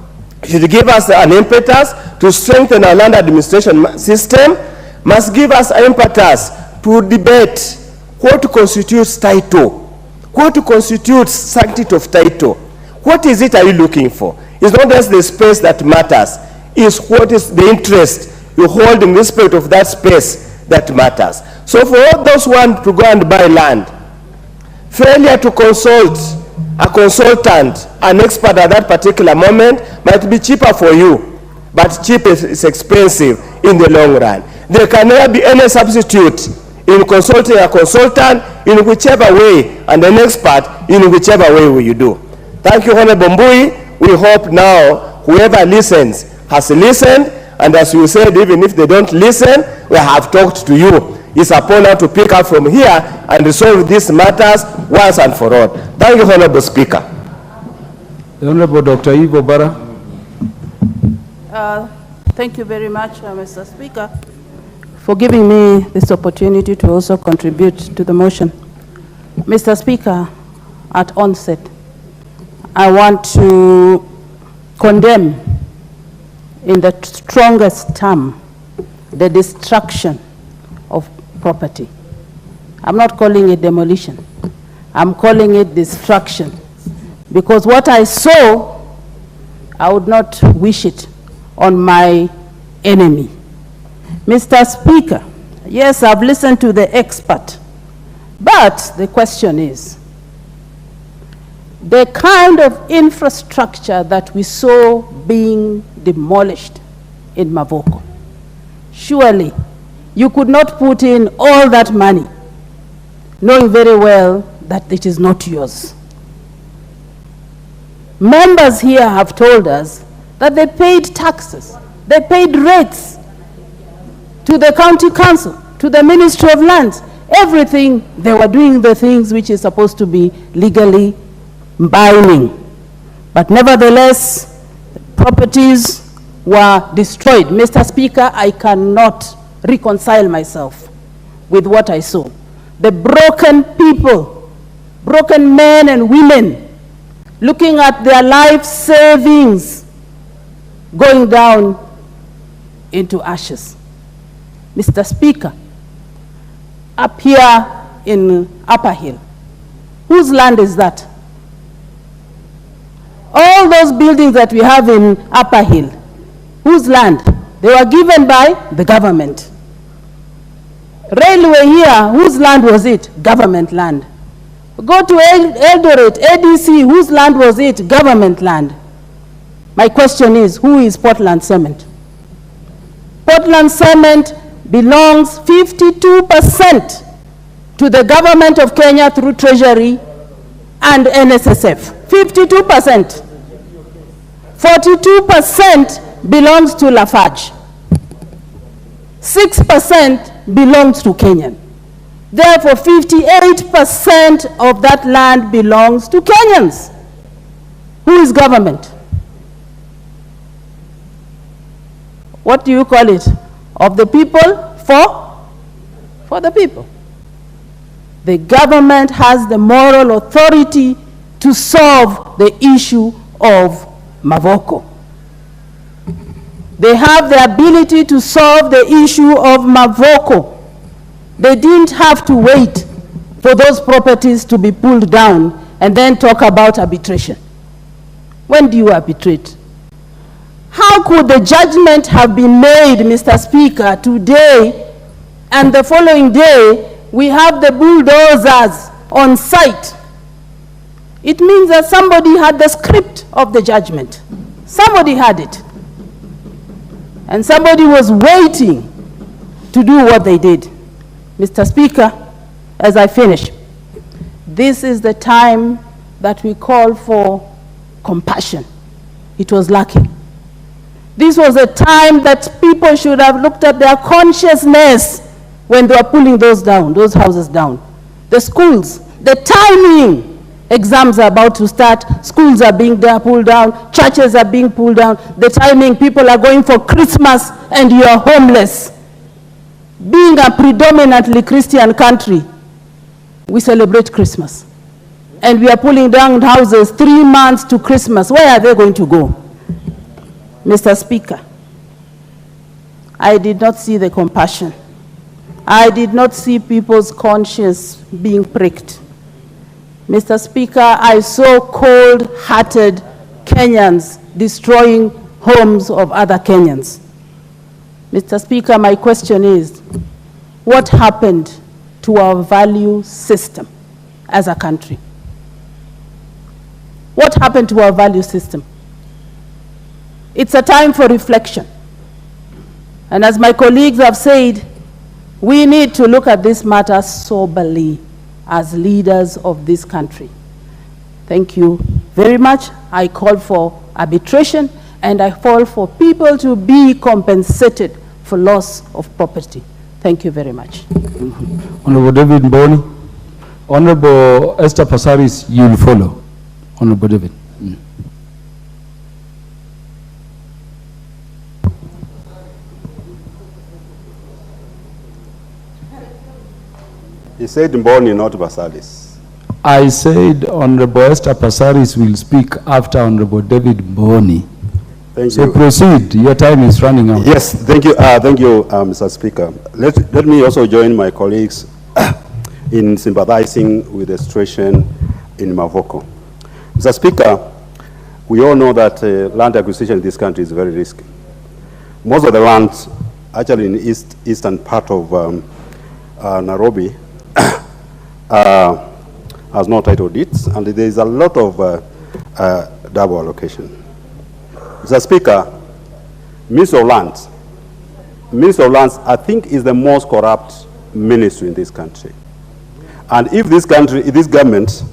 should give us an impetus to strengthen our land administration system, must give us an impetus to debate what constitutes title, what constitutes sanctity of title. What is it are you looking for? It's not just the space that matters, it's what is the interest you hold in respect of that space that matters. So for all those who want to go and buy land, failure to consult a consultant, an expert at that particular moment, might be cheaper for you, but cheap is expensive in the long run. There can never be any substitute in consulting a consultant in whichever way, and an expert in whichever way you do. Thank you, Honorable Mbui. We hope now whoever listens has listened, and as you said, even if they don't listen, we have talked to you. It's upon us to pick up from here and resolve these matters once and for all. Thank you, Honorable Speaker. The Honorable Dr. Ivo Bara. Thank you very much, Mr. Speaker, for giving me this opportunity to also contribute to the motion. Mr. Speaker, at onset, I want to condemn in the strongest term the destruction of property. I'm not calling it demolition. I'm calling it destruction. Because what I saw, I would not wish it on my enemy. Mr. Speaker, yes, I've listened to the expert, but the question is, the kind of infrastructure that we saw being demolished in Mavoko, surely you could not put in all that money, knowing very well that it is not yours. Members here have told us that they paid taxes, they paid rates to the county council, to the Ministry of Lands, everything. They were doing the things which is supposed to be legally binding. But nevertheless, properties were destroyed. Mr. Speaker, I cannot reconcile myself with what I saw. The broken people broken men and women, looking at their life savings going down into ashes. Mr. Speaker, up here in Upper Hill, whose land is that? All those buildings that we have in Upper Hill, whose land? They were given by the government. Railway here, whose land was it? Government land. Go to Eldoret, ADC, whose land was it? Government land. My question is, who is Portland Cement? Portland Cement belongs 52% to the government of Kenya through Treasury and NSSF. 52%. 42% belongs to Lafarge. 6% belongs to Kenyan. Therefore, 58% of that land belongs to Kenyans. Who is government? What do you call it? Of the people, for the people. The government has the moral authority to solve the issue of Mavoko. They have the ability to solve the issue of Mavoko. They didn't have to wait for those properties to be pulled down and then talk about arbitration. When do you arbitrate? How could the judgment have been made, Mr. Speaker, today, and the following day we have the bulldozers on site? It means that somebody had the script of the judgment. Somebody had it. And somebody was waiting to do what they did. Mr. Speaker, as I finish, this is the time that we call for compassion. It was lacking. This was a time that people should have looked at their consciousness when they were pulling those down, those houses down. The schools, the timing, exams are about to start, schools are being pulled down, churches are being pulled down, the timing, people are going for Christmas and you are homeless. Being a predominantly Christian country, we celebrate Christmas. And we are pulling down houses 3 months to Christmas. Where are they going to go? Mr. Speaker, I did not see the compassion. I did not see people's conscience being pricked. Mr. Speaker, I saw cold-hearted Kenyans destroying homes of other Kenyans. Mr. Speaker, my question is, what happened to our value system as a country? What happened to our value system? It's a time for reflection. And as my colleagues have said, we need to look at this matter soberly as leaders of this country. Thank you very much. I call for arbitration and I call for people to be compensated for loss of property. Thank you very much. Honorable David Mboni. Honorable Esther Passaris, you will follow. Honorable David. He said Mboni, not Passaris. I said Honorable Esther Passaris will speak after Honorable David Mboni. Thank so you. Proceed. Your time is running out. Yes, thank you, Mr. Speaker. Let me also join my colleagues in sympathizing with the situation in Mavoko. Mr. Speaker, we all know that land acquisition in this country is very risky. Most of the lands, actually in the eastern part of Nairobi, has no title deeds, and there is a lot of double allocation. Mr. Speaker, Minister of Lands, I think, is the most corrupt ministry in this country. And if this government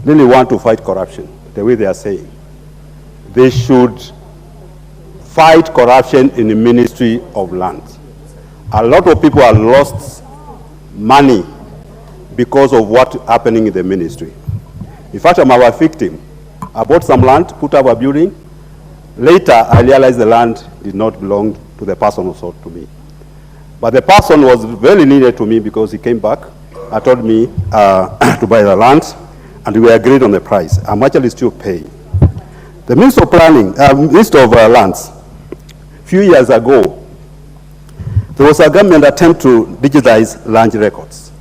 really want to fight corruption, the way they are saying, they should fight corruption in the Ministry of Lands. A lot of people have lost money because of what's happening in the ministry. In fact, I'm a victim. I bought some land, put up a building. Later, I realized the land did not belong to the person who sold to me. But the person was very needed to me because he came back and told me to buy the land. and we agreed on the price. I'm actually still paying. The Minister of Planning, Minister of Lands, a few years ago, there was a government attempt to digitize land records.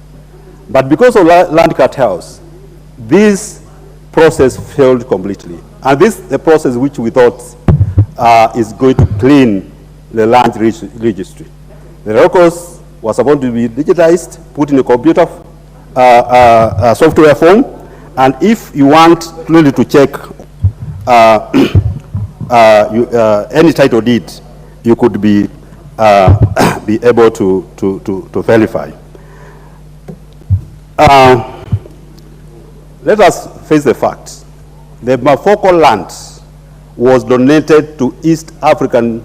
But because of land cartels, this process failed completely. And this is the process which we thought is going to clean the land registry. The records were supposed to be digitized, put in a computer software form, and if you want really to check any title deed, you could be able to verify. Let us face the facts. The Mafoko land was donated to East African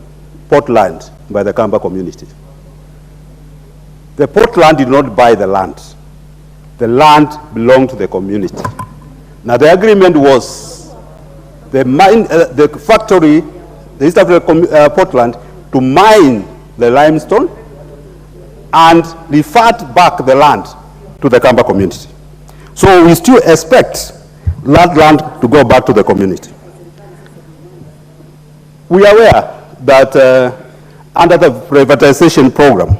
Portland by the Kamba community. The Portland did not buy the land. The land belonged to the community. Now the agreement was the factory, the East African Portland, to mine the limestone and revert back the land to the Kamba community. So we still expect that land to go back to the community. We are aware that under the privatization program,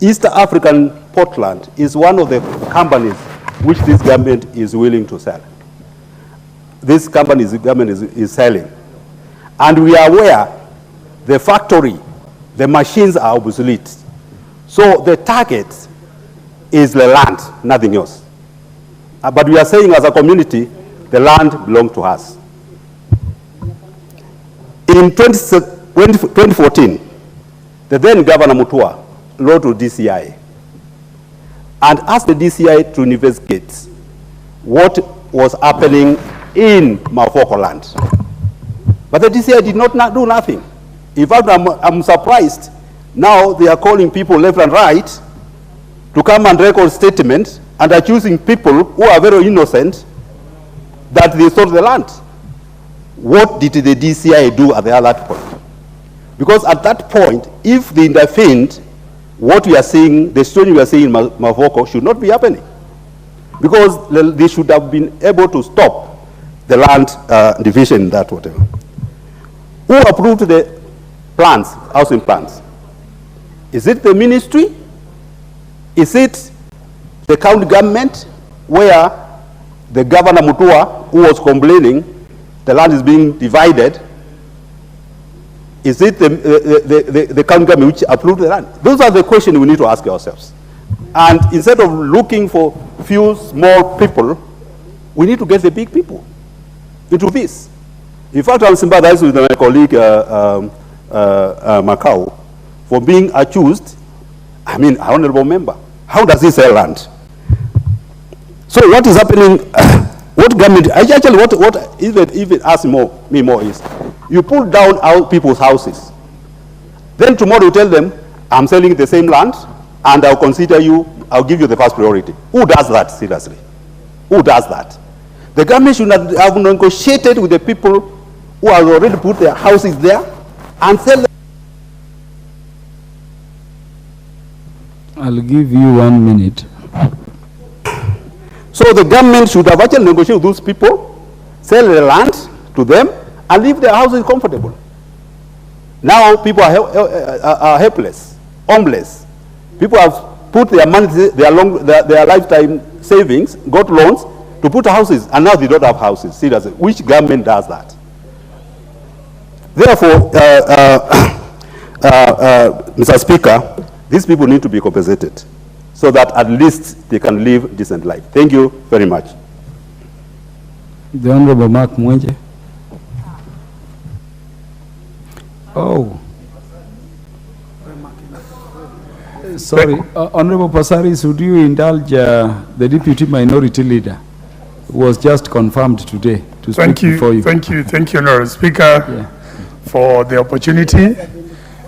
East African Portland is one of the companies which this government is willing to sell. This company, the government is selling. And we are aware the factory, the machines are obsolete. So the target is the land, nothing else. But we are saying as a community, the land belongs to us. In 2014, the then Governor Mutua wrote to DCI and asked the DCI to investigate what was happening in Mafoko land. But the DCI did not do nothing. In fact, I'm surprised. Now they are calling people left and right to come and record statements and accusing people who are very innocent that they stole the land. What did the DCI do at that point? Because at that point, if they intervened, what we are seeing, the story we are seeing in Mafoko should not be happening. Because they should have been able to stop the land division, that whatever. Who approved the plans, housing plans? Is it the ministry? Is it the county government, where the Governor Mutua, who was complaining the land is being divided? Is it the county government which approved the land? Those are the questions we need to ask ourselves. And instead of looking for few small people, we need to get the big people into this. In fact, I'm sympathizing with my colleague Macau for being accused. I mean, honorable member. How does he sell land? So what is happening? What government? Actually, what even ask me more is, you pull down people's houses. Then tomorrow you tell them, I'm selling the same land, and I'll consider you. I'll give you the first priority. Who does that seriously? Who does that? The government should not have negotiated with the people who have already put their houses there and sell them. I'll give you 1 minute. So the government should have actually negotiated with those people, sell the land to them, and leave their houses comfortable. Now people are helpless, homeless. People have put their money, their lifetime savings, got loans to put houses, and now they don't have houses. Seriously, which government does that? Therefore, Mr. Speaker, these people need to be compensated so that at least they can live a decent life. Thank you very much. The Honorable Mark Mwenje. Oh. Sorry, Honorable Pasaris, would you indulge the Deputy Minority Leader, who was just confirmed today to speak before you? Thank you, Honorable Speaker, for the opportunity.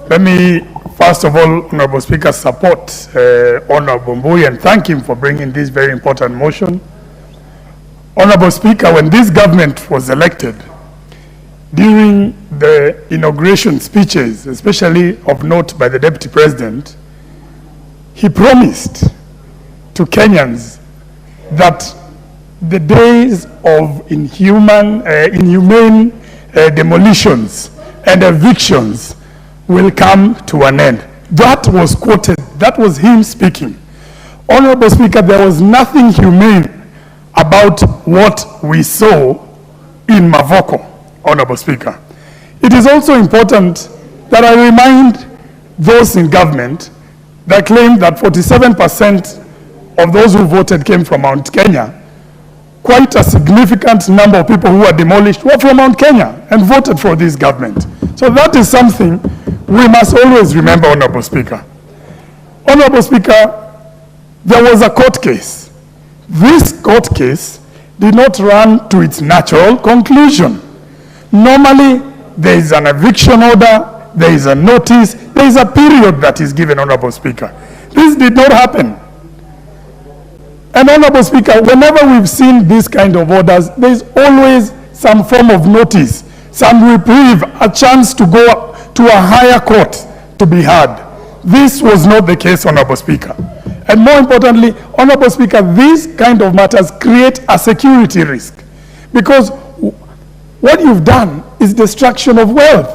Let me, first of all, Honorable Speaker, support Honorable Mbui and thank him for bringing this very important motion. Honorable Speaker, when this government was elected, during the inauguration speeches, especially of note by the Deputy President, he promised to Kenyans that the days of inhumane demolitions and evictions will come to an end. That was quoted. That was him speaking. Honorable Speaker, there was nothing humane about what we saw in Mavoko, Honorable Speaker. It is also important that I remind those in government that claim that 47% of those who voted came from Mount Kenya. Quite a significant number of people who were demolished were from Mount Kenya and voted for this government. So that is something we must always remember, Honorable Speaker. Honorable Speaker, there was a court case. This court case did not run to its natural conclusion. Normally, there is an eviction order, there is a notice, there is a period that is given, Honorable Speaker. This did not happen. And Honorable Speaker, whenever we've seen this kind of orders, there is always some form of notice, some reprieve, a chance to go to a higher court to be heard. This was not the case, Honorable Speaker. And more importantly, Honorable Speaker, these kind of matters create a security risk, because what you've done is destruction of wealth.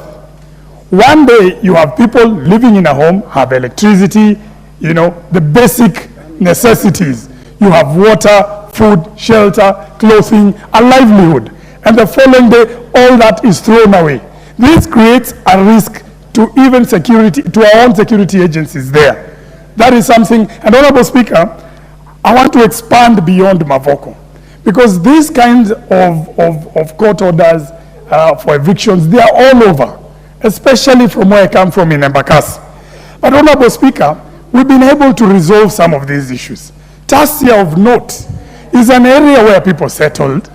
One day you have people living in a home, have electricity, the basic necessities. You have water, food, shelter, clothing, a livelihood. And the following day, all that is thrown away. This creates a risk to even security, to our own security agencies there. That is something, and Honorable Speaker, I want to expand beyond Mavoko, because these kinds of court orders for evictions, they are all over, especially from where I come from in Embakasi. But Honorable Speaker, we've been able to resolve some of these issues. Tasia of note is an area where people settled.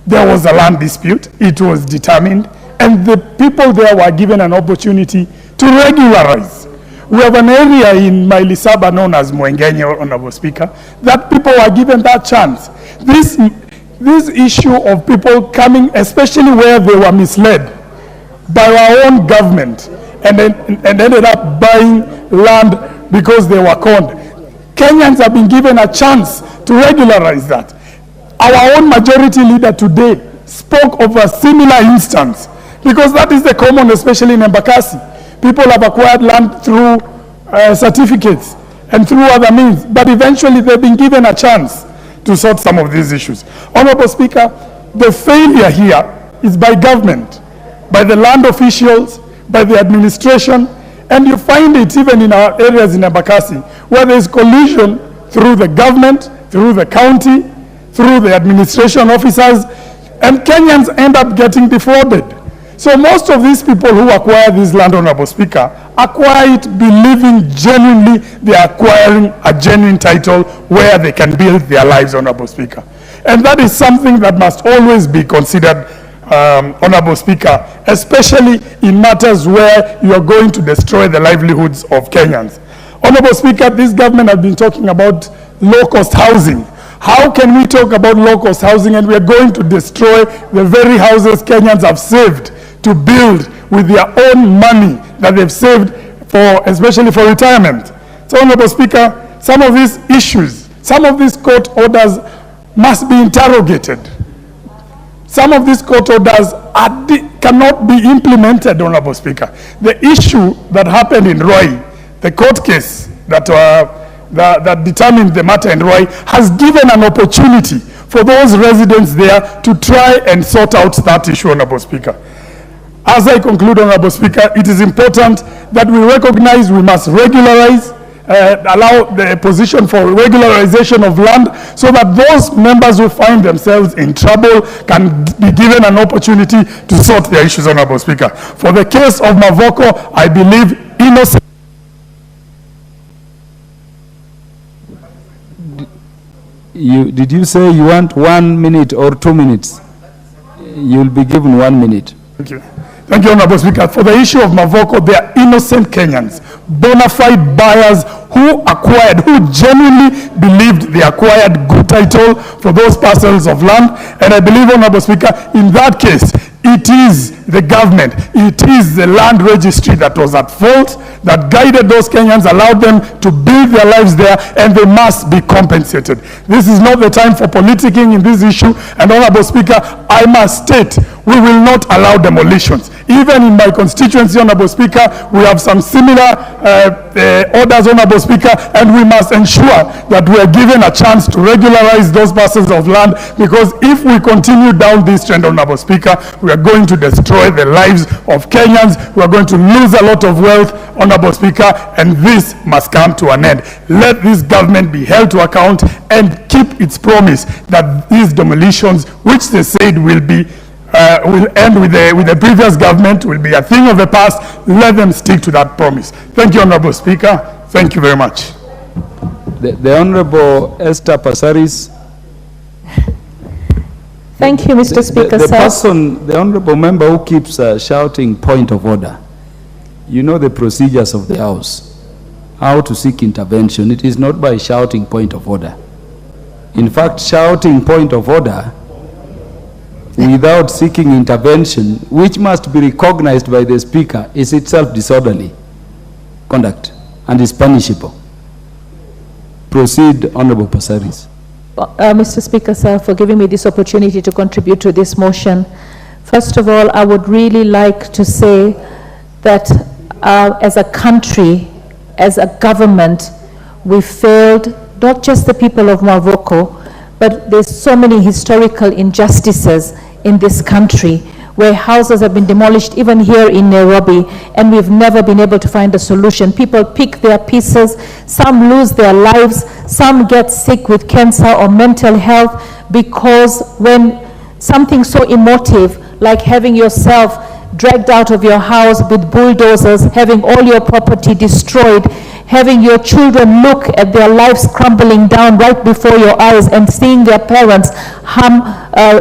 There was a land dispute, it was determined, and the people there were given an opportunity to regularize. We have an area in Mailisaba known as Mwengenye, Honorable Speaker, that people were given that chance. This issue of people coming, especially where they were misled by our own government and ended up buying land because they were conned. Kenyans have been given a chance to regularize that. Our own majority leader today spoke of a similar instance, because that is the common, especially in Embakasi. People have acquired land through certificates and through other means, but eventually they've been given a chance to sort some of these issues. Honorable Speaker, the failure here is by government, by the land officials, by the administration, and you find it even in our areas in Embakasi, where there is collusion through the government, through the county, through the administration officers, and Kenyans end up getting defrauded. So most of these people who acquire this land, Honorable Speaker, acquire it believing genuinely they are acquiring a genuine title where they can build their lives, Honorable Speaker. And that is something that must always be considered, Honorable Speaker, especially in matters where you are going to destroy the livelihoods of Kenyans. Honorable Speaker, this government has been talking about low-cost housing. How can we talk about low-cost housing and we are going to destroy the very houses Kenyans have saved to build with their own money that they've saved for, especially for retirement? So, Honorable Speaker, some of these issues, some of these court orders must be interrogated. Some of these court orders cannot be implemented, Honorable Speaker. The issue that happened in Roi, the court case that determined the matter in Roi, has given an opportunity for those residents there to try and sort out that issue, Honorable Speaker. As I conclude, Honorable Speaker, it is important that we recognize we must regularize, allow the position for regularization of land, so that those members who find themselves in trouble can be given an opportunity to sort their issues, Honorable Speaker. For the case of Mavoko, I believe innocent. Did you say you want 1 minute or 2 minutes? You'll be given 1 minute. Thank you. Thank you, Honorable Speaker. For the issue of Mavoko, they are innocent Kenyans, bona fide buyers who genuinely believed they acquired good title for those parcels of land. And I believe, Honorable Speaker, in that case, it is the government, it is the land registry that was at fault. that guided those Kenyans, allowed them to build their lives there, and they must be compensated. This is not the time for politicking in this issue, and Honorable Speaker, I must state, we will not allow demolitions. Even in my constituency, Honorable Speaker, we have some similar orders, Honorable Speaker, and we must ensure that we are given a chance to regularize those parcels of land, because if we continue down this trend, Honorable Speaker, we are going to destroy the lives of Kenyans, we are going to lose a lot of wealth, Honorable Speaker, and this must come to an end. Let this government be held to account and keep its promise that these demolitions, which they said will end with the previous government, will be a thing of the past. Let them stick to that promise. Thank you, Honorable Speaker. Thank you very much. The Honorable Esther Passaris. Thank you, Mr. Speaker, the Honorable member who keeps shouting point of order, you know the procedures of the House, how to seek intervention. It is not by shouting point of order. In fact, shouting point of order without seeking intervention, which must be recognized by the Speaker, is itself disorderly conduct and is punishable. Proceed, Honorable Passaris. Mr. Speaker, sir, for giving me this opportunity to contribute to this motion. First of all, I would really like to say that as a country, as a government, we failed not just the people of Mavoko, but there's so many historical injustices in this country where houses have been demolished, even here in Nairobi, and we've never been able to find a solution. People pick their pieces, some lose their lives, some get sick with cancer or mental health, because when something so emotive like having yourself dragged out of your house with bulldozers, having all your property destroyed, having your children look at their lives crumbling down right before your eyes and seeing their parents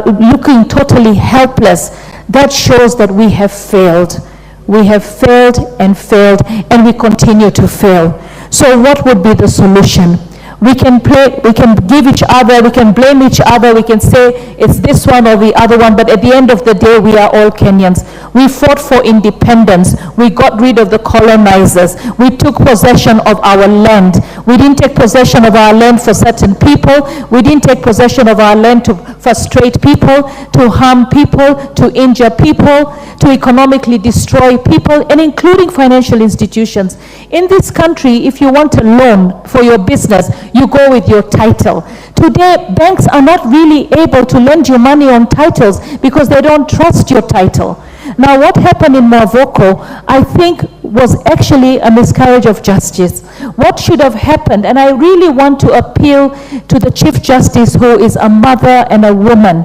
looking totally helpless, that shows that we have failed. We have failed, and we continue to fail. So what would be the solution? We can give each other, we can blame each other, we can say it's this one or the other one, but at the end of the day, we are all Kenyans. We fought for independence. We got rid of the colonizers. We took possession of our land. We didn't take possession of our land for certain people. We didn't take possession of our land to frustrate people, to harm people, to injure people, to economically destroy people, and including financial institutions. In this country, if you want a loan for your business, you go with your title. Today, banks are not really able to lend you money on titles because they don't trust your title. Now, what happened in Mavoko, I think, was actually a miscarriage of justice. What should have happened, and I really want to appeal to the Chief Justice, who is a mother and a woman,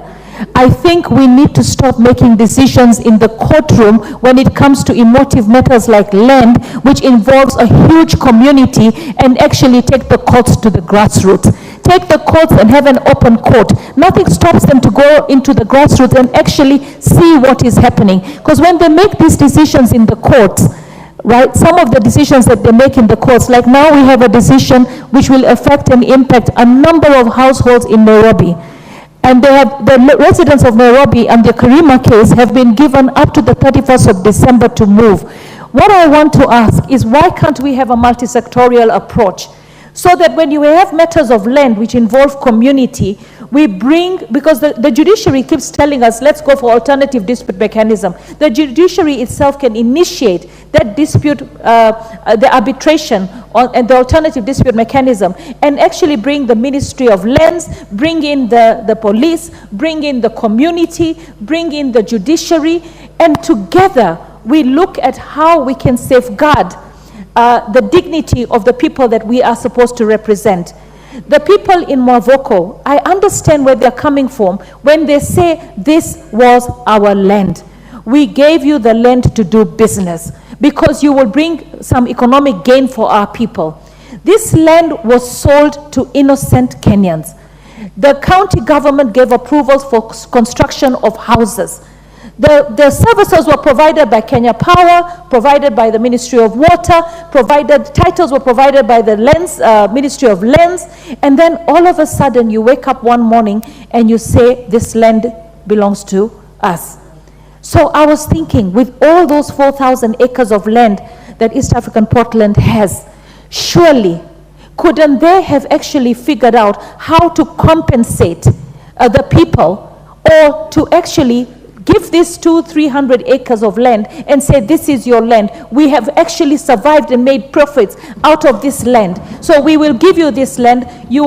I think we need to stop making decisions in the courtroom when it comes to emotive matters like land, which involves a huge community, and actually take the courts to the grassroots. Take the courts and have an open court. Nothing stops them to go into the grassroots and actually see what is happening. Because when they make these decisions in the courts, right, some of the decisions that they make in the courts, like now we have a decision which will affect and impact a number of households in Nairobi. And the residents of Nairobi and the Karima case have been given up to the 31st of December to move. What I want to ask is, why can't we have a multi-sectorial approach? So that when you have matters of land which involve community, we bring, because the judiciary keeps telling us, let's go for alternative dispute mechanism. The judiciary itself can initiate that dispute, the arbitration and the alternative dispute mechanism, and actually bring the Ministry of Lands, bring in the police, bring in the community, bring in the judiciary, and together we look at how we can safeguard the dignity of the people that we are supposed to represent. The people in Mavoko, I understand where they're coming from when they say this was our land. We gave you the land to do business because you will bring some economic gain for our people. This land was sold to innocent Kenyans. The county government gave approvals for construction of houses. The services were provided by Kenya Power, provided by the Ministry of Water, titles were provided by the Ministry of Lands, and then all of a sudden you wake up one morning and you say this land belongs to us. So I was thinking, with all those 4,000 acres of land that East African Portland has, surely couldn't they have actually figured out how to compensate the people, or to actually give these 200-300 acres of land and say, this is your land. We have actually survived and made profits out of this land. So we will give you this land. We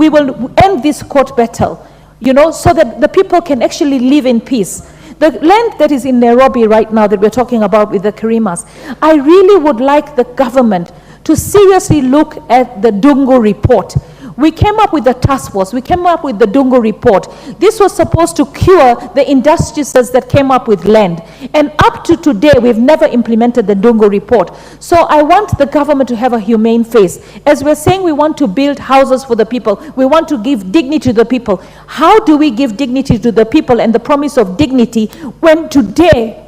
will end this court battle, you know, so that the people can actually live in peace. The land that is in Nairobi right now that we're talking about with the Karimas, I really would like the government to seriously look at the Dongo report. We came up with the task force. We came up with the Dongo report. This was supposed to cure the injustices that came up with land. And up to today, we've never implemented the Dongo report. So I want the government to have a humane face. As we're saying, we want to build houses for the people. We want to give dignity to the people. How do we give dignity to the people and the promise of dignity when today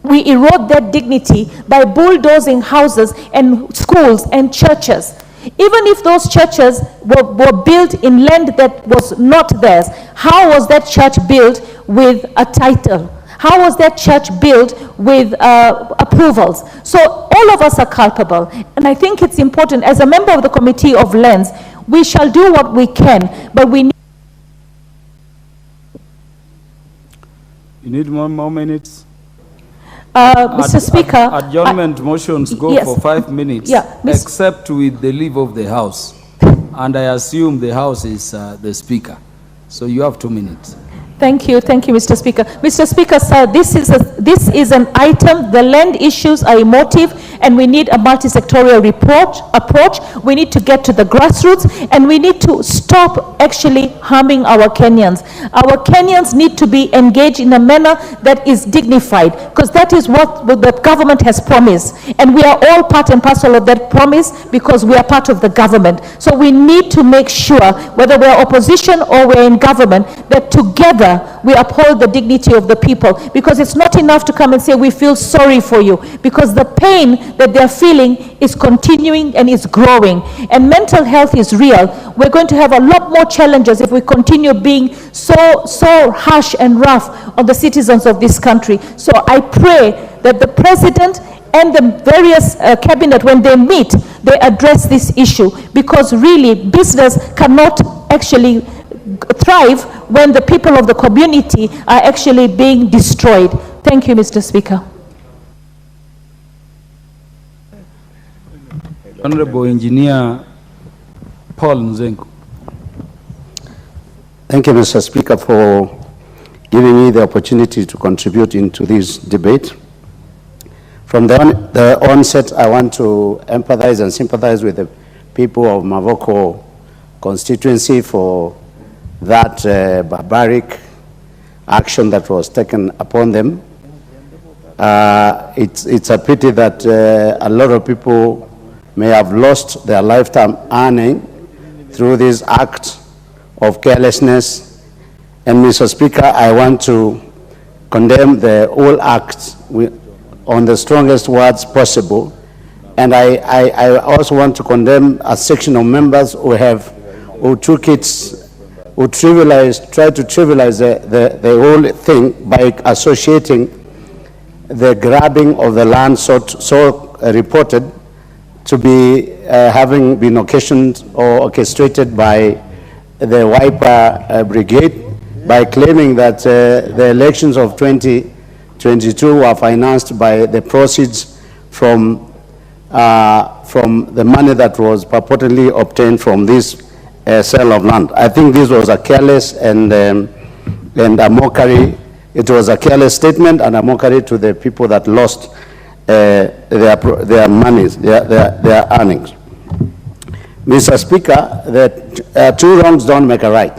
we erode that dignity by bulldozing houses and schools and churches? Even if those churches were built in land that was not theirs, how was that church built with a title? How was that church built with approvals? So all of us are culpable. And I think it's important, as a member of the Committee of Lands, we shall do what we can, but we need... You need more minutes? Mr. Speaker, adjournment motions go yes, for 5 minutes, yeah, except with the leave of the House. And I assume the House is the Speaker. So you have 2 minutes. Thank you, Mr. Speaker. Mr. Speaker, sir, this is an item. The land issues are emotive, and we need a multi-sectorial approach. We need to get to the grassroots, and we need to stop actually harming our Kenyans. Our Kenyans need to be engaged in a manner that is dignified, because that is what the government has promised. And we are all part and parcel of that promise, because we are part of the government. So we need to make sure, whether we're opposition or we're in government, that together we uphold the dignity of the people, because it's not enough to come and say we feel sorry for you, because the pain that they're feeling is continuing and is growing, and mental health is real. We're going to have a lot more challenges if we continue being so harsh and rough on the citizens of this country. So I pray that the president and the various cabinet, when they meet, they address this issue, because really business cannot actually thrive when the people of the community are actually being destroyed. Thank you, Mr. Speaker. Honorable Engineer Paul Nzengu. Thank you, Mr. Speaker, for giving me the opportunity to contribute into this debate. From the onset, I want to empathize and sympathize with the people of Mavoko constituency for that barbaric action that was taken upon them. It's a pity that a lot of people may have lost their lifetime earning through this act of carelessness. And Mr. Speaker, I want to condemn the whole act on the strongest words possible. And I also want to condemn a section of members who took it, who tried to trivialize the whole thing by associating the grabbing of the land so reported to be having been occasioned or orchestrated by the Wiper Brigade, by claiming that the elections of 2022 were financed by the proceeds from the money that was purportedly obtained from this sale of land. I think this was a careless and a mockery. It was a careless statement and a mockery to the people that lost their monies, their earnings. Mr. Speaker, that two wrongs don't make a right.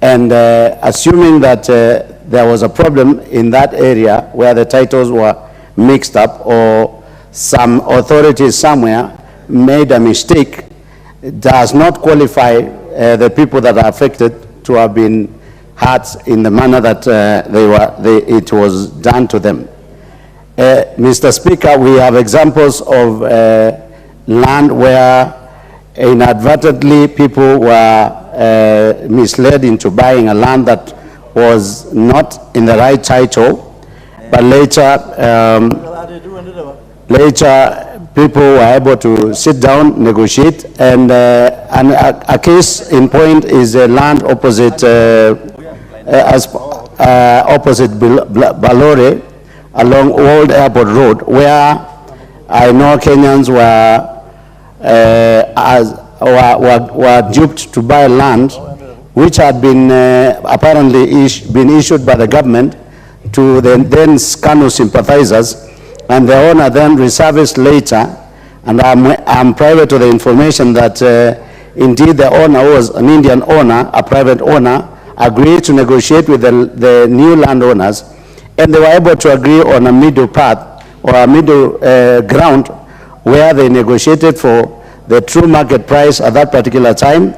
And assuming that there was a problem in that area where the titles were mixed up, or some authorities somewhere made a mistake, does not qualify the people that are affected to have been hurt in the manner that it was done to them. Mr. Speaker, we have examples of land where inadvertently people were misled into buying a land that was not in the right title, but later people were able to sit down, negotiate, and a case in point is a land opposite opposite Balore along Old Airport Road, where I know Kenyans were duped to buy land which had been apparently been issued by the government to the then KANU sympathizers, and the owner then resurfaced later, and I'm privy to the information that indeed the owner was an Indian owner, a private owner, agreed to negotiate with the new landowners, and they were able to agree on a middle path or a middle ground where they negotiated for the true market price at that particular time,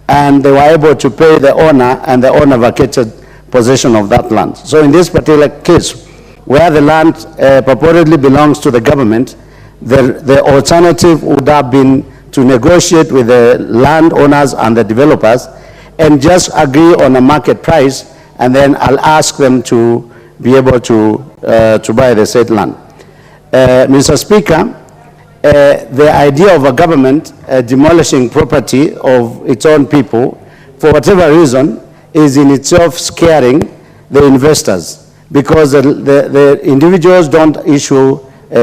and they were able to pay the owner, and the owner vacated possession of that land. So in this particular case, where the land purportedly belongs to the government, the alternative would have been to negotiate with the landowners and the developers and just agree on a market price, and then I'll ask them to be able to buy the said land. Mr. Speaker, the idea of a government demolishing property of its own people, for whatever reason, is in itself scaring the investors, because the individuals don't issue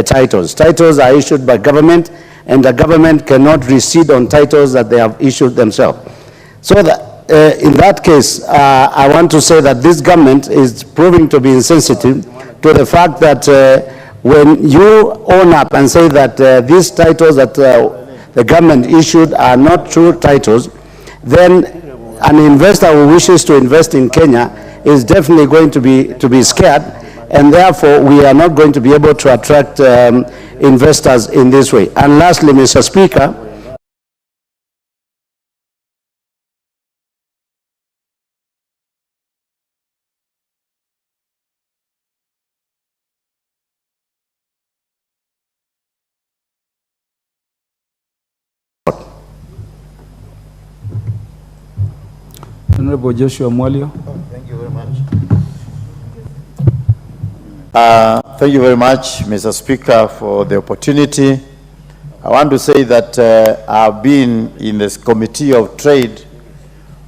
titles. Titles are issued by government, and the government cannot recede on titles that they have issued themselves. So that, in that case, I want to say that this government is proving to be insensitive to the fact that when you own up and say that these titles that the government issued are not true titles, then an investor who wishes to invest in Kenya is definitely going to be scared, and therefore we are not going to be able to attract investors in this way. And lastly, Mr. Speaker, Honorable Joshua Mwalio. Thank you very much. Thank you very much, Mr. Speaker, for the opportunity. I want to say that I've been in this Committee of Trade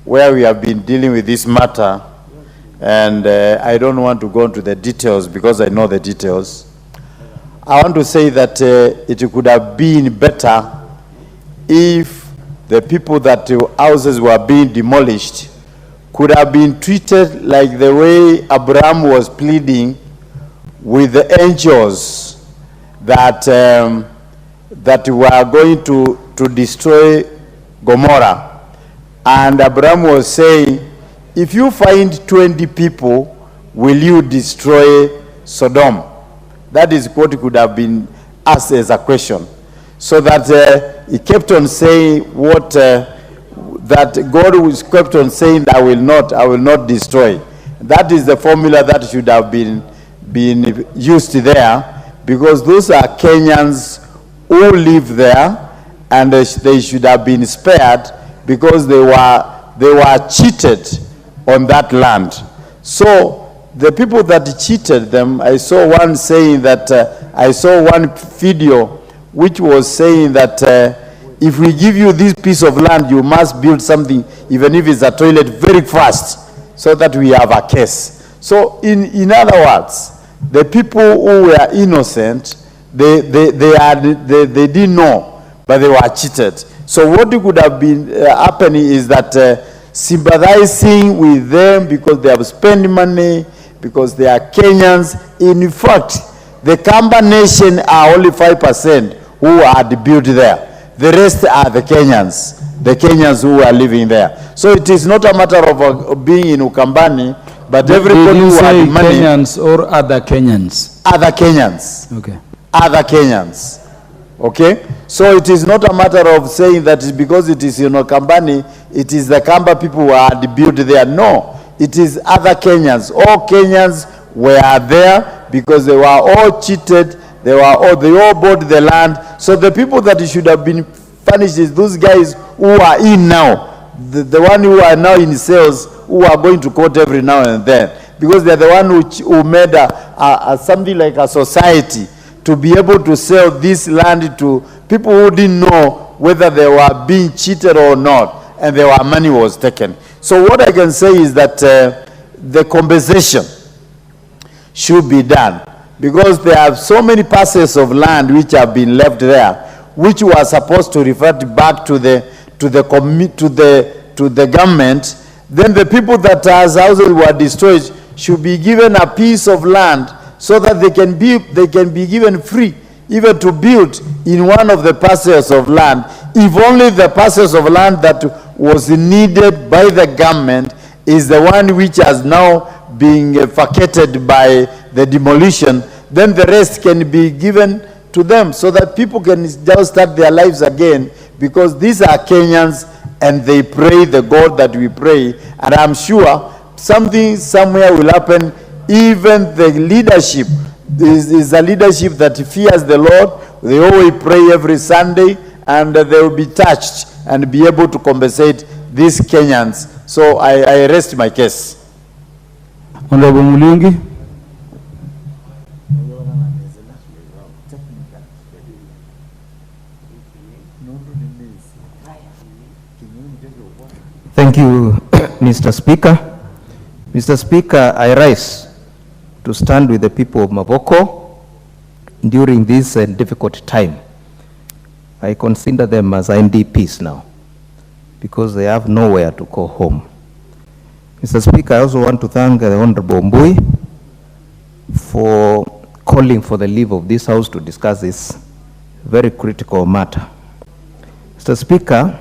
where we have been dealing with this matter, and I don't want to go into the details because I know the details. I want to say that it could have been better if the people that houses were being demolished could have been treated like the way Abraham was pleading with the angels that that were going to destroy Gomorrah. And Abraham was saying, if you find 20 people, will you destroy Sodom? That is what could have been asked as a question. So that he kept on saying what that God was kept on saying, I will not destroy. That is the formula that should have been used there, because those are Kenyans who live there, and they should have been spared because they were cheated on that land. So the people that cheated them, I saw one saying that I saw one video which was saying that if we give you this piece of land, you must build something, even if it's a toilet, very fast, so that we have a case. So in other words, the people who were innocent, they didn't know, but they were cheated. So what could have been happening is that sympathizing with them because they have spent money, because they are Kenyans. In fact, the Kamba nation are only 5% who are built there. The rest are the Kenyans who are living there. So it is not a matter of being in Ukambani, but everybody who had money. Kenyans or other Kenyans? Other Kenyans. Okay. Other Kenyans. Okay? So it is not a matter of saying that because it is in Ukambani, it is the Kamba people who are built there. No. It is other Kenyans. All Kenyans were there because they were all cheated. They all bought the land. So the people that should have been punished is those guys who are in now. The one who are now in cells, who are going to court every now and then. Because they're the one who made something like a society to be able to sell this land to people who didn't know whether they were being cheated or not, and their money was taken. So what I can say is that the compensation should be done, because there are so many parcels of land which have been left there, which were supposed to revert back to the government. Then the people that has houses were destroyed should be given a piece of land so that they can be given free even to build in one of the parcels of land, if only the parcels of land that was needed by the government is the one which has now been vacated by the demolition. Then the rest can be given to them so that people can just start their lives again, because these are Kenyans and they pray the God that we pray. And I'm sure something somewhere will happen. Even the leadership is a leadership that fears the Lord. They always pray every Sunday, and they will be touched and be able to compensate these Kenyans. So I rest my case. Honorable Mulungi. Thank you, Mr. Speaker. Mr. Speaker, I rise to stand with the people of Mavoko during this difficult time. I consider them as NDPs now, because they have nowhere to go home. Mr. Speaker, I also want to thank the Honorable Mbui for calling for the leave of this House to discuss this very critical matter. Mr. Speaker,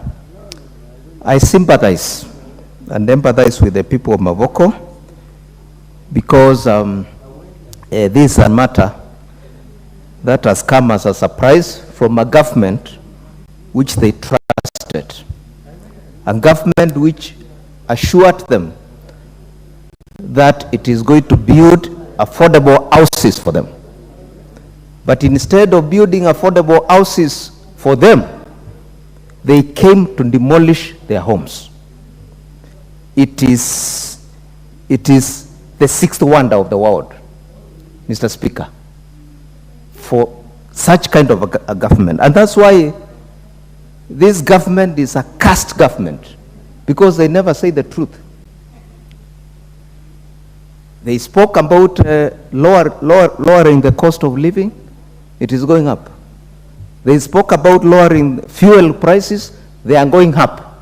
I sympathize and empathize with the people of Mavoko, because this is a matter that has come as a surprise from a government which they trusted, a government which assured them that it is going to build affordable houses for them. But instead of building affordable houses for them, they came to demolish their homes. It is the sixth wonder of the world, Mr. Speaker, for such kind of a government. And that's why this government is a cursed government, because they never say the truth. They spoke about lowering the cost of living. It is going up. They spoke about lowering fuel prices. They are going up.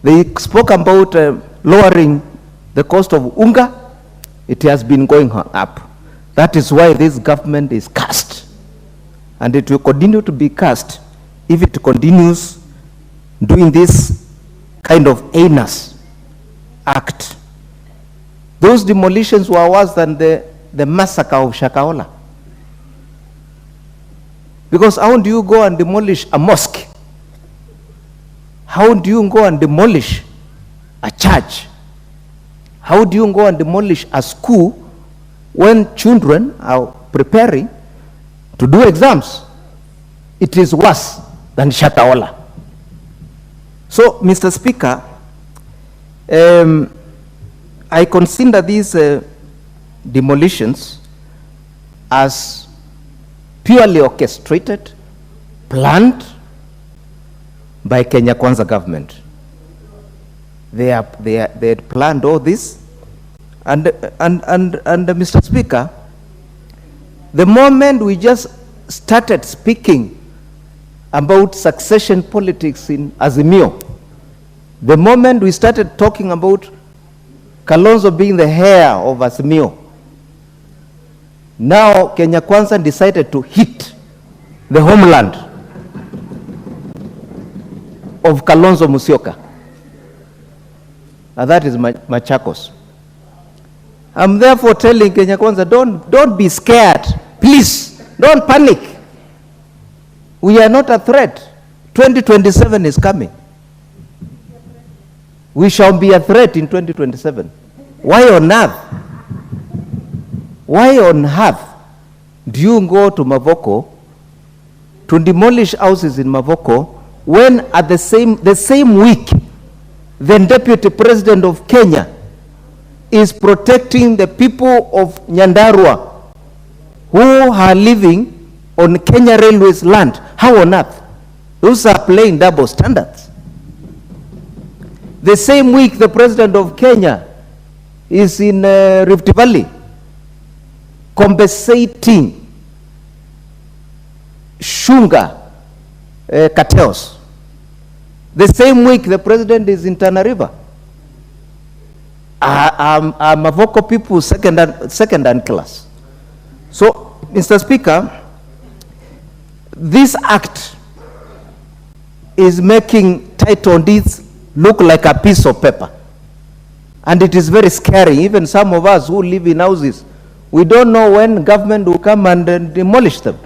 They spoke about lowering the cost of unga. It has been going up. That is why this government is cursed. And it will continue to be cursed if it continues doing this kind of heinous act. Those demolitions were worse than the massacre of Shakahola. Because how do you go and demolish a mosque? How do you go and demolish a church? How do you go and demolish a school when children are preparing to do exams? It is worse than Shakahola. So, Mr. Speaker, I consider these demolitions as purely orchestrated, planned by Kenya Kwanza government. They had planned all this, and Mr. Speaker, the moment we just started speaking about succession politics in Azimio, the moment we started talking about Kalonzo being the heir of Azimio, now Kenya Kwanza decided to hit the homeland of Kalonzo Musyoka, and that is Machakos. I'm therefore telling Kenya Kwanza, don't be scared. Please, don't panic. We are not a threat. 2027 is coming. We shall be a threat in 2027. Why on earth? Why on earth do you go to Mavoko to demolish houses in Mavoko when at the same week the Deputy President of Kenya is protecting the people of Nyandarua who are living on Kenya Railways land. How on earth? Those are playing double standards. The same week, the president of Kenya is in Rift Valley compensating sugar cartels. The same week, the president is in Tana River. Mavoko people second class. So, Mr. Speaker, this act is making title deeds look like a piece of paper. And it is very scary. Even some of us who live in houses, we don't know when government will come and demolish them.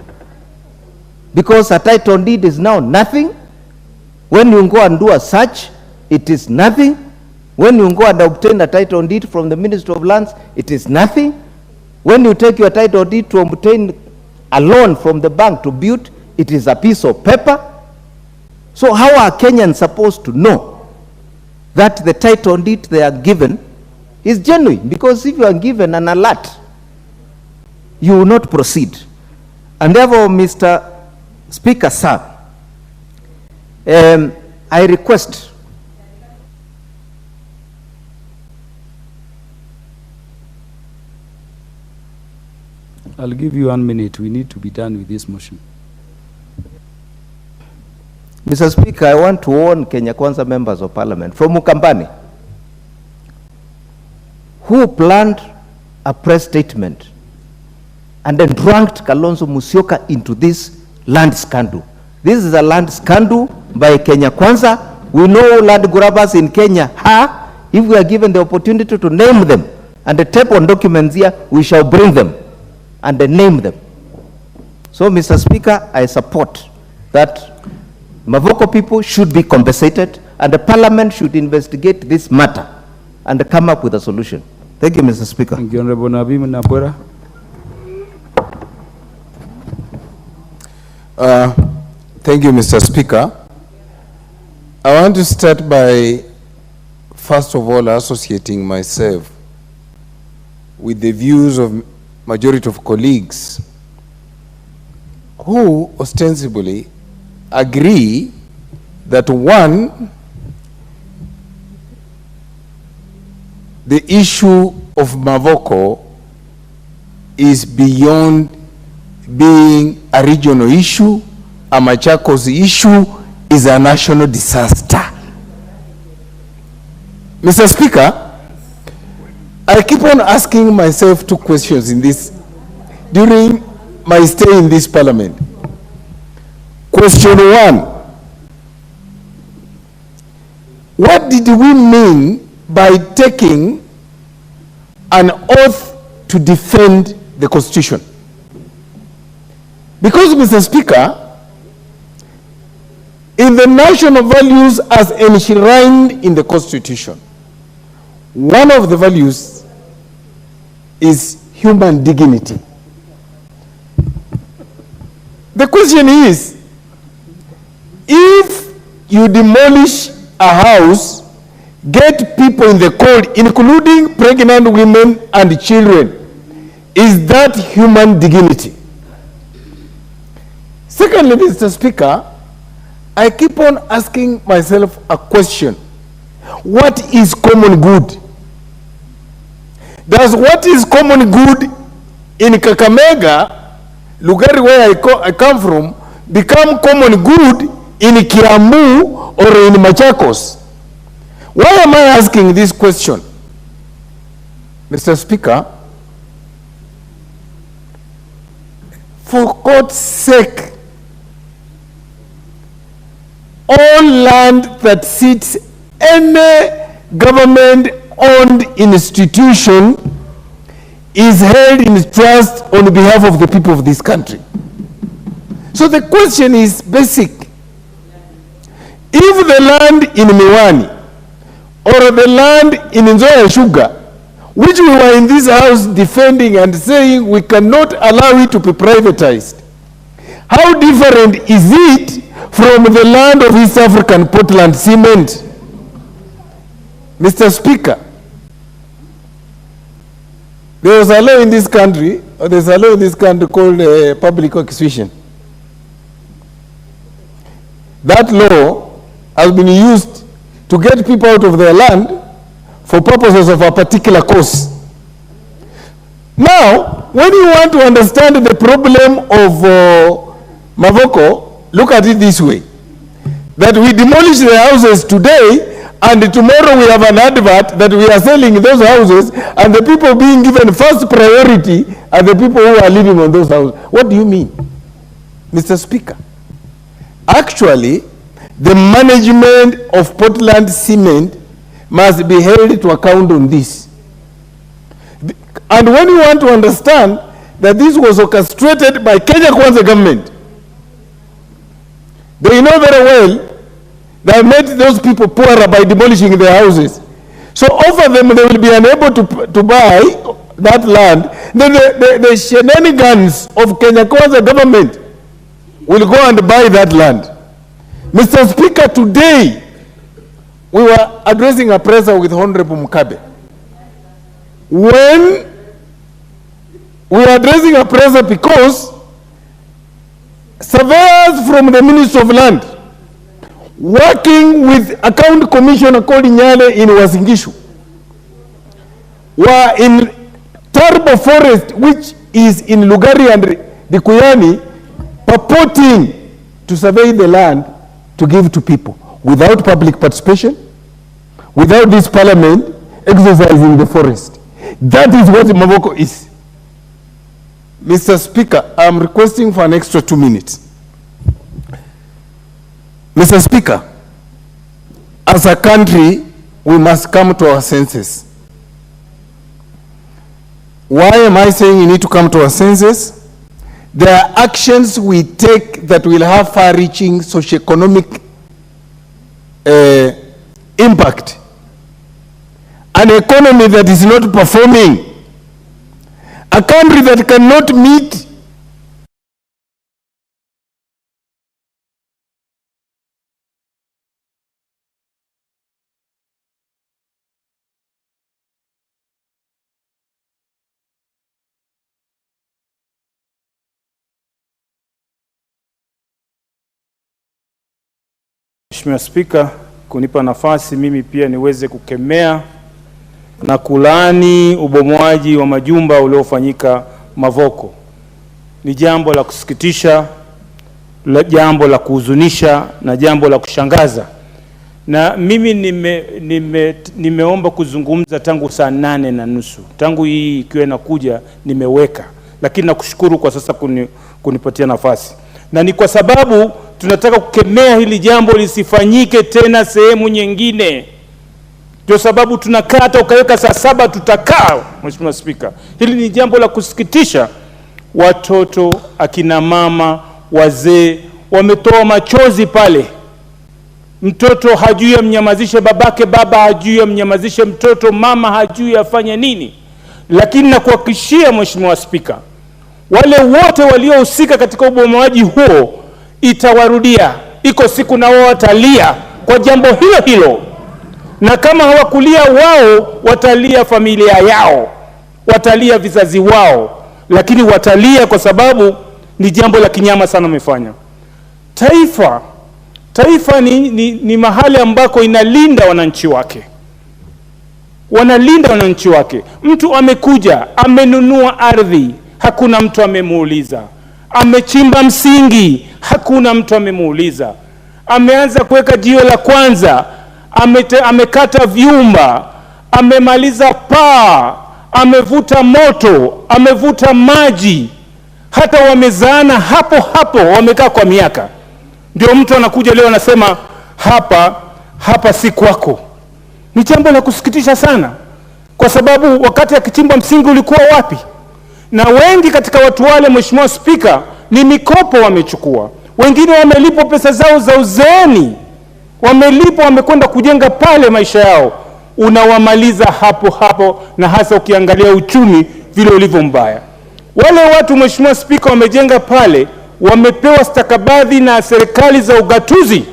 Because a title deed is now nothing. When you go and do a search, it is nothing. When you go and obtain a title deed from the Ministry of Lands, it is nothing. When you take your title deed to obtain a loan from the bank to build, it is a piece of paper. So how are Kenyans supposed to know that the title deed they are given is genuine? Because if you are given an alert, you will not proceed. And therefore, Mr. Speaker, sir, I request I'll give you 1 minute. We need to be done with this motion. Mr. Speaker, I want to warn Kenya Kwanza members of parliament from Ukambani who planned a press statement and then dragged Kalonzo Musyoka into this land scandal. This is a land scandal by Kenya Kwanza. We know land grabbers in Kenya. If we are given the opportunity to name them and the tape on documents here, we shall bring them and then name them. So, Mr. Speaker, I support that Mavoko people should be compensated and the parliament should investigate this matter and come up with a solution. Thank you, Mr. Speaker. Thank you, Honorable Nabi Nabwera. Thank you, Mr. Speaker. I want to start by, first of all, associating myself with the views of majority of colleagues who ostensibly agree that one, the issue of Mavoko is beyond being a regional issue. A Machakos issue is a national disaster. Mr. Speaker, I keep on asking myself two questions in this during my stay in this parliament. Question one, what did we mean by taking an oath to defend the Constitution? Because, Mr. Speaker, in the national values as enshrined in the Constitution, one of the values is human dignity. The question is, if you demolish a house, get people in the cold, including pregnant women and children, is that human dignity? Secondly, Mr. Speaker, I keep on asking myself a question. What is common good? Does what is common good in Kakamega, Lugari where I come from, become common good in Kiambu or in Machakos? Why am I asking this question? Mr. Speaker, for God's sake, all land that sits any government-owned institution is held in trust on behalf of the people of this country. So the question is basic. If the land in Miwani or the land in Nzoia Sugar, which we were in this house defending and saying we cannot allow it to be privatized, how different is it from the land of East African Portland Cement? Mr. Speaker, there was a law in this country, or there's a law in this country called public acquisition. that law has been used to get people out of their land for purposes of a particular cause. Now, when you want to understand the problem of Mavoko, look at it this way, that we demolish the houses today, and tomorrow we have an advert that we are selling those houses, and the people being given first priority are the people who are living on those houses. What do you mean, Mr. Speaker? Actually, the management of Portland Cement must be held to account on this. And when you want to understand that this was orchestrated by Kenya Kwanza government, they know very well they made those people poorer by demolishing their houses. So offer them, they will be unable to buy that land. Then the shenanigans of Kenya Kwanza government will go and buy that land. Mr. Speaker, today we were addressing a presser with Honorable Mukabe. When we are addressing a presser because surveyors from the Ministry of Land, working with Account Commissioner called Nyale in Wasingishu, were in Turbo Forest, which is in Lugari and Dikuyani, purporting to survey the land to give to people without public participation, without this parliament exercising the forest. That is what Mavoko is. Mr. Speaker, I'm requesting for an extra 2 minutes. Mr. Speaker, as a country, we must come to our senses. Why am I saying we need to come to our senses? There are actions we take that will have far-reaching socioeconomic impact. An economy that is not performing, a country that cannot meet Mheshimiwa Spika, kunipa nafasi mimi pia niweze kukemea na kulaani ubomoaji wa majumba uliofanyika Mavoko. Ni jambo la kusikitisha, jambo la kuhuzunisha na jambo la kushangaza. Na mimi nimeomba kuzungumza tangu saa 8:30. Tangu hii ikiwa inakuja nimeweka. Lakini nakushukuru kwa sasa kunipatia nafasi. Na ni kwa sababu tunataka kukemea hili jambo lisifanyike tena sehemu nyingine. Ndio sababu tunakata ukaweka saa 7 tutakaa, Mheshimiwa Spika. Hili ni jambo la kusikitisha. Watoto, akina mama, wazee wametoa machozi pale. Mtoto hajui amnyamazishe babake, baba hajui amnyamazishe mtoto, mama hajui afanye nini. Lakini nakuhakikishia Mheshimiwa Spika, wale wote waliohusika katika ubomoaji huo itawarudia. Iko siku na wao watalia kwa jambo hilo hilo. Na kama hawakulia wao, watalia familia yao, watalia vizazi wao, lakini watalia kwa sababu ni jambo la kinyama sana wamefanya. Taifa ni mahali ambako inalinda wananchi wake. Wanalinda wananchi wake. Mtu amekuja, amenunua ardhi, hakuna mtu amemuuliza. Amechimba msingi, hakuna mtu amemuuliza. Ameanza kuweka jiwe la kwanza, amekata vyumba, amemaliza paa, amevuta moto, amevuta maji, hata wamezaana hapo hapo, wamekaa kwa miaka. Ndio mtu anakuja leo anasema hapa si kwako. Ni jambo la kusikitisha sana, kwa sababu wakati akichimba msingi ulikuwa wapi? Na wengi katika watu wale, Mheshimiwa Spika, ni mikopo wamechukua. Wengine wamelipwa pesa zao za uzeeni, wamelipwa, wamekwenda kujenga pale maisha yao. Unawamaliza hapo hapo, na hasa ukiangalia uchumi vile ulivyo mbaya. Wale watu, Mheshimiwa Spika, wamejenga pale, wamepewa stakabadhi na serikali za ugatuzi,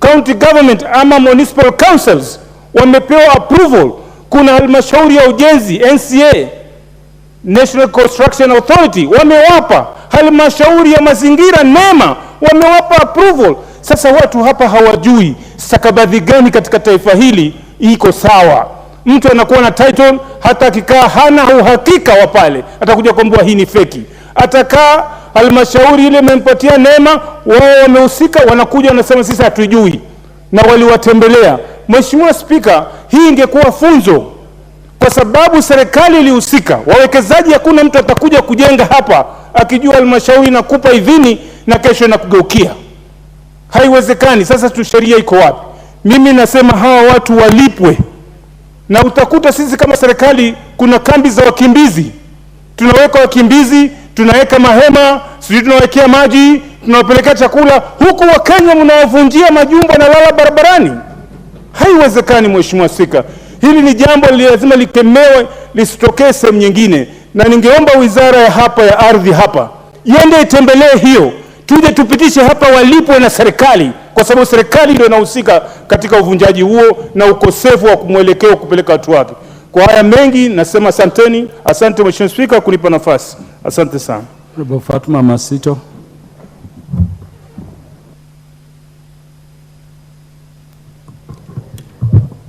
county government ama municipal councils, wamepewa approval. Kuna halmashauri ya ujenzi NCA, National Construction Authority, wamewapa. Halmashauri ya mazingira NEMA, wamewapa approval. Sasa watu hapa hawajui stakabadhi gani katika taifa hili iko sawa. Mtu anakuwa na title, hata akikaa hana uhakika wa pale, atakuja kuambiwa hii ni feki. Atakaa halmashauri ile imempatia neema, wao wamehusika, wanakuja wanasema sisi hatujui, na waliwatembelea. Mheshimiwa Spika, hii ingekuwa funzo, kwa sababu serikali ilihusika. Wawekezaji, hakuna mtu atakuja kujenga hapa akijua halmashauri inakupa idhini na kesho inakugeukia. Haiwezekani. Sasa tu sheria iko wapi? Mimi nasema hawa watu walipwe, na utakuta sisi kama serikali kuna kambi za wakimbizi, tunaweka wakimbizi, tunaweka mahema, sisi tunawekea maji, tunawapelekea chakula, huku Wakenya mnawavunjia majumba na lala barabarani. Haiwezekani Mheshimiwa Spika. Hili ni jambo lazima likemewe, lisitokee sehemu nyingine, na ningeomba wizara ya hapa ya ardhi hapa iende itembelee hiyo, tuje tupitishe hapa walipwe na serikali, kwa sababu serikali ndio inahusika katika uvunjaji huo na ukosefu wa kumwelekeo kupeleka watu wake. Kwa haya mengi nasema asanteni. Asante Mheshimiwa Spika kunipa nafasi. Asante sana. Fatuma Masito.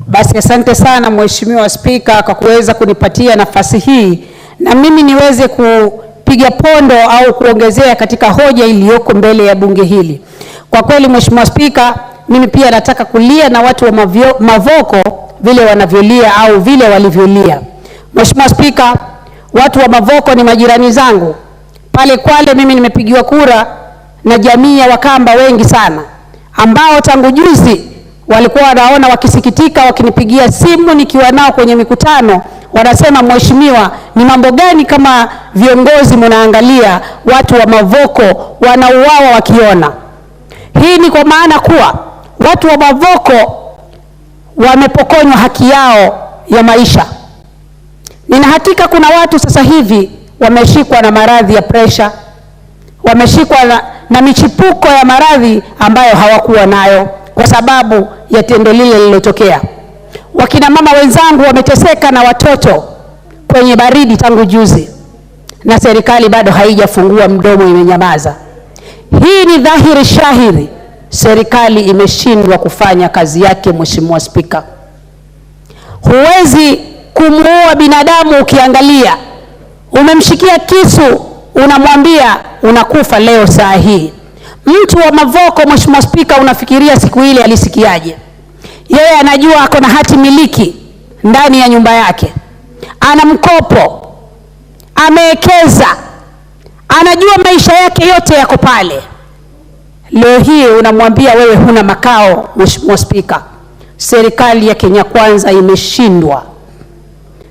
Basi asante sana Mheshimiwa Spika kwa kuweza kunipatia nafasi hii, na mimi niweze kupiga pondo au kuongezea katika hoja iliyoko mbele ya bunge hili. Kwa kweli Mheshimiwa Spika, mimi pia nataka kulia na watu wa Mavoko vile wanavyolia au vile walivyolia. Mheshimiwa Spika, watu wa Mavoko ni majirani zangu. Pale Kwale mimi nimepigiwa kura na jamii ya Wakamba wengi sana, ambao tangu juzi walikuwa wanaona wakisikitika, wakinipigia simu nikiwa nao kwenye mikutano, wanasema Mheshimiwa, ni mambo gani kama viongozi mnaangalia watu wa Mavoko wanauawa wakiona? Hii ni kwa maana kuwa watu wa Mavoko wamepokonywa haki yao ya maisha. Nina hakika kuna watu sasa hivi wameshikwa na maradhi ya presha, wameshikwa na michipuko ya maradhi ambayo hawakuwa nayo kwa sababu ya tendo lile lililotokea. Wakina mama wenzangu wameteseka na watoto kwenye baridi tangu juzi, na serikali bado haijafungua mdomo, imenyamaza. Hii ni dhahiri shahiri serikali imeshindwa kufanya kazi yake. Mheshimiwa Spika, huwezi kumuua binadamu ukiangalia. Umemshikia kisu, unamwambia unakufa leo saa hii. Mtu wa Mavoko, Mheshimiwa Spika, unafikiria siku ile alisikiaje? Yeye anajua ako na hati miliki ndani ya nyumba yake, ana mkopo, amewekeza, anajua maisha yake yote yako pale. Leo hii unamwambia wewe huna makao. Mheshimiwa Spika, serikali ya Kenya Kwanza imeshindwa,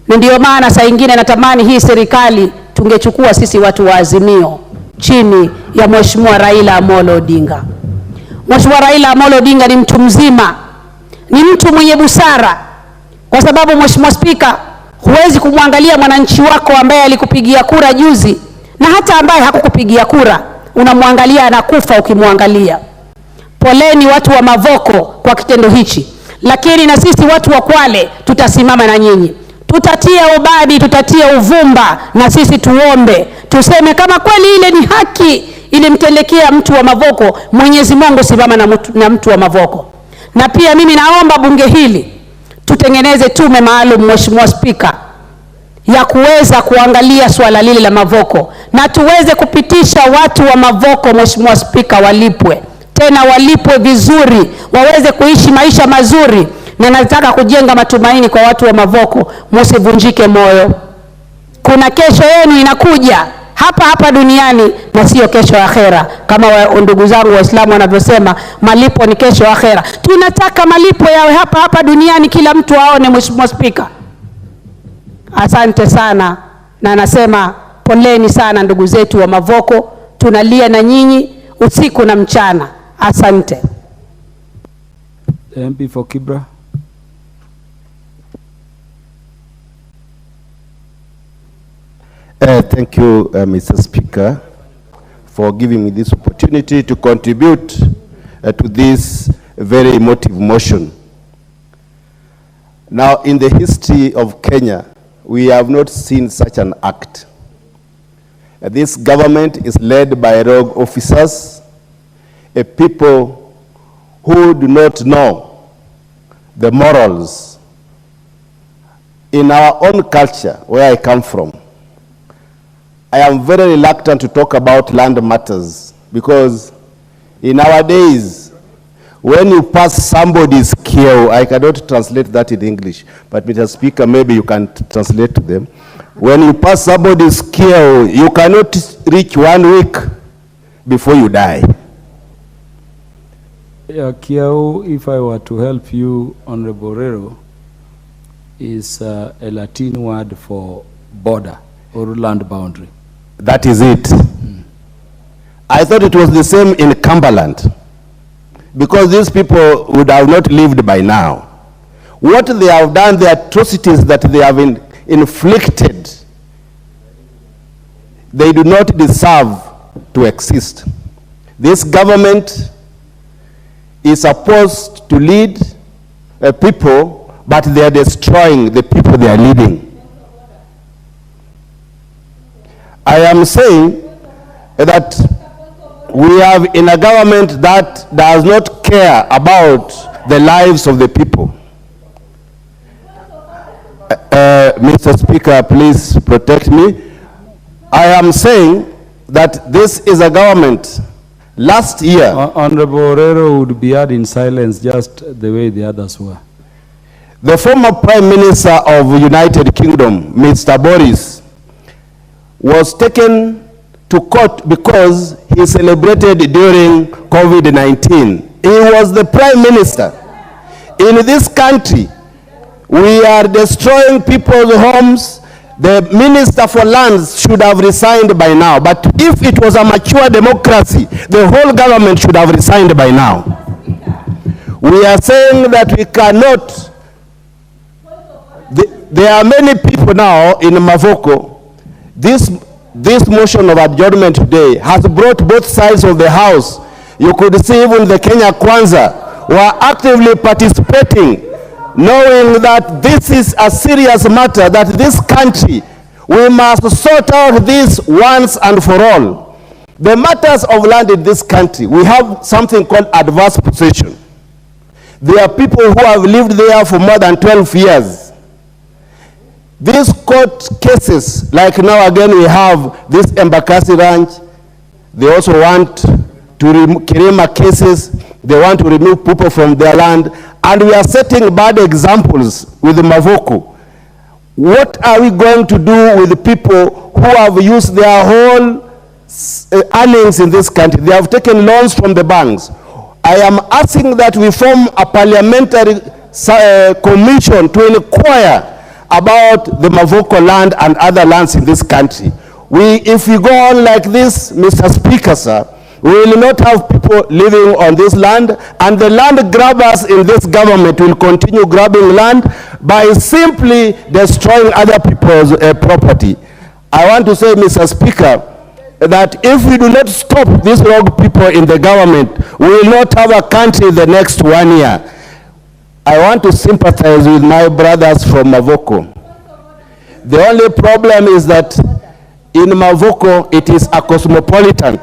na ndio maana saa nyingine natamani hii serikali tungechukua sisi watu wa Azimio chini ya Mheshimiwa Raila Amolo Odinga. Mheshimiwa Raila Amolo Odinga ni mtu mzima, ni mtu mwenye busara, kwa sababu Mheshimiwa Spika, huwezi kumwangalia mwananchi wako ambaye alikupigia kura juzi na hata ambaye hakukupigia kura, unamwangalia anakufa ukimwangalia. Poleni watu wa Mavoko kwa kitendo hichi, lakini na sisi watu wa Kwale tutasimama na nyinyi. Tutatia ubadi, tutatia uvumba, na sisi tuombe, tuseme kama kweli ile ni haki ilimtelekea mtu wa Mavoko, Mwenyezi Mungu simama na mtu wa Mavoko. Na pia mimi naomba bunge hili tutengeneze tume maalum, Mheshimiwa Spika, ya kuweza kuangalia swala lile la Mavoko, na tuweze kupitisha watu wa Mavoko, Mheshimiwa Spika, walipwe, tena walipwe vizuri, waweze kuishi maisha mazuri. Na nataka kujenga matumaini kwa watu wa Mavoko, msivunjike moyo. Kuna kesho yenu inakuja hapa hapa duniani na sio kesho akhera, kama ndugu zangu Waislamu wanavyosema malipo ni kesho akhera. Tunataka malipo yawe hapa hapa duniani, kila mtu aone. Mheshimiwa Spika, asante sana, na nasema poleni sana ndugu zetu wa Mavoko, tunalia na nyinyi usiku na mchana. Asante. MP for Kibra. Thank you, Mr. Speaker, for giving me this opportunity to contribute to this very emotive motion. Now, in the history of Kenya, we have not seen such an act. This government is led by rogue officers, a people who do not know the morals. In our own culture, where I come from, I am very reluctant to talk about land matters because in our days, when you pass somebody's kill, I cannot translate that in English, but Mr. Speaker, maybe you can translate to them. When you pass somebody's kill, you cannot reach 1 week before you die. Yeah, Kiau, if I were to help you, Honorable Rero, is a Latin word for border or land boundary. That is it. I thought it was the same in Cumberland, because these people would have not lived by now. What they have done, the atrocities that they have inflicted, they do not deserve to exist. This government is supposed to lead people, but they are destroying the people they are leading. I am saying that we have in a government that does not care about the lives of the people. Mr. Speaker, please protect me. I am saying that this is a government. Last year, Honorable Orero would be heard in silence just the way the others were. The former Prime Minister of the United Kingdom, Mr. Boris, was taken to court because he celebrated during COVID-19. He was the Prime Minister. In this country, we are destroying people's homes. The Minister for Lands should have resigned by now. But if it was a mature democracy, the whole government should have resigned by now. We are saying that we cannot. There are many people now in Mavoko. This motion of adjournment today has brought both sides of the house. You could see even the Kenya Kwanza were actively participating, knowing that this is a serious matter, that this country, we must sort out this once and for all. The matters of land in this country, we have something called adverse possession. There are people who have lived there for more than 12 years. These court cases, like now again we have this Embakasi Ranch, they also want to remove Kirima cases, they want to remove people from their land, and we are setting bad examples with Mavoko. What are we going to do with the people who have used their whole earnings in this country? They have taken loans from the banks. I am asking that we form a parliamentary commission to inquire about the Mavoko land and other lands in this country. If we go on like this, Mr. Speaker, sir, we will not have people living on this land, and the land grabbers in this government will continue grabbing land by simply destroying other people's property. I want to say, Mr. Speaker, that if we do not stop these rogue people in the government, we will not have a country the next 1 year. I want to sympathize with my brothers from Mavoko. The only problem is that in Mavoko, it is a cosmopolitan.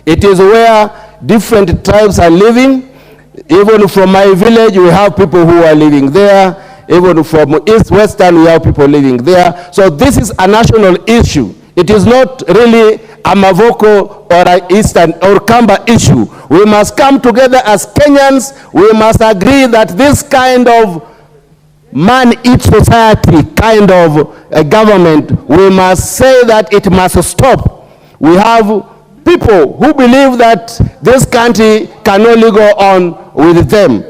It is where different tribes are living. Even from my village, we have people who are living there. Even from East Western, we have people living there. So this is a national issue. It is not really a Mavoko or an Eastern or Kamba issue. We must come together as Kenyans. We must agree that this kind of man-eat society kind of government, we must say that it must stop. We have people who believe that this country can only go on with them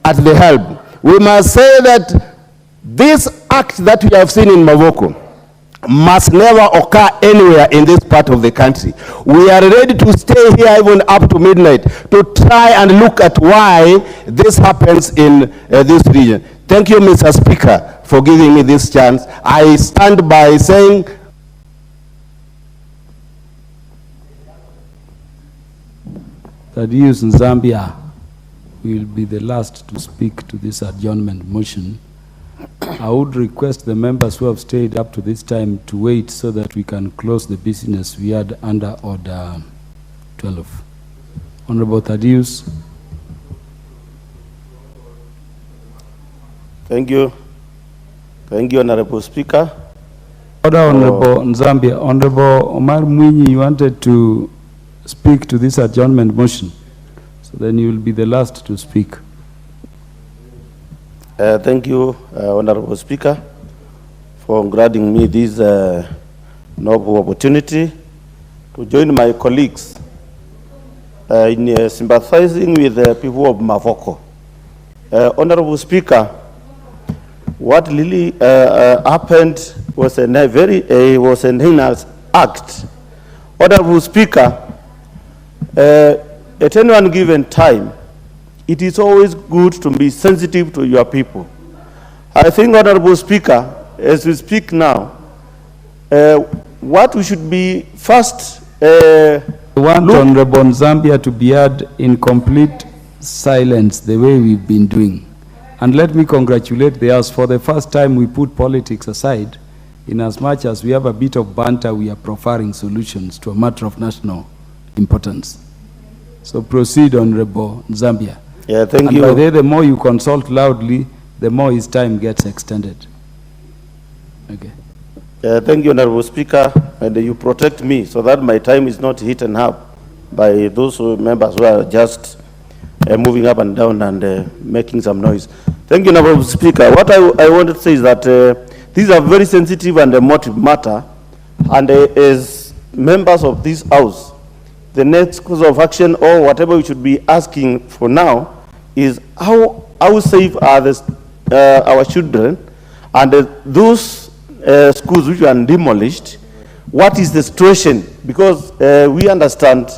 at the helm. We must say that this act that we have seen in Mavoko must never occur anywhere in this part of the country. We are ready to stay here even up to midnight to try and look at why this happens in this region. Thank you, Mr. Speaker, for giving me this chance. I stand by saying that use in Zambia will be the last to speak to this adjournment motion. I would request the members who have stayed up to this time to wait so that we can close the business we had under Order 12. Honorable Thaddeus. Thank you. Thank you, Honorable Speaker. Order, Honorable Nzambia. Honorable Omar Mwinyi, you wanted to speak to this adjournment motion. So then you will be the last to speak. Thank you, Honorable Speaker, for granting me this noble opportunity to join my colleagues in sympathizing with the people of Mavoko. Honorable Speaker, what really happened was a was an heinous act. Honorable Speaker, at any one given time, it is always good to be sensitive to your people. I think, Honorable Speaker, as we speak now, what we should be first... I want Honorable Nzambia to be heard in complete silence, the way we've been doing. And let me congratulate the House. For the first time, we put politics aside. In as much as we have a bit of banter, we are proffering solutions to a matter of national importance. So proceed, Honorable Nzambia. Yeah, thank and you. By the more you consult loudly, the more his time gets extended. Okay. Thank you, Honorable Speaker, and you protect me so that my time is not eaten up by those members who are just moving up and down and making some noise. Thank you, Honorable Speaker. What I want to say is that these are very sensitive and emotive matter, and as members of this House, the next course of action or whatever we should be asking for now is how safe are our children and those schools which are demolished. What is the situation? Because we understand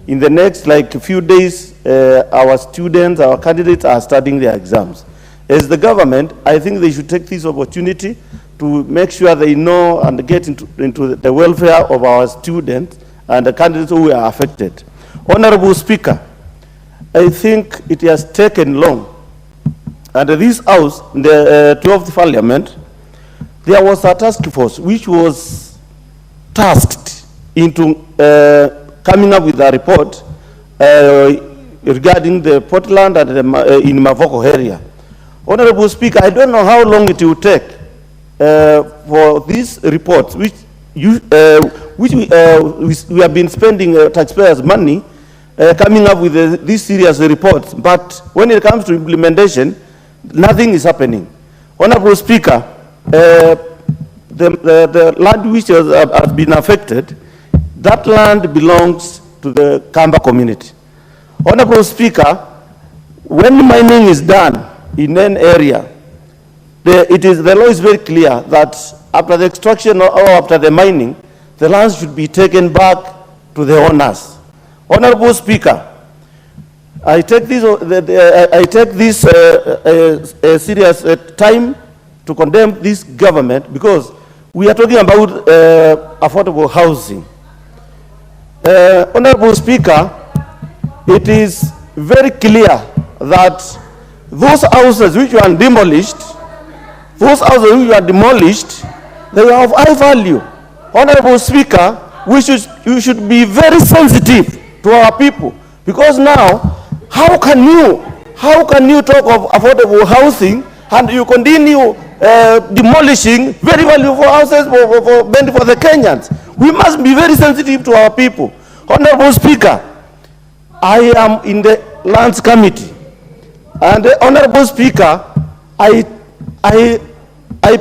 in the next few days, our students, our candidates are starting their exams. As the government, I think they should take this opportunity to make sure they know and get into the welfare of our students and the candidates who are affected. Honorable Speaker, I think it has taken long. And this House, the 12th Parliament, there was a task force which was tasked into coming up with a report regarding the Portland and in Mavoko area. Honorable Speaker, I don't know how long it will take for these reports, which we have been spending taxpayers' money coming up with these serious reports. But when it comes to implementation, nothing is happening. Honorable Speaker, the land which has been affected, that land belongs to the Kamba community. Honorable Speaker, when mining is done in an area, the law is very clear that after the extraction or after the mining, the land should be taken back to the owners. Honorable Speaker, I take this serious time to condemn this government because we are talking about affordable housing. Honorable Speaker, it is very clear that those houses which were demolished, they are of high value. Honorable Speaker, we should be very sensitive to our people, because now, how can you talk of affordable housing and you continue demolishing very valuable houses for the Kenyans? We must be very sensitive to our people. Honorable Speaker, I am in the Lands Committee, and Honorable Speaker, I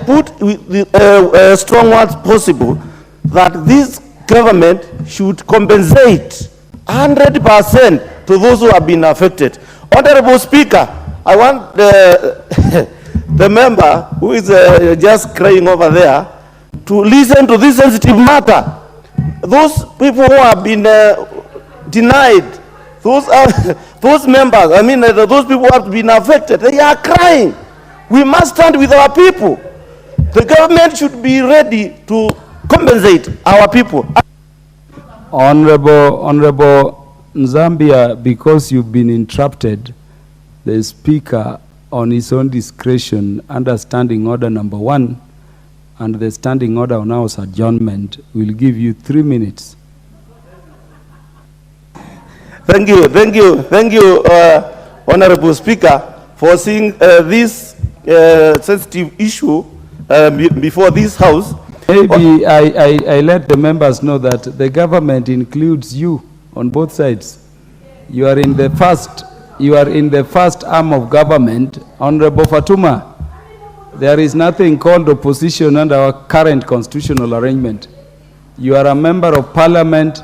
put with strong words possible that this government should compensate 100% to those who have been affected. Honorable Speaker, I want the member who is just crying over there to listen to this sensitive matter. Those people who have been denied, those members, those people who have been affected, they are crying. We must stand with our people. The government should be ready to compensate our people. Honorable Nzambia, because you've been interrupted, the Speaker, on his own discretion, under Standing Order number 1 and the Standing Order on House adjournment, will give you 3 minutes. Thank you, Honorable Speaker, for seeing this sensitive issue before this House. Maybe I let the members know that the government includes you on both sides. You are in the first arm of government, Honorable Fatuma. There is nothing called opposition under our current constitutional arrangement. You are a member of parliament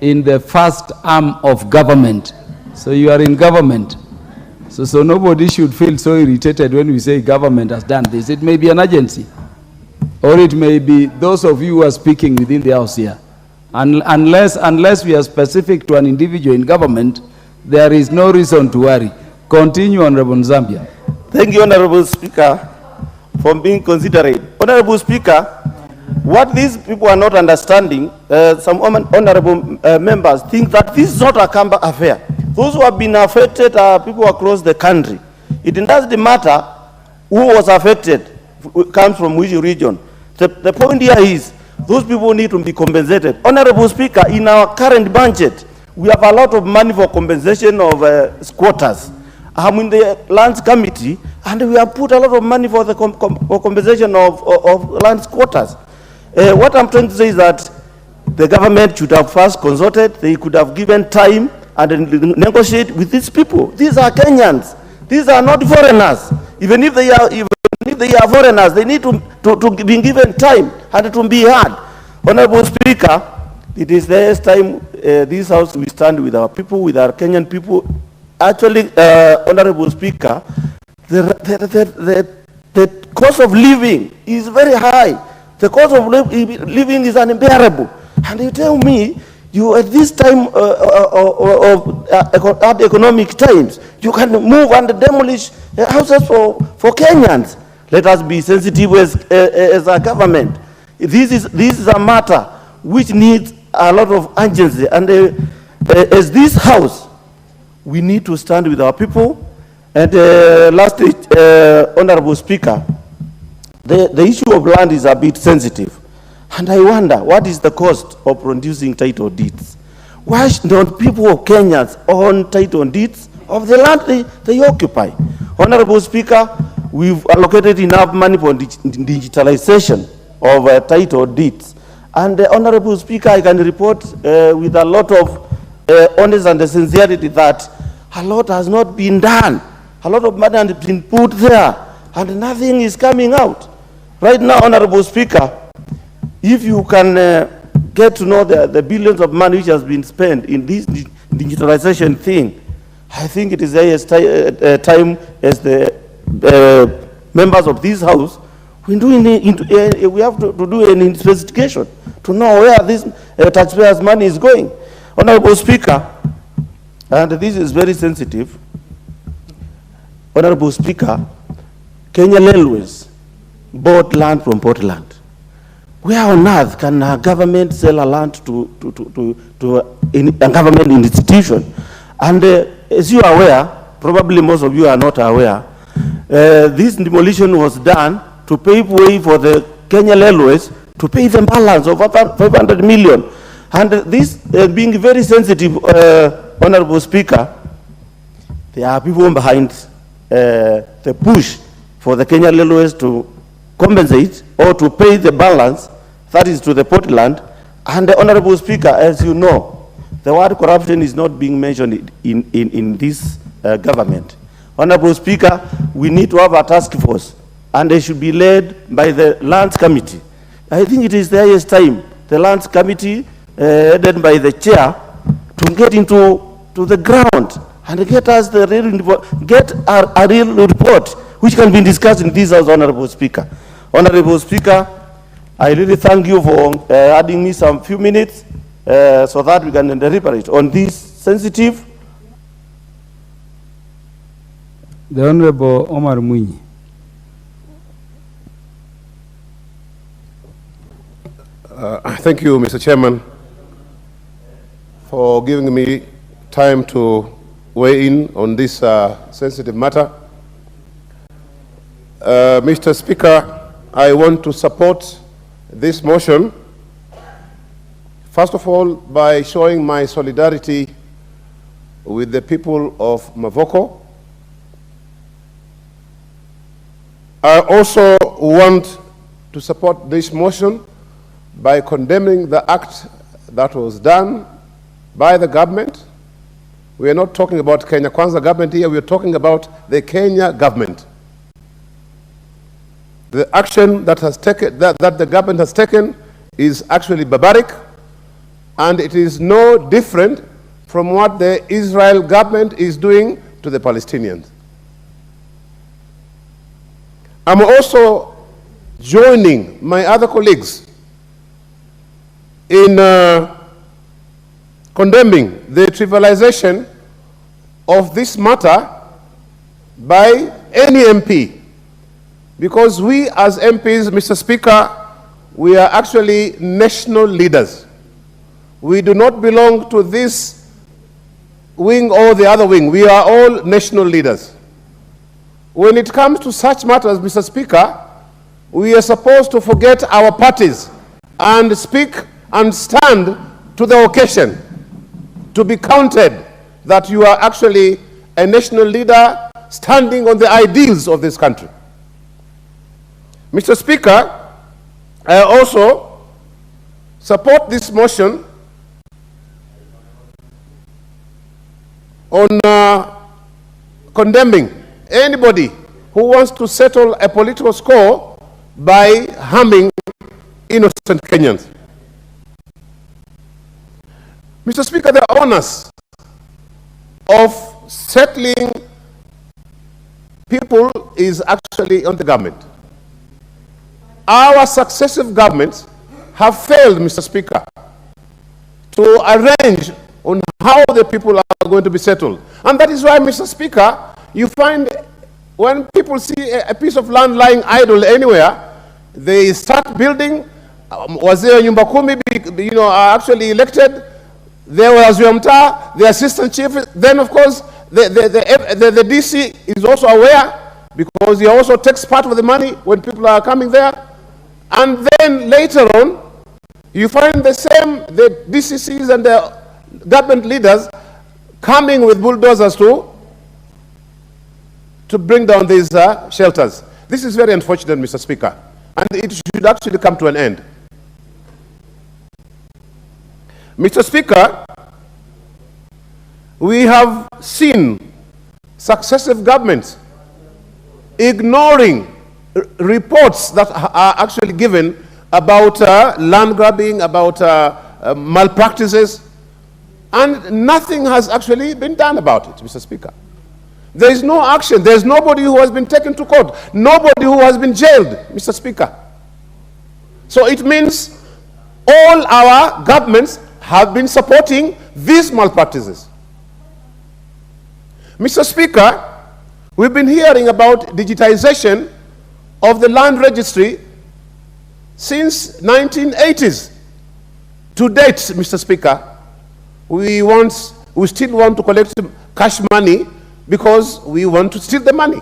in the first arm of government. So you are in government. So nobody should feel so irritated when we say government has done this. It may be an agency, or it may be those of you who are speaking within the House here. Unless we are specific to an individual in government, there is no reason to worry. Continue, Honorable Zambia. Thank you, Honorable Speaker, for being considerate. Honorable Speaker, what these people are not understanding, some honorable members think that this is not a Kamba affair. Those who have been affected are people across the country. It doesn't matter who was affected, comes from which region. The point here is, those people need to be compensated. Honorable Speaker, in our current budget, we have a lot of money for compensation of squatters. I'm in the Lands Committee, and we have put a lot of money for the for compensation of land squatters. What I'm trying to say is that the government should have first consulted. They could have given time and negotiate with these people. These are Kenyans. These are not foreigners. Even if they are foreigners, they need to be given time and to be heard. Honorable Speaker, it is the last time this House we stand with our people, with our Kenyan people. Actually, Honorable Speaker, the cost of living is very high. The cost of living is unbearable. And you tell me, you at this time of economic times, you can move and demolish houses for Kenyans. Let us be sensitive as a government. This is a matter which needs a lot of urgency. And as this House, we need to stand with our people. And lastly, Honorable Speaker, the issue of land is a bit sensitive. And I wonder, what is the cost of producing title deeds? Why don't people of Kenyans own title deeds of the land they occupy? Honorable Speaker, we've allocated enough money for digitalization of title deeds. And Honorable Speaker, I can report with a lot of honesty and sincerity that a lot has not been done. A lot of money has been put there, and nothing is coming out. Right now, Honorable Speaker, if you can get to know the billions of money which has been spent in this digitalization thing, I think it is the highest time as the members of this House, we have to do an investigation to know where this taxpayers' money is going. Honorable Speaker, and this is very sensitive, Honorable Speaker, Kenya Railways bought land from Portland. Where on earth can a government sell a land to a government institution? And as you are aware, probably most of you are not aware, this demolition was done to pave way for the Kenya Railways to pay the balance of 500 million. And this being very sensitive, Honorable Speaker, there are people behind the push for the Kenya Railways to compensate or to pay the balance, that is to the Portland. And the Honorable Speaker, as you know, the word corruption is not being mentioned in this government. Honorable Speaker, we need to have a task force, and they should be led by the Lands Committee. I think it is the highest time the Lands Committee, headed by the chair, to get into the ground and get us the real report, get a real report which can be discussed in this House, Honorable Speaker. Honorable Speaker, I really thank you for adding me some few minutes so that we can deliberate on this sensitive. The Honorable Omar Mwinyi. Thank you, Mr. Chairman, for giving me time to weigh in on this sensitive matter. Mr. Speaker, I want to support this motion, first of all, by showing my solidarity with the people of Mavoko. I also want to support this motion by condemning the act that was done by the government. We are not talking about Kenya Kwanza government here, we are talking about the Kenya government. The action that the government has taken is actually barbaric, and it is no different from what the Israel government is doing to the Palestinians. I'm also joining my other colleagues in condemning the trivialization of this matter by any MP, because we as MPs, Mr. Speaker, we are actually national leaders. We do not belong to this wing or the other wing. We are all national leaders. When it comes to such matters, Mr. Speaker, we are supposed to forget our parties and speak and stand to the occasion, to be counted that you are actually a national leader standing on the ideals of this country. Mr. Speaker, I also support this motion on condemning anybody who wants to settle a political score by harming innocent Kenyans. Mr. Speaker, the onus of settling people is actually on the government. Our successive governments have failed, Mr. Speaker, to arrange on how the people are going to be settled. And that is why, Mr. Speaker, you find when people see a piece of land lying idle anywhere, they start building. Wazee Nyumba Kumi, are actually elected. There was Yomta, the assistant chief. Then, of course, the DC is also aware, because he also takes part of the money when people are coming there. And then later on, you find the DCCs and the government leaders coming with bulldozers to bring down these shelters. This is very unfortunate, Mr. Speaker, and it should actually come to an end. Mr. Speaker, we have seen successive governments ignoring reports that are actually given about land grabbing, about malpractices, and nothing has actually been done about it, Mr. Speaker. There is no action. There is nobody who has been taken to court, nobody who has been jailed, Mr. Speaker. So it means all our governments have been supporting these malpractices. Mr. Speaker, we've been hearing about digitization of the land registry since 1980s. To date, Mr. Speaker, we still want to collect cash money because we want to steal the money.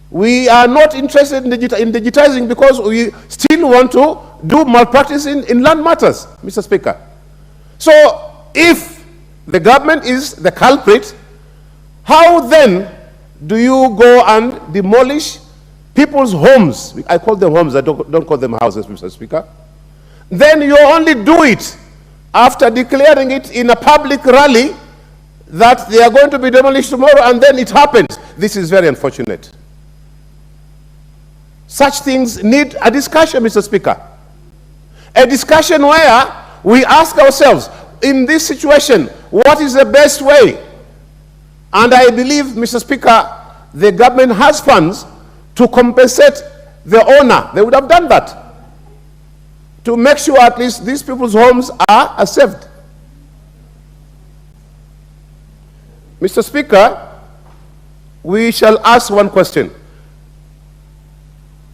We are not interested in digitizing because we still want to do malpractice in land matters, Mr. Speaker. So if the government is the culprit, how then do you go and demolish people's homes? I call them homes, I don't call them houses, Mr. Speaker. Then you only do it after declaring it in a public rally that they are going to be demolished tomorrow, and then it happens. This is very unfortunate. Such things need a discussion, Mr. Speaker. A discussion where we ask ourselves, in this situation, what is the best way? And I believe, Mr. Speaker, the government has funds to compensate the owner. They would have done that to make sure at least these people's homes are saved. Mr. Speaker, we shall ask one question.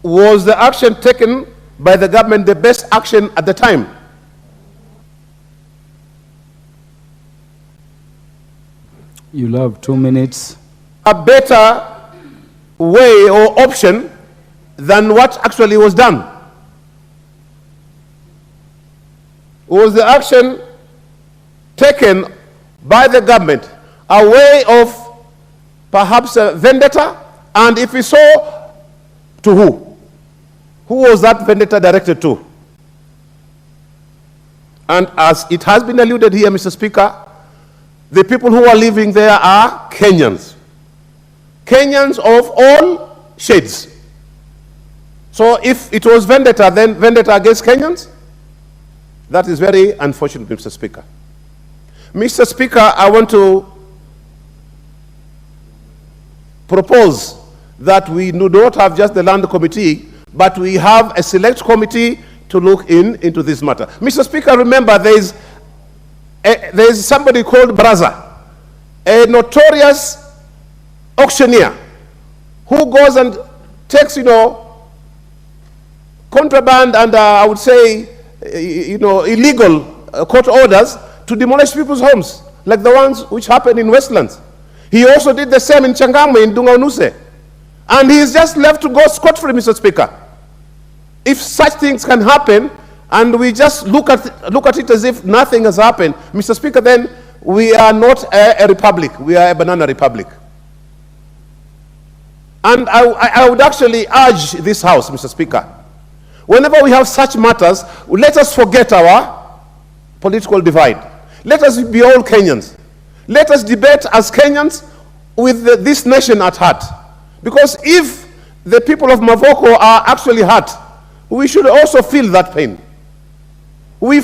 Was the action taken by the government the best action at the time? You'll have 2 minutes. A better way or option than what actually was done? Was the action taken by the government a way of perhaps a vendetta? And if we saw To who? Who was that vendetta directed to? And as it has been alluded here, Mr. Speaker, the people who are living there are Kenyans. Kenyans of all shades. So if it was vendetta, then vendetta against Kenyans? That is very unfortunate, Mr. Speaker. Mr. Speaker, I want to propose that we do not have just the land committee, but we have a select committee to look into this matter. Mr. Speaker, remember there is somebody called Braza, a notorious auctioneer who goes and takes, contraband and I would say, illegal court orders to demolish people's homes, like the ones which happened in Westlands. He also did the same in Changamwe, in Dongo. And he is just left to go scot-free, Mr. Speaker. If such things can happen, and we just look at it as if nothing has happened, Mr. Speaker, then we are not a republic, we are a banana republic. And I would actually urge this House, Mr. Speaker, whenever we have such matters, let us forget our political divide. Let us be all Kenyans. Let us debate as Kenyans with this nation at heart. Because if the people of Mavoko are actually hurt, we should also feel that pain. We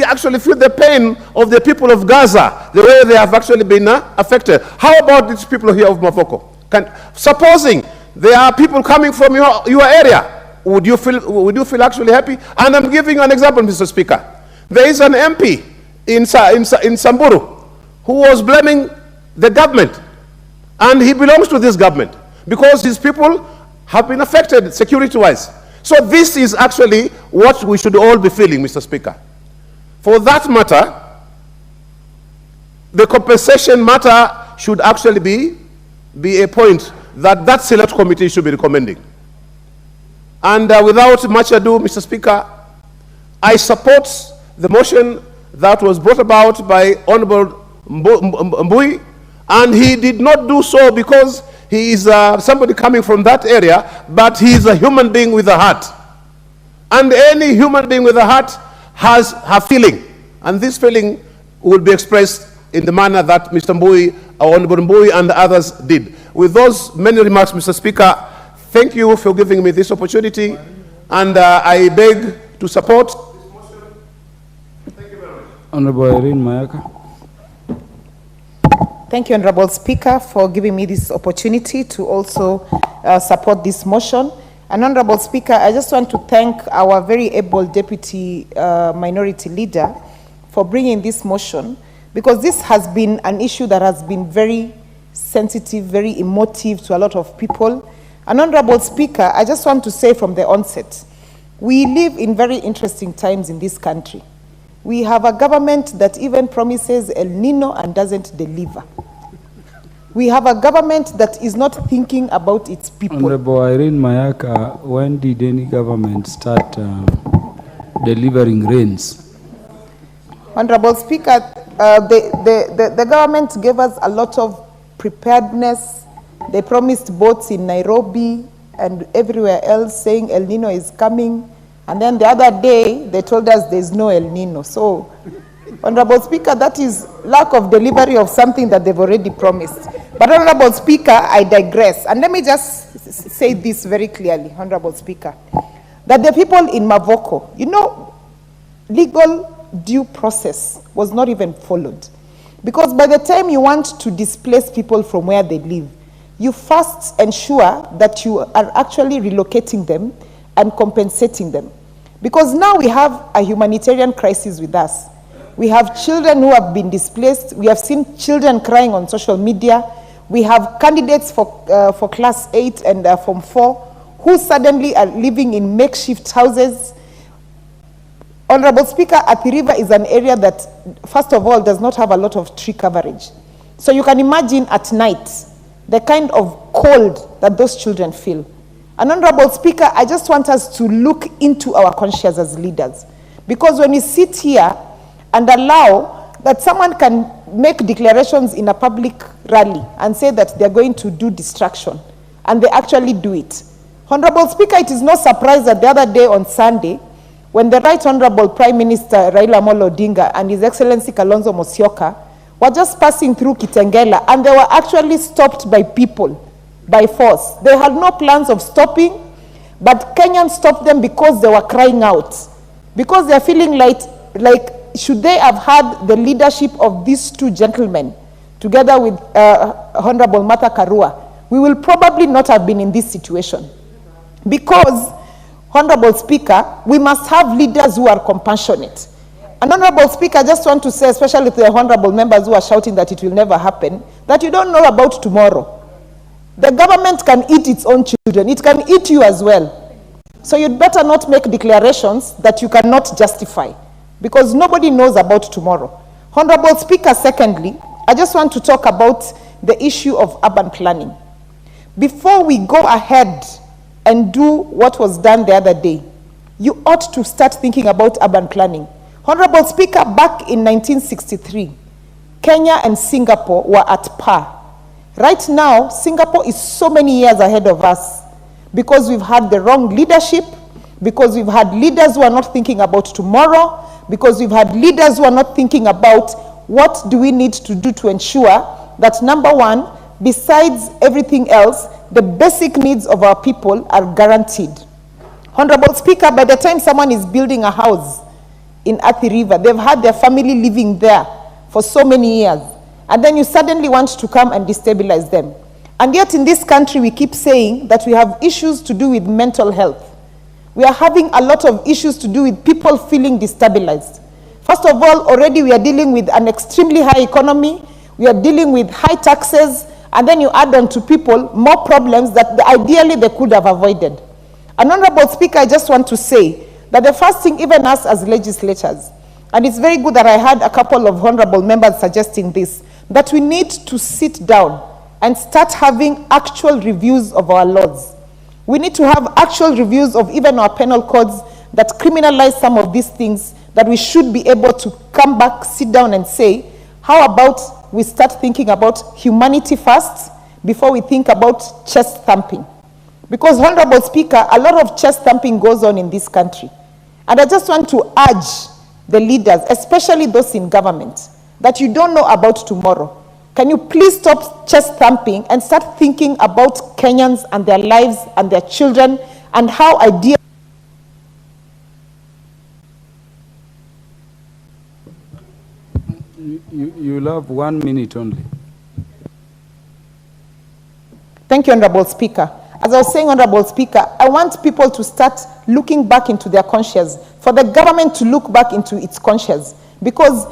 actually feel the pain of the people of Gaza, the way they have actually been affected. How about these people here of Mavoko? Supposing there are people coming from your area, would you feel actually happy? And I'm giving you an example, Mr. Speaker. There is an MP in Samburu who was blaming the government, and he belongs to this government because his people have been affected security-wise. So this is actually what we should all be feeling, Mr. Speaker. For that matter, the compensation matter should actually be a point that select committee should be recommending. And without much ado, Mr. Speaker, I support the motion that was brought about by Honorable Mbui, and he did not do so because he is somebody coming from that area, but he is a human being with a heart. And any human being with a heart has a feeling, and this feeling will be expressed in the manner that Mr. Mbui, Honorable Mbui, and others did. With those many remarks, Mr. Speaker, thank you for giving me this opportunity, and I beg to support this motion. Thank you very much. Honorable Irene Mayaka. Thank you, Honorable Speaker, for giving me this opportunity to also support this motion. And Honorable Speaker, I just want to thank our very able Deputy Minority Leader for bringing this motion, because this has been an issue that has been very sensitive, very emotive to a lot of people. And Honorable Speaker, I just want to say from the onset, we live in very interesting times in this country. We have a government that even promises El Nino and doesn't deliver. We have a government that is not thinking about its people. Honorable Irene Mayaka, when did any government start delivering rains? Honorable Speaker, the government gave us a lot of preparedness. They promised boats in Nairobi and everywhere else saying El Nino is coming. And then the other day, they told us there's no El Nino. So, Honorable Speaker, that is lack of delivery of something that they've already promised. But Honorable Speaker, I digress. And let me just say this very clearly, Honorable Speaker, that the people in Mavoko, legal due process was not even followed. Because by the time you want to displace people from where they live, you first ensure that you are actually relocating them and compensating them. Because now we have a humanitarian crisis with us. We have children who have been displaced. We have seen children crying on social media. We have candidates for class 8 and form 4 who suddenly are living in makeshift houses. Honorable Speaker, Athi River is an area that, first of all, does not have a lot of tree coverage. So you can imagine at night the kind of cold that those children feel. And Honorable Speaker, I just want us to look into our conscience as leaders. Because when we sit here and allow that someone can make declarations in a public rally and say that they're going to do destruction, and they actually do it, Honorable Speaker, it is no surprise that the other day on Sunday, when the Right Honorable Prime Minister Raila Amolo Odinga and His Excellency Kalonzo Musyoka were just passing through Kitengela, and they were actually stopped by people, by force. They had no plans of stopping, but Kenyans stopped them because they were crying out. Because they are feeling like should they have had the leadership of these two gentlemen, together with Honorable Martha Karua, we will probably not have been in this situation. Because, Honorable Speaker, we must have leaders who are compassionate. And Honorable Speaker, I just want to say, especially to the honorable members who are shouting that it will never happen, that you don't know about tomorrow. The government can eat its own children. It can eat you as well. So you'd better not make declarations that you cannot justify, because nobody knows about tomorrow. Honorable Speaker, secondly, I just want to talk about the issue of urban planning. Before we go ahead and do what was done the other day, you ought to start thinking about urban planning. Honorable Speaker, back in 1963, Kenya and Singapore were at par. Right now, Singapore is so many years ahead of us because we've had the wrong leadership, because we've had leaders who are not thinking about tomorrow, because we've had leaders who are not thinking about what do we need to do to ensure that, number one, besides everything else, the basic needs of our people are guaranteed. Honorable Speaker, by the time someone is building a house in Athi River, they've had their family living there for so many years, and then you suddenly want to come and destabilize them. And yet in this country, we keep saying that we have issues to do with mental health. We are having a lot of issues to do with people feeling destabilized. First of all, already we are dealing with an extremely high economy, we are dealing with high taxes, and then you add on to people more problems that ideally they could have avoided. And Honorable Speaker, I just want to say that the first thing, even us as legislators, and it's very good that I had a couple of honorable members suggesting this, that we need to sit down and start having actual reviews of our laws. We need to have actual reviews of even our penal codes that criminalize some of these things, that we should be able to come back, sit down and say, how about we start thinking about humanity first before we think about chest thumping? Because, Honorable Speaker, a lot of chest thumping goes on in this country. And I just want to urge the leaders, especially those in government, that you don't know about tomorrow. Can you please stop chest thumping and start thinking about Kenyans and their lives and their children and how ideal. You'll have 1 minute only. Thank you, Honorable Speaker. As I was saying, Honorable Speaker, I want people to start looking back into their conscience, for the government to look back into its conscience, because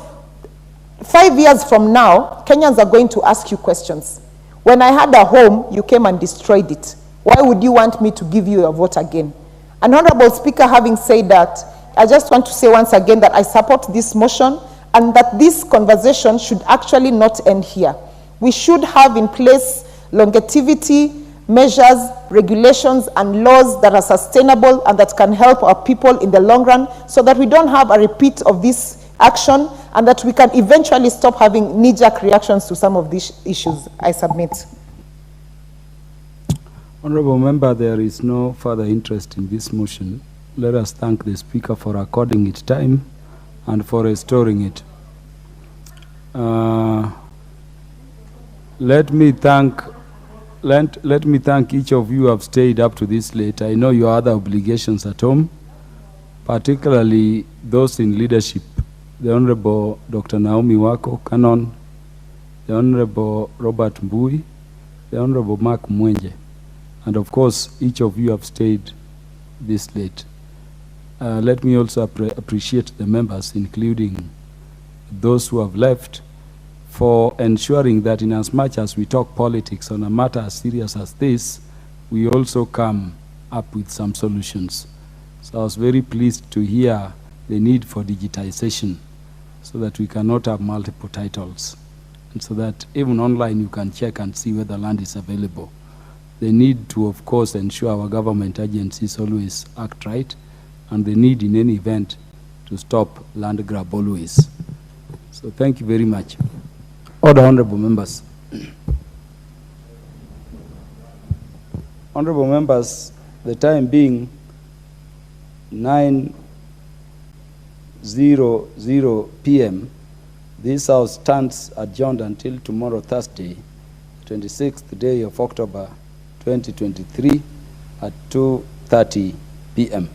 5 years from now, Kenyans are going to ask you questions. When I had a home, you came and destroyed it. Why would you want me to give you a vote again? And Honorable Speaker, having said that, I just want to say once again that I support this motion and that this conversation should actually not end here. We should have in place longevity measures, regulations, and laws that are sustainable and that can help our people in the long run, so that we don't have a repeat of this action and that we can eventually stop having knee-jerk reactions to some of these issues. I submit. Honorable Member, there is no further interest in this motion. Let us thank the Speaker for according it time and for restoring it. Let me thank each of you who have stayed up to this late. I know your other obligations at home, particularly those in leadership. The Honorable Dr. Naomi Wako, Canon, the Honorable Robert Mbui, the Honorable Mark Mwenje, and of course, each of you have stayed this late. Let me also appreciate the members, including those who have left, for ensuring that in as much as we talk politics on a matter as serious as this, we also come up with some solutions. So I was very pleased to hear the need for digitization so that we cannot have multiple titles, and so that even online you can check and see whether land is available. The need to, of course, ensure our government agencies always act right, and the need in any event to stop land grab always. So thank you very much. Order, honorable members. Honorable members, the time being 9:00 p.m., this House stands adjourned until tomorrow, Thursday, 26th day of October 2023 at 2:30 p.m.